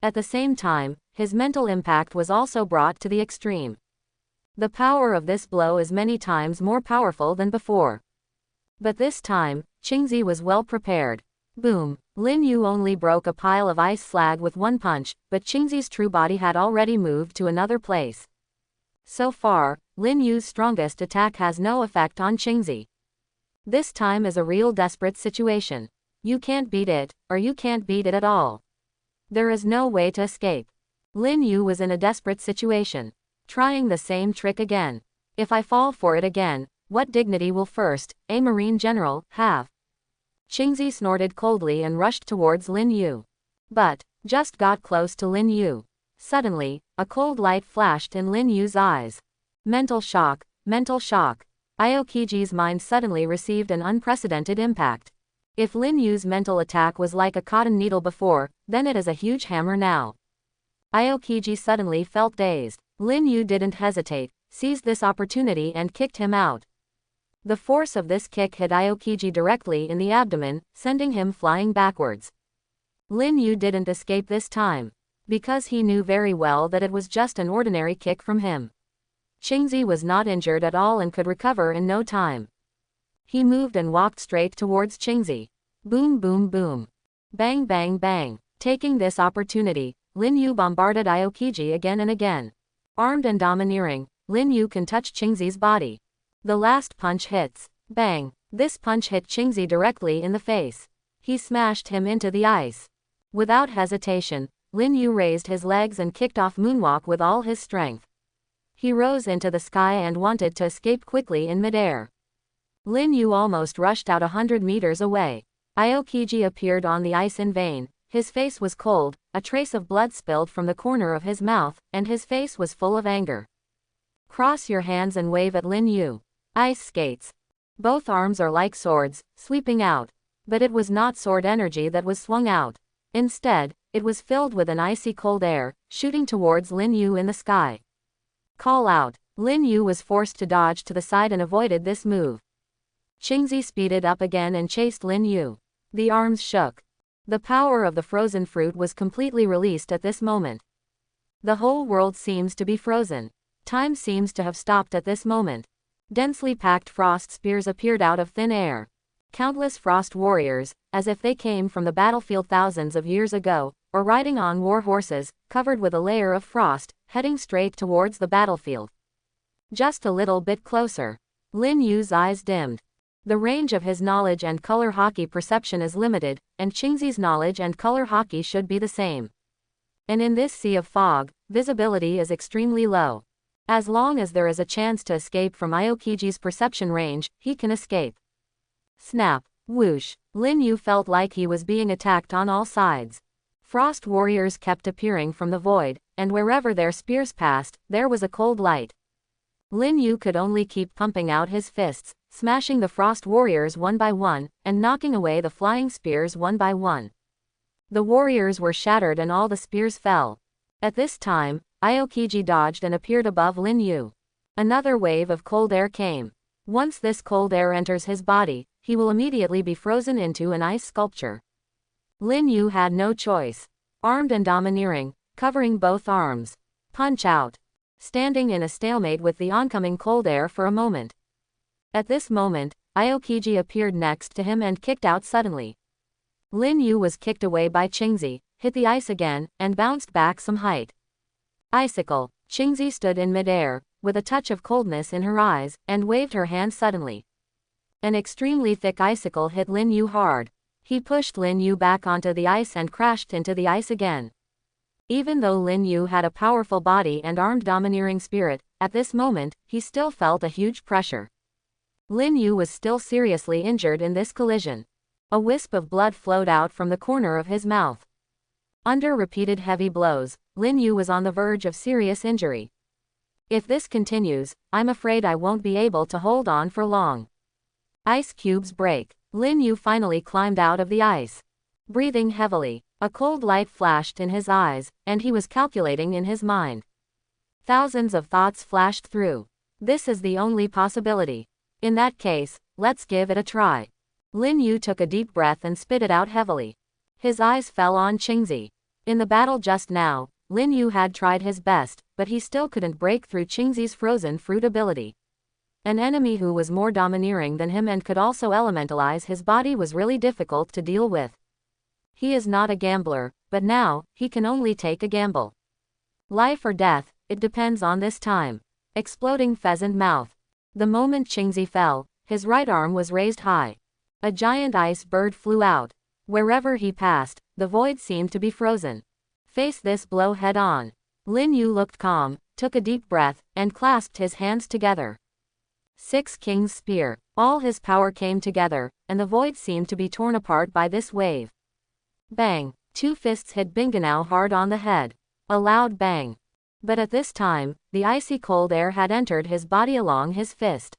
At the same time, his mental impact was also brought to the extreme. The power of this blow is many times more powerful than before. But this time, Qingzi was well prepared. Boom! Lin Yu only broke a pile of ice slag with one punch, but Qingzi's true body had already moved to another place. So far, Lin Yu's strongest attack has no effect on Qingzi. This time is a real desperate situation. You can't beat it, or you can't beat it at all. There is no way to escape. Lin Yu was in a desperate situation. Trying the same trick again. If I fall for it again, what dignity will first, a Marine General, have? Qingzi snorted coldly and rushed towards Lin Yu. But, just got close to Lin Yu. Suddenly, a cold light flashed in Lin Yu's eyes. Mental shock, mental shock. Aokiji's mind suddenly received an unprecedented impact. If Lin Yu's mental attack was like a cotton needle before, then it is a huge hammer now. Aokiji suddenly felt dazed. Lin Yu didn't hesitate, seized this opportunity and kicked him out. The force of this kick hit Aokiji directly in the abdomen, sending him flying backwards. Lin Yu didn't escape this time, because he knew very well that it was just an ordinary kick from him. Qingzi was not injured at all and could recover in no time. He moved and walked straight towards Qingzi. Boom boom boom. Bang bang bang. Taking this opportunity, Lin Yu bombarded Aokiji again and again. Armed and domineering, Lin Yu can touch Qingzi's body. The last punch hits. Bang. This punch hit Qingzi directly in the face. He smashed him into the ice. Without hesitation, Lin Yu raised his legs and kicked off moonwalk with all his strength. He rose into the sky and wanted to escape quickly in midair. Lin Yu almost rushed out 100 meters away. Aokiji appeared on the ice in vain. His face was cold, a trace of blood spilled from the corner of his mouth, and his face was full of anger. Cross your hands and wave at Lin Yu. Ice skates. Both arms are like swords, sweeping out. But it was not sword energy that was swung out. Instead, it was filled with an icy cold air, shooting towards Lin Yu in the sky. Call out. Lin Yu was forced to dodge to the side and avoided this move. Qingzi speeded up again and chased Lin Yu. The arms shook. The power of the frozen fruit was completely released at this moment. The whole world seems to be frozen. Time seems to have stopped at this moment. Densely packed frost spears appeared out of thin air. Countless frost warriors, as if they came from the battlefield thousands of years ago, or riding on war horses, covered with a layer of frost, heading straight towards the battlefield. Just a little bit closer. Lin Yu's eyes dimmed. The range of his knowledge and color hockey perception is limited, and Qingzi's knowledge and color hockey should be the same. And in this sea of fog, visibility is extremely low. As long as there is a chance to escape from Aokiji's perception range, he can escape. Snap. Whoosh. Lin Yu felt like he was being attacked on all sides. Frost warriors kept appearing from the void, and wherever their spears passed, there was a cold light. Lin Yu could only keep pumping out his fists, smashing the frost warriors one by one, and knocking away the flying spears one by one. The warriors were shattered and all the spears fell. At this time, Aokiji dodged and appeared above Lin Yu. Another wave of cold air came. Once this cold air enters his body, he will immediately be frozen into an ice sculpture. Lin Yu had no choice. Armed and domineering, covering both arms. Punch out. Standing in a stalemate with the oncoming cold air for a moment. At this moment, Aokiji appeared next to him and kicked out suddenly. Lin Yu was kicked away by Qingzi, hit the ice again, and bounced back some height. Icicle. Qingzi stood in midair, with a touch of coldness in her eyes, and waved her hand suddenly. An extremely thick icicle hit Lin Yu hard. He pushed Lin Yu back onto the ice and crashed into the ice again. Even though Lin Yu had a powerful body and armed domineering spirit, at this moment, he still felt a huge pressure. Lin Yu was still seriously injured in this collision. A wisp of blood flowed out from the corner of his mouth. Under repeated heavy blows, Lin Yu was on the verge of serious injury. If this continues, I'm afraid I won't be able to hold on for long. Ice cubes break. Lin Yu finally climbed out of the ice. Breathing heavily, a cold light flashed in his eyes, and he was calculating in his mind. Thousands of thoughts flashed through. This is the only possibility. In that case, let's give it a try. Lin Yu took a deep breath and spit it out heavily. His eyes fell on Qingzi. In the battle just now, Lin Yu had tried his best, but he still couldn't break through Qingzi's frozen fruit ability. An enemy who was more domineering than him and could also elementalize his body was really difficult to deal with. He is not a gambler, but now, he can only take a gamble. Life or death, it depends on this time. Exploding pheasant mouth. The moment Qingzi fell, his right arm was raised high. A giant ice bird flew out. Wherever he passed, the void seemed to be frozen. Face this blow head on. Lin Yu looked calm, took a deep breath, and clasped his hands together. Six Kings Spear. All his power came together, and the void seemed to be torn apart by this wave. Bang! Two fists hit Binganao hard on the head. A loud bang. But at this time, the icy cold air had entered his body along his fist.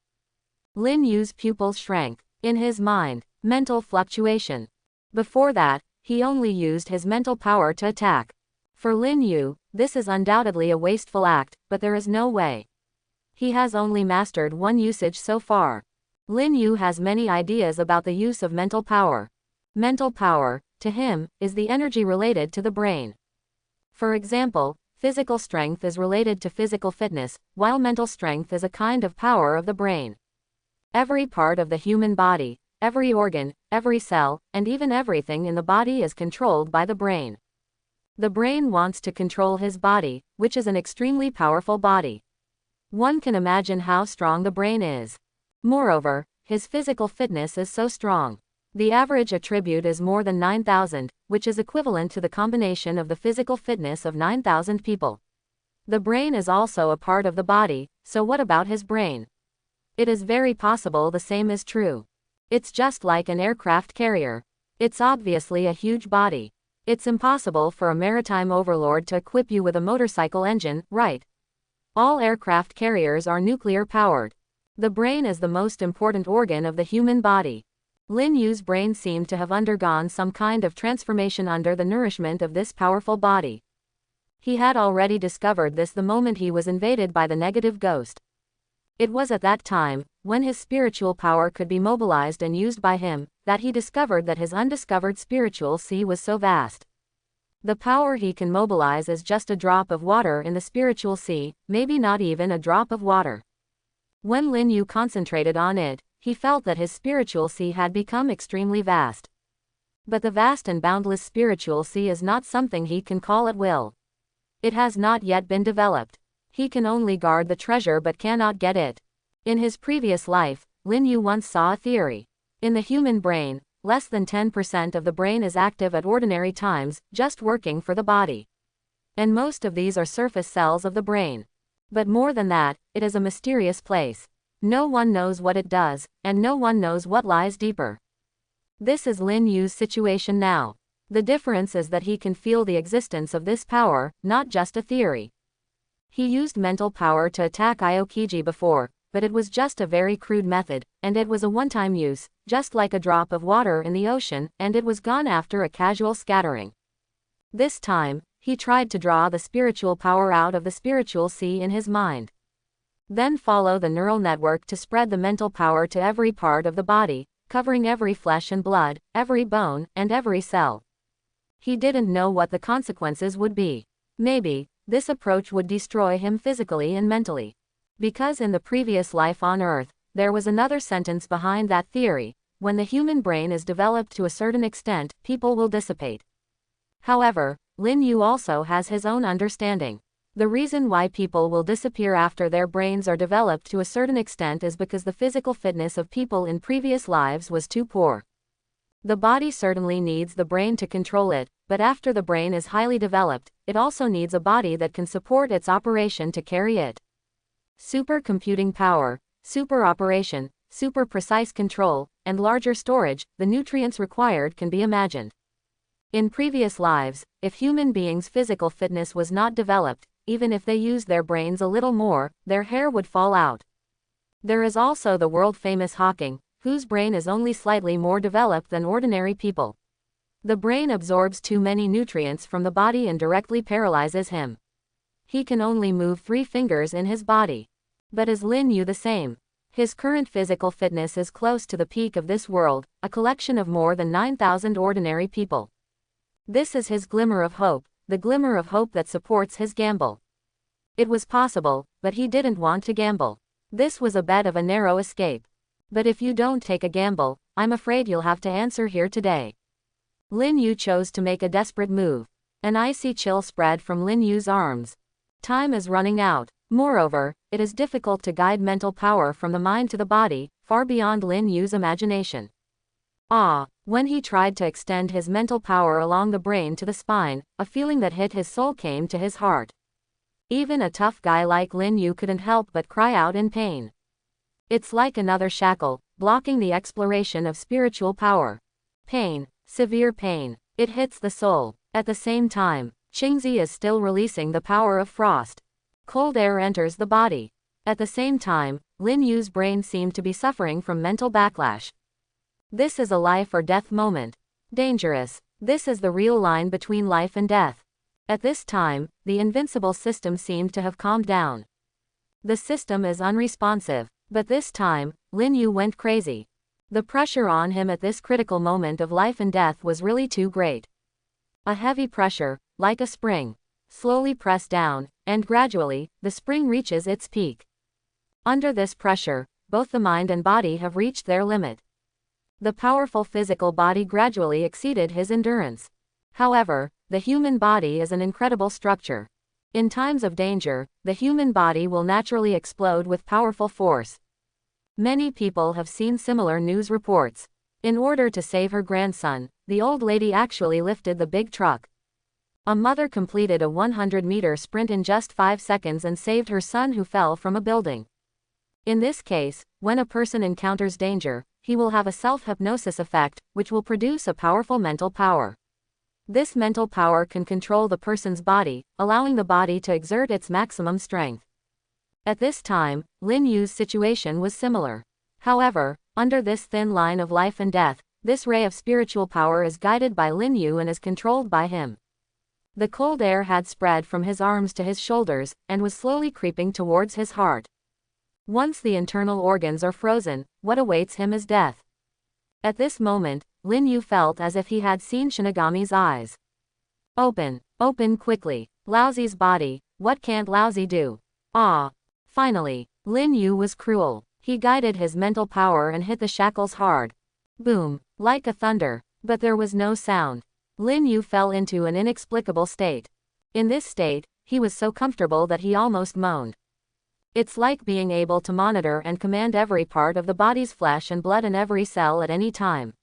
Lin Yu's pupils shrank. In his mind, mental fluctuation. Before that, he only used his mental power to attack. For Lin Yu, this is undoubtedly a wasteful act, but there is no way. He has only mastered one usage so far. Lin Yu has many ideas about the use of mental power. Mental power, to him, is the energy related to the brain. For example, physical strength is related to physical fitness, while mental strength is a kind of power of the brain. Every part of the human body, every organ, every cell, and even everything in the body is controlled by the brain. The brain wants to control his body, which is an extremely powerful body. One can imagine how strong the brain is. Moreover, his physical fitness is so strong. The average attribute is more than 9,000, which is equivalent to the combination of the physical fitness of 9,000 people. The brain is also a part of the body, so what about his brain? It is very possible the same is true. It's just like an aircraft carrier. It's obviously a huge body. It's impossible for a maritime overlord to equip you with a motorcycle engine, right? All aircraft carriers are nuclear powered. The brain is the most important organ of the human body. Lin Yu's brain seemed to have undergone some kind of transformation under the nourishment of this powerful body. He had already discovered this the moment he was invaded by the negative ghost. It was at that time, when his spiritual power could be mobilized and used by him, that he discovered that his undiscovered spiritual sea was so vast. The power he can mobilize is just a drop of water in the spiritual sea, maybe not even a drop of water. When Lin Yu concentrated on it, he felt that his spiritual sea had become extremely vast. But the vast and boundless spiritual sea is not something he can call at will. It has not yet been developed. He can only guard the treasure but cannot get it. In his previous life, Lin Yu once saw a theory. In the human brain, less than 10% of the brain is active at ordinary times, just working for the body. And most of these are surface cells of the brain. But more than that, it is a mysterious place. No one knows what it does, and no one knows what lies deeper. This is Lin Yu's situation now. The difference is that he can feel the existence of this power, not just a theory. He used mental power to attack Aokiji before, but it was just a very crude method, and it was a one-time use, just like a drop of water in the ocean, and it was gone after a casual scattering. This time, he tried to draw the spiritual power out of the spiritual sea in his mind. Then follow the neural network to spread the mental power to every part of the body, covering every flesh and blood, every bone, and every cell. He didn't know what the consequences would be. Maybe, this approach would destroy him physically and mentally. Because in the previous life on Earth, there was another sentence behind that theory: when the human brain is developed to a certain extent, people will dissipate. However, Lin Yu also has his own understanding. The reason why people will disappear after their brains are developed to a certain extent is because the physical fitness of people in previous lives was too poor. The body certainly needs the brain to control it, but after the brain is highly developed, it also needs a body that can support its operation to carry it. Supercomputing power, super operation, super precise control, and larger storage, the nutrients required can be imagined. In previous lives, if human beings' physical fitness was not developed, even if they used their brains a little more, their hair would fall out. There is also the world-famous Hawking, whose brain is only slightly more developed than ordinary people. The brain absorbs too many nutrients from the body and directly paralyzes him. He can only move 3 fingers in his body. But is Lin Yu the same? His current physical fitness is close to the peak of this world, a collection of more than 9,000 ordinary people. This is his glimmer of hope, the glimmer of hope that supports his gamble. It was possible, but he didn't want to gamble. This was a bet of a narrow escape. But if you don't take a gamble, I'm afraid you'll have to answer here today. Lin Yu chose to make a desperate move. An icy chill spread from Lin Yu's arms. Time is running out. Moreover, it is difficult to guide mental power from the mind to the body, far beyond Lin Yu's imagination. When he tried to extend his mental power along the brain to the spine, a feeling that hit his soul came to his heart. Even a tough guy like Lin Yu couldn't help but cry out in pain. It's like another shackle, blocking the exploration of spiritual power. Pain, severe pain. It hits the soul. At the same time, Qingzi is still releasing the power of frost. Cold air enters the body. At the same time, Lin Yu's brain seemed to be suffering from mental backlash. This is a life or death moment. Dangerous. This is the real line between life and death. At this time, the invincible system seemed to have calmed down. The system is unresponsive, but this time, Lin Yu went crazy. The pressure on him at this critical moment of life and death was really too great. A heavy pressure, like a spring, slowly pressed down, and gradually, the spring reaches its peak. Under this pressure, both the mind and body have reached their limit. The powerful physical body gradually exceeded his endurance. However, the human body is an incredible structure. In times of danger, the human body will naturally explode with powerful force. Many people have seen similar news reports. In order to save her grandson, the old lady actually lifted the big truck. A mother completed a 100-meter sprint in just 5 seconds and saved her son who fell from a building. In this case, when a person encounters danger, he will have a self-hypnosis effect, which will produce a powerful mental power. This mental power can control the person's body, allowing the body to exert its maximum strength. At this time, Lin Yu's situation was similar. However, under this thin line of life and death, this ray of spiritual power is guided by Lin Yu and is controlled by him. The cold air had spread from his arms to his shoulders, and was slowly creeping towards his heart. Once the internal organs are frozen, what awaits him is death. At this moment, Lin Yu felt as if he had seen Shinigami's eyes. Open quickly. Laozi's body, what can't Laozi do? Finally, Lin Yu was cruel. He guided his mental power and hit the shackles hard. Boom, like a thunder, but there was no sound. Lin Yu fell into an inexplicable state. In this state, he was so comfortable that he almost moaned. It's like being able to monitor and command every part of the body's flesh and blood in every cell at any time.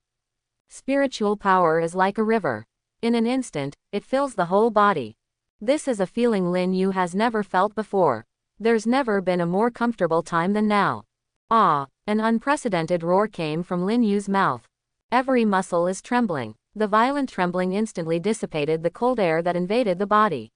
Spiritual power is like a river. In an instant, it fills the whole body. This is a feeling Lin Yu has never felt before. There's never been a more comfortable time than now. An unprecedented roar came from Lin Yu's mouth. Every muscle is trembling. The violent trembling instantly dissipated the cold air that invaded the body.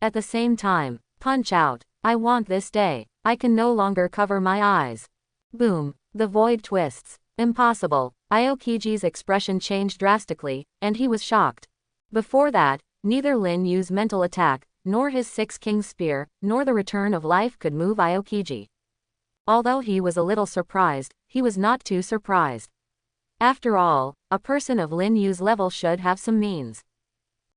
At the same time, punch out. I want this day. I can no longer cover my eyes. Boom. The void twists. Impossible. Aokiji's expression changed drastically, and he was shocked. Before that, neither Lin Yu's mental attack, nor his 6 King's spear, nor the return of life could move Aokiji. Although he was a little surprised, he was not too surprised. After all, a person of Lin Yu's level should have some means.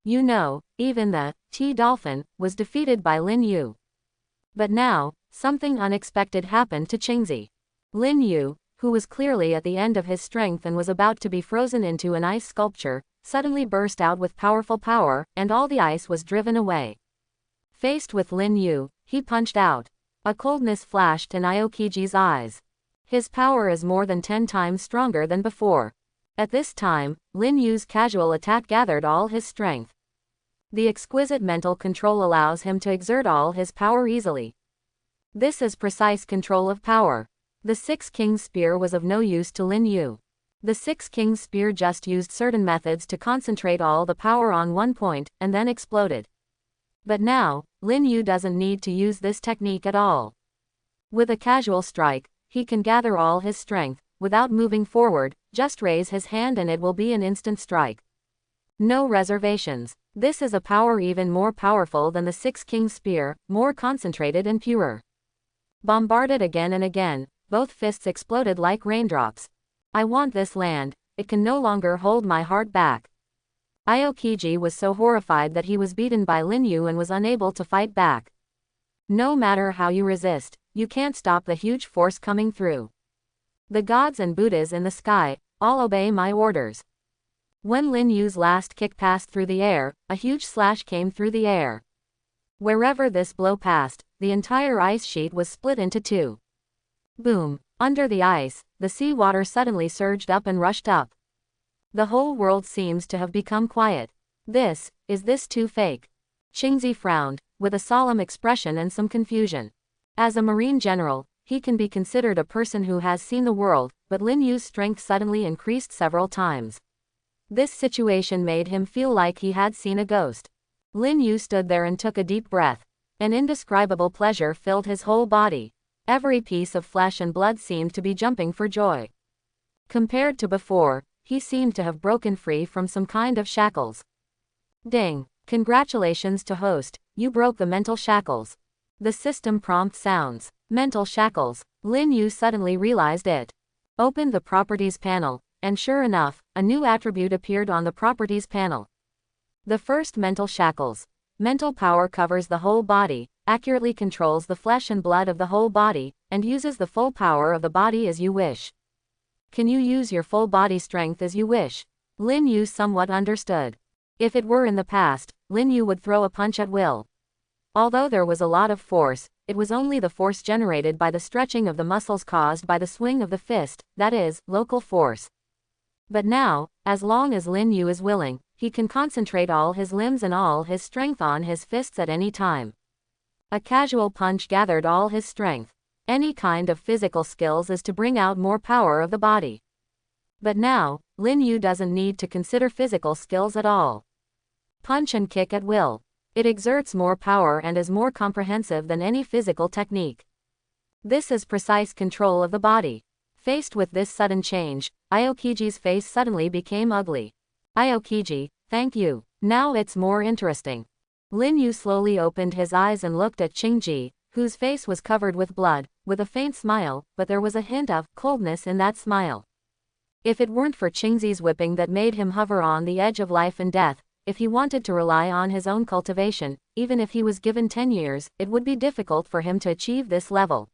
You know, even the Dolphin, was defeated by Lin Yu. But now, something unexpected happened to Qingzi. Lin Yu, who was clearly at the end of his strength and was about to be frozen into an ice sculpture, suddenly burst out with powerful power, and all the ice was driven away. Faced with Lin Yu, he punched out. A coldness flashed in Aokiji's eyes. His power is more than 10 times stronger than before. At this time, Lin Yu's casual attack gathered all his strength. The exquisite mental control allows him to exert all his power easily. This is precise control of power. The Six Kings Spear was of no use to Lin Yu. The Six Kings Spear just used certain methods to concentrate all the power on one point, and then exploded. But now, Lin Yu doesn't need to use this technique at all. With a casual strike, he can gather all his strength, without moving forward, just raise his hand and it will be an instant strike. No reservations. This is a power even more powerful than the Six Kings Spear, more concentrated and purer. Bombarded again and again, both fists exploded like raindrops. I want this land, it can no longer hold my heart back. Aokiji was so horrified that he was beaten by Lin Yu and was unable to fight back. No matter how you resist, you can't stop the huge force coming through. The gods and Buddhas in the sky, all obey my orders. When Lin Yu's last kick passed through the air, a huge slash came through the air. Wherever this blow passed, the entire ice sheet was split into two. Boom! Under the ice, the sea water suddenly surged up and rushed up. The whole world seems to have become quiet. Is this too fake? Qingzi frowned, with a solemn expression and some confusion. As a marine general, he can be considered a person who has seen the world, but Lin Yu's strength suddenly increased several times. This situation made him feel like he had seen a ghost. Lin Yu stood there and took a deep breath. An indescribable pleasure filled his whole body. Every piece of flesh and blood seemed to be jumping for joy. Compared to before, he seemed to have broken free from some kind of shackles. Ding! Congratulations to host, you broke the mental shackles. The system prompt sounds. Mental shackles. Lin Yu suddenly realized it. Opened the properties panel, and sure enough, a new attribute appeared on the properties panel. The first, mental shackles. Mental power covers the whole body, accurately controls the flesh and blood of the whole body, and uses the full power of the body as you wish. Can you use your full body strength as you wish? Lin Yu somewhat understood. If it were in the past, Lin Yu would throw a punch at will. Although there was a lot of force, it was only the force generated by the stretching of the muscles caused by the swing of the fist, that is, local force. But now, as long as Lin Yu is willing, he can concentrate all his limbs and all his strength on his fists at any time. A casual punch gathered all his strength. Any kind of physical skills is to bring out more power of the body. But now, Lin Yu doesn't need to consider physical skills at all. Punch and kick at will. It exerts more power and is more comprehensive than any physical technique. This is precise control of the body. Faced with this sudden change, Aokiji's face suddenly became ugly. Aokiji, thank you. Now it's more interesting. Lin Yu slowly opened his eyes and looked at Qingji, whose face was covered with blood, with a faint smile, but there was a hint of coldness in that smile. If it weren't for Qingzi's whipping that made him hover on the edge of life and death, if he wanted to rely on his own cultivation, even if he was given 10 years, it would be difficult for him to achieve this level.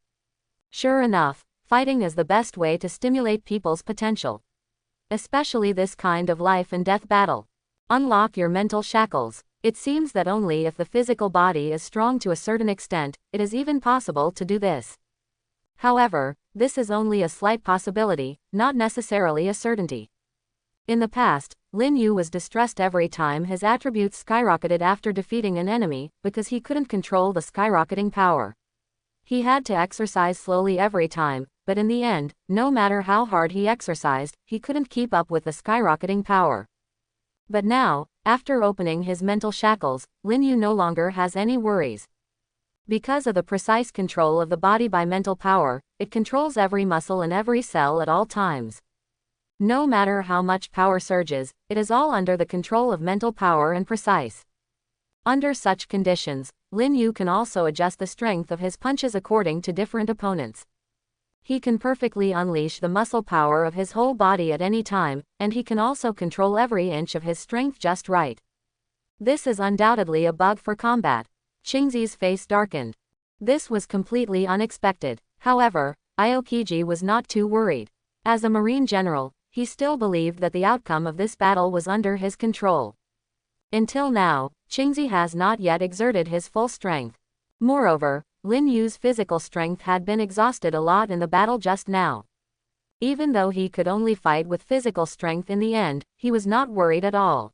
Sure enough, fighting is the best way to stimulate people's potential. Especially this kind of life and death battle. Unlock your mental shackles. It seems that only if the physical body is strong to a certain extent, it is even possible to do this. However, this is only a slight possibility, not necessarily a certainty. In the past, Lin Yu was distressed every time his attributes skyrocketed after defeating an enemy, because he couldn't control the skyrocketing power. He had to exercise slowly every time, but in the end, no matter how hard he exercised, he couldn't keep up with the skyrocketing power. But now, after opening his mental shackles, Lin Yu no longer has any worries. Because of the precise control of the body by mental power, it controls every muscle and every cell at all times. No matter how much power surges, it is all under the control of mental power and precise. Under such conditions, Lin Yu can also adjust the strength of his punches according to different opponents. He can perfectly unleash the muscle power of his whole body at any time, and he can also control every inch of his strength just right. This is undoubtedly a bug for combat. Qingzi's face darkened. This was completely unexpected. However, Aokiji was not too worried. As a marine general, he still believed that the outcome of this battle was under his control. Until now, Qingzi has not yet exerted his full strength. Moreover, Lin Yu's physical strength had been exhausted a lot in the battle just now. Even though he could only fight with physical strength in the end, he was not worried at all.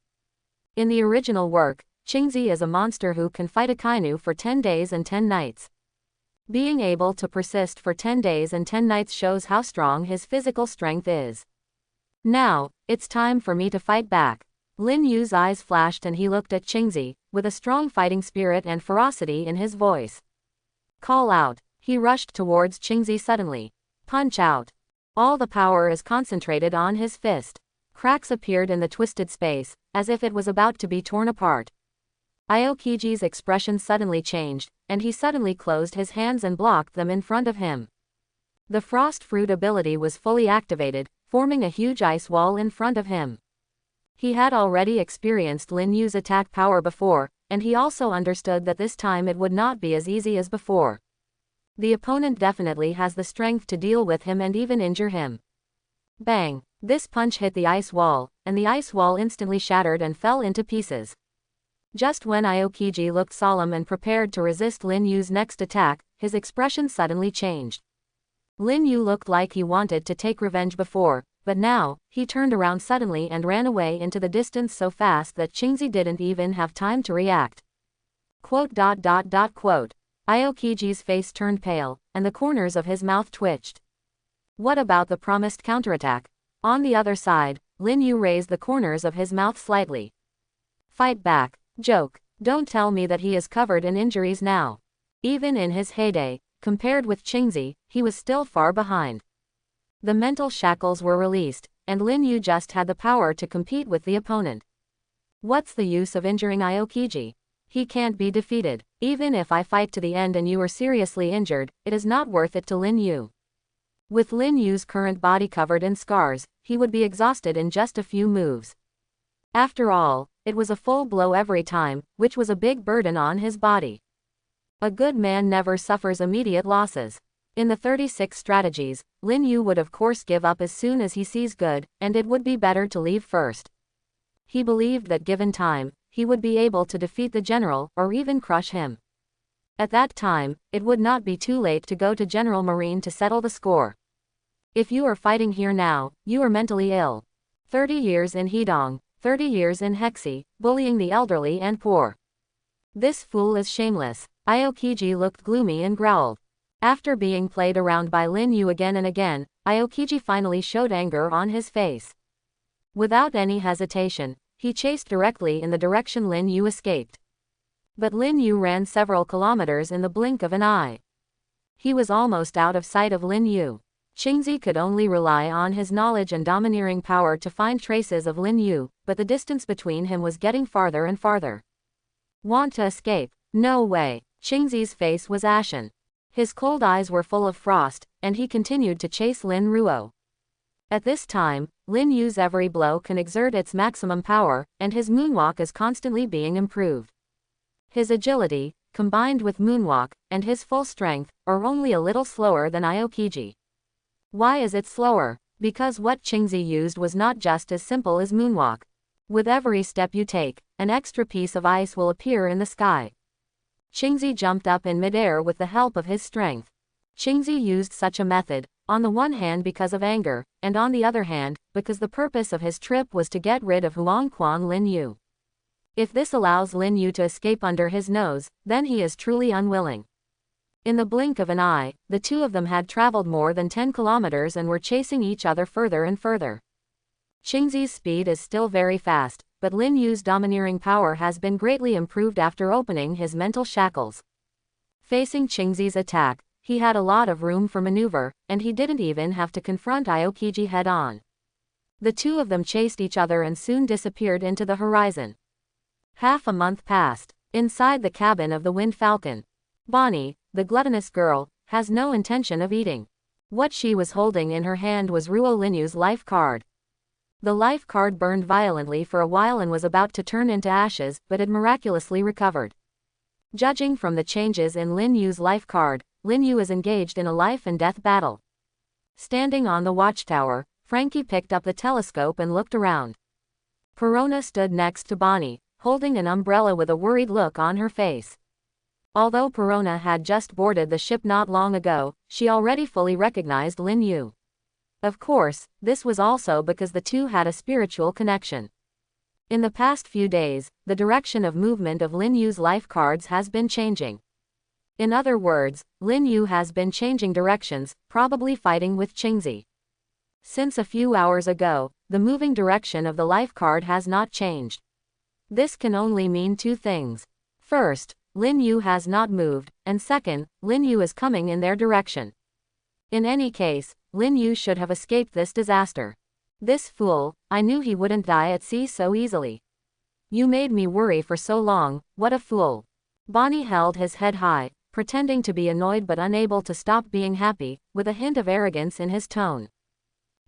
In the original work, Qingzi is a monster who can fight a kainu for 10 days and 10 nights. Being able to persist for 10 days and 10 nights shows how strong his physical strength is. Now, it's time for me to fight back. Lin Yu's eyes flashed and he looked at Qingzi, with a strong fighting spirit and ferocity in his voice. Call out. He rushed towards Qingzi suddenly. Punch out. All the power is concentrated on his fist. Cracks appeared in the twisted space, as if it was about to be torn apart. Aokiji's expression suddenly changed, and he suddenly closed his hands and blocked them in front of him. The frost fruit ability was fully activated, forming a huge ice wall in front of him. He had already experienced Lin Yu's attack power before, and he also understood that this time it would not be as easy as before. The opponent definitely has the strength to deal with him and even injure him. Bang! This punch hit the ice wall, and the ice wall instantly shattered and fell into pieces. Just when Aokiji looked solemn and prepared to resist Lin Yu's next attack, his expression suddenly changed. Lin Yu looked like he wanted to take revenge before, but now, he turned around suddenly and ran away into the distance so fast that Qingzi didn't even have time to react. Aokiji's face turned pale, and the corners of his mouth twitched. What about the promised counterattack? On the other side, Lin Yu raised the corners of his mouth slightly. Fight back. Joke. Don't tell me that he is covered in injuries now. Even in his heyday, compared with Qingzi, he was still far behind. The mental shackles were released, and Lin Yu just had the power to compete with the opponent. What's the use of injuring Aokiji? He can't be defeated. Even if I fight to the end and you are seriously injured, it is not worth it to Lin Yu. With Lin Yu's current body covered in scars, he would be exhausted in just a few moves. After all, it was a full blow every time, which was a big burden on his body. A good man never suffers immediate losses. In the 36 strategies, Lin Yu would of course give up as soon as he sees good, and it would be better to leave first. He believed that given time, he would be able to defeat the general, or even crush him. At that time, it would not be too late to go to General Marine to settle the score. If you are fighting here now, you are mentally ill. 30 years in Hedong, 30 years in Hexi, bullying the elderly and poor. This fool is shameless. Aokiji looked gloomy and growled. After being played around by Lin Yu again and again, Aokiji finally showed anger on his face. Without any hesitation, he chased directly in the direction Lin Yu escaped. But Lin Yu ran several kilometers in the blink of an eye. He was almost out of sight of Lin Yu. Qingzi could only rely on his knowledge and domineering power to find traces of Lin Yu, but the distance between him was getting farther and farther. Want to escape? No way. Qingzi's face was ashen. His cold eyes were full of frost, and he continued to chase Lin Ruo. At this time, Lin Yu's every blow can exert its maximum power, and his moonwalk is constantly being improved. His agility, combined with moonwalk, and his full strength, are only a little slower than Aokiji. Why is it slower? Because what Qingzi used was not just as simple as moonwalk. With every step you take, an extra piece of ice will appear in the sky. Qingzi jumped up in midair with the help of his strength. Qingzi used such a method, on the one hand because of anger, and on the other hand, because the purpose of his trip was to get rid of Huangquan Lin Yu. If this allows Lin Yu to escape under his nose, then he is truly unwilling. In the blink of an eye, the two of them had traveled more than 10 kilometers and were chasing each other further and further. Qingzi's speed is still very fast, but Lin Yu's domineering power has been greatly improved after opening his mental shackles. Facing Qingzi's attack, he had a lot of room for maneuver, and he didn't even have to confront Aokiji head-on. The two of them chased each other and soon disappeared into the horizon. Half a month passed. Inside the cabin of the Wind Falcon, Bonnie, the gluttonous girl, has no intention of eating. What she was holding in her hand was Ruo Linyu's life card. The life card burned violently for a while and was about to turn into ashes, but it miraculously recovered. Judging from the changes in Lin Yu's life card, Lin Yu is engaged in a life and death battle. Standing on the watchtower, Frankie picked up the telescope and looked around. Perona stood next to Bonnie, holding an umbrella with a worried look on her face. Although Perona had just boarded the ship not long ago, she already fully recognized Lin Yu. Of course, this was also because the two had a spiritual connection. In the past few days, the direction of movement of Lin Yu's life cards has been changing. In other words, Lin Yu has been changing directions, probably fighting with Qingzi. Since a few hours ago, the moving direction of the life card has not changed. This can only mean two things. First, Lin Yu has not moved, and second, Lin Yu is coming in their direction. In any case, Lin Yu should have escaped this disaster. This fool, I knew he wouldn't die at sea so easily. You made me worry for so long, what a fool. Bonnie held his head high, pretending to be annoyed but unable to stop being happy, with a hint of arrogance in his tone.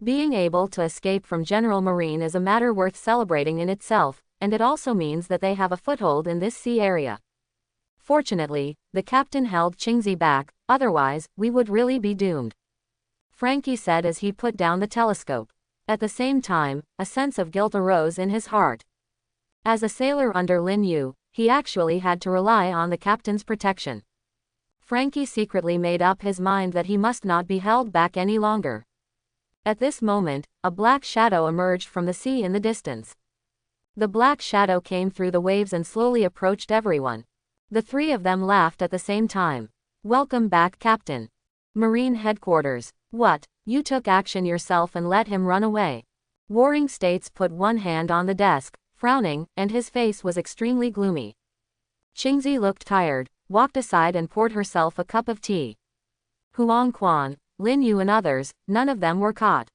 Being able to escape from General Marine is a matter worth celebrating in itself, and it also means that they have a foothold in this sea area. Fortunately, the captain held Qingzi back, otherwise, we would really be doomed. Frankie said as he put down the telescope. At the same time, a sense of guilt arose in his heart. As a sailor under Lin Yu, he actually had to rely on the captain's protection. Frankie secretly made up his mind that he must not be held back any longer. At this moment, a black shadow emerged from the sea in the distance. The black shadow came through the waves and slowly approached everyone. The three of them laughed at the same time. Welcome back, Captain. Marine Headquarters. What, you took action yourself and let him run away? Warring States put one hand on the desk, frowning, and his face was extremely gloomy. Qingzi looked tired, walked aside and poured herself a cup of tea. Huang Quan, Lin Yu and others, none of them were caught.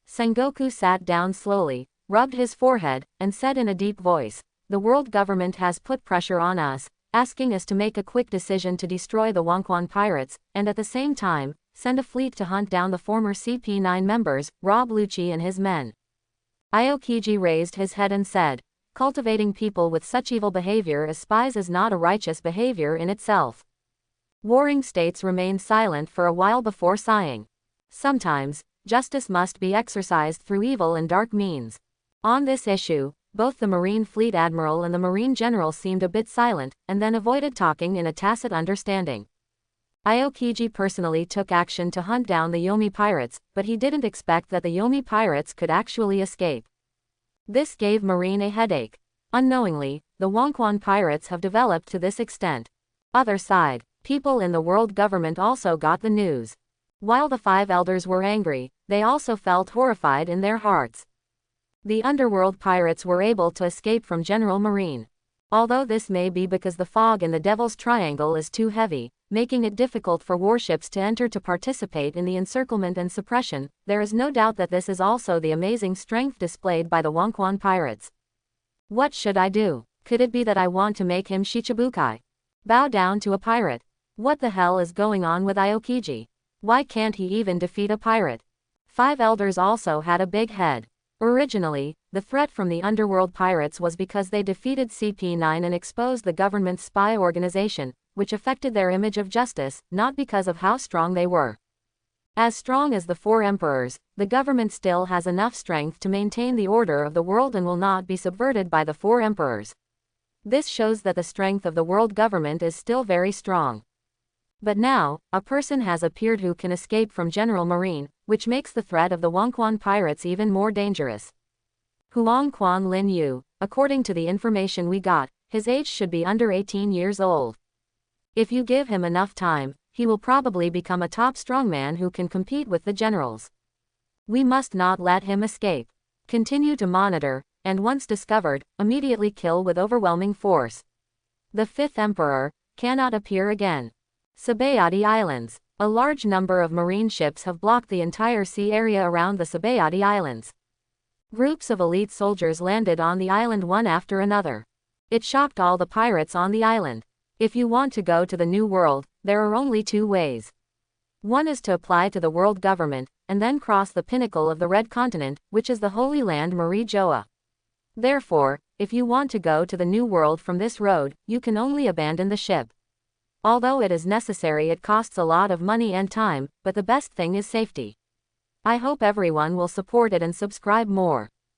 Sengoku sat down slowly, rubbed his forehead, and said in a deep voice, the world government has put pressure on us, asking us to make a quick decision to destroy the Wangquan pirates, and at the same time, send a fleet to hunt down the former CP9 members, Rob Lucci and his men. Aokiji raised his head and said, cultivating people with such evil behavior as spies is not a righteous behavior in itself. Warring States remained silent for a while before sighing. Sometimes, justice must be exercised through evil and dark means. On this issue, both the Marine Fleet Admiral and the Marine General seemed a bit silent, and then avoided talking in a tacit understanding. Aokiji personally took action to hunt down the Yomi pirates, but he didn't expect that the Yomi pirates could actually escape. This gave Marine a headache. Unknowingly, the Wangquan pirates have developed to this extent. Other side, people in the world government also got the news. While the five elders were angry, they also felt horrified in their hearts. The underworld pirates were able to escape from General Marine. Although this may be because the fog in the Devil's Triangle is too heavy, making it difficult for warships to enter to participate in the encirclement and suppression, there is no doubt that this is also the amazing strength displayed by the Wangquan pirates. What should I do? Could it be that I want to make him Shichibukai? Bow down to a pirate? What the hell is going on with Aokiji? Why can't he even defeat a pirate? Five elders also had a big head. Originally, the threat from the underworld pirates was because they defeated CP9 and exposed the government's spy organization, which affected their image of justice, not because of how strong they were. As strong as the four emperors, the government still has enough strength to maintain the order of the world and will not be subverted by the four emperors. This shows that the strength of the world government is still very strong. But now, a person has appeared who can escape from General Marine, which makes the threat of the Wangquan pirates even more dangerous. Huang Quan Lin Yu, according to the information we got, his age should be under 18 years old. If you give him enough time, he will probably become a top strongman who can compete with the generals. We must not let him escape. Continue to monitor, and once discovered, immediately kill with overwhelming force. The fifth emperor cannot appear again. Sabayati Islands. A large number of marine ships have blocked the entire sea area around the Sabayati Islands. Groups of elite soldiers landed on the island one after another. It shocked all the pirates on the island. If you want to go to the New World, there are only two ways. One is to apply to the world government, and then cross the pinnacle of the Red Continent, which is the Holy Land Marie Joa. Therefore, if you want to go to the New World from this road, you can only abandon the ship. Although it is necessary, it costs a lot of money and time, but the best thing is safety. I hope everyone will support it and subscribe more.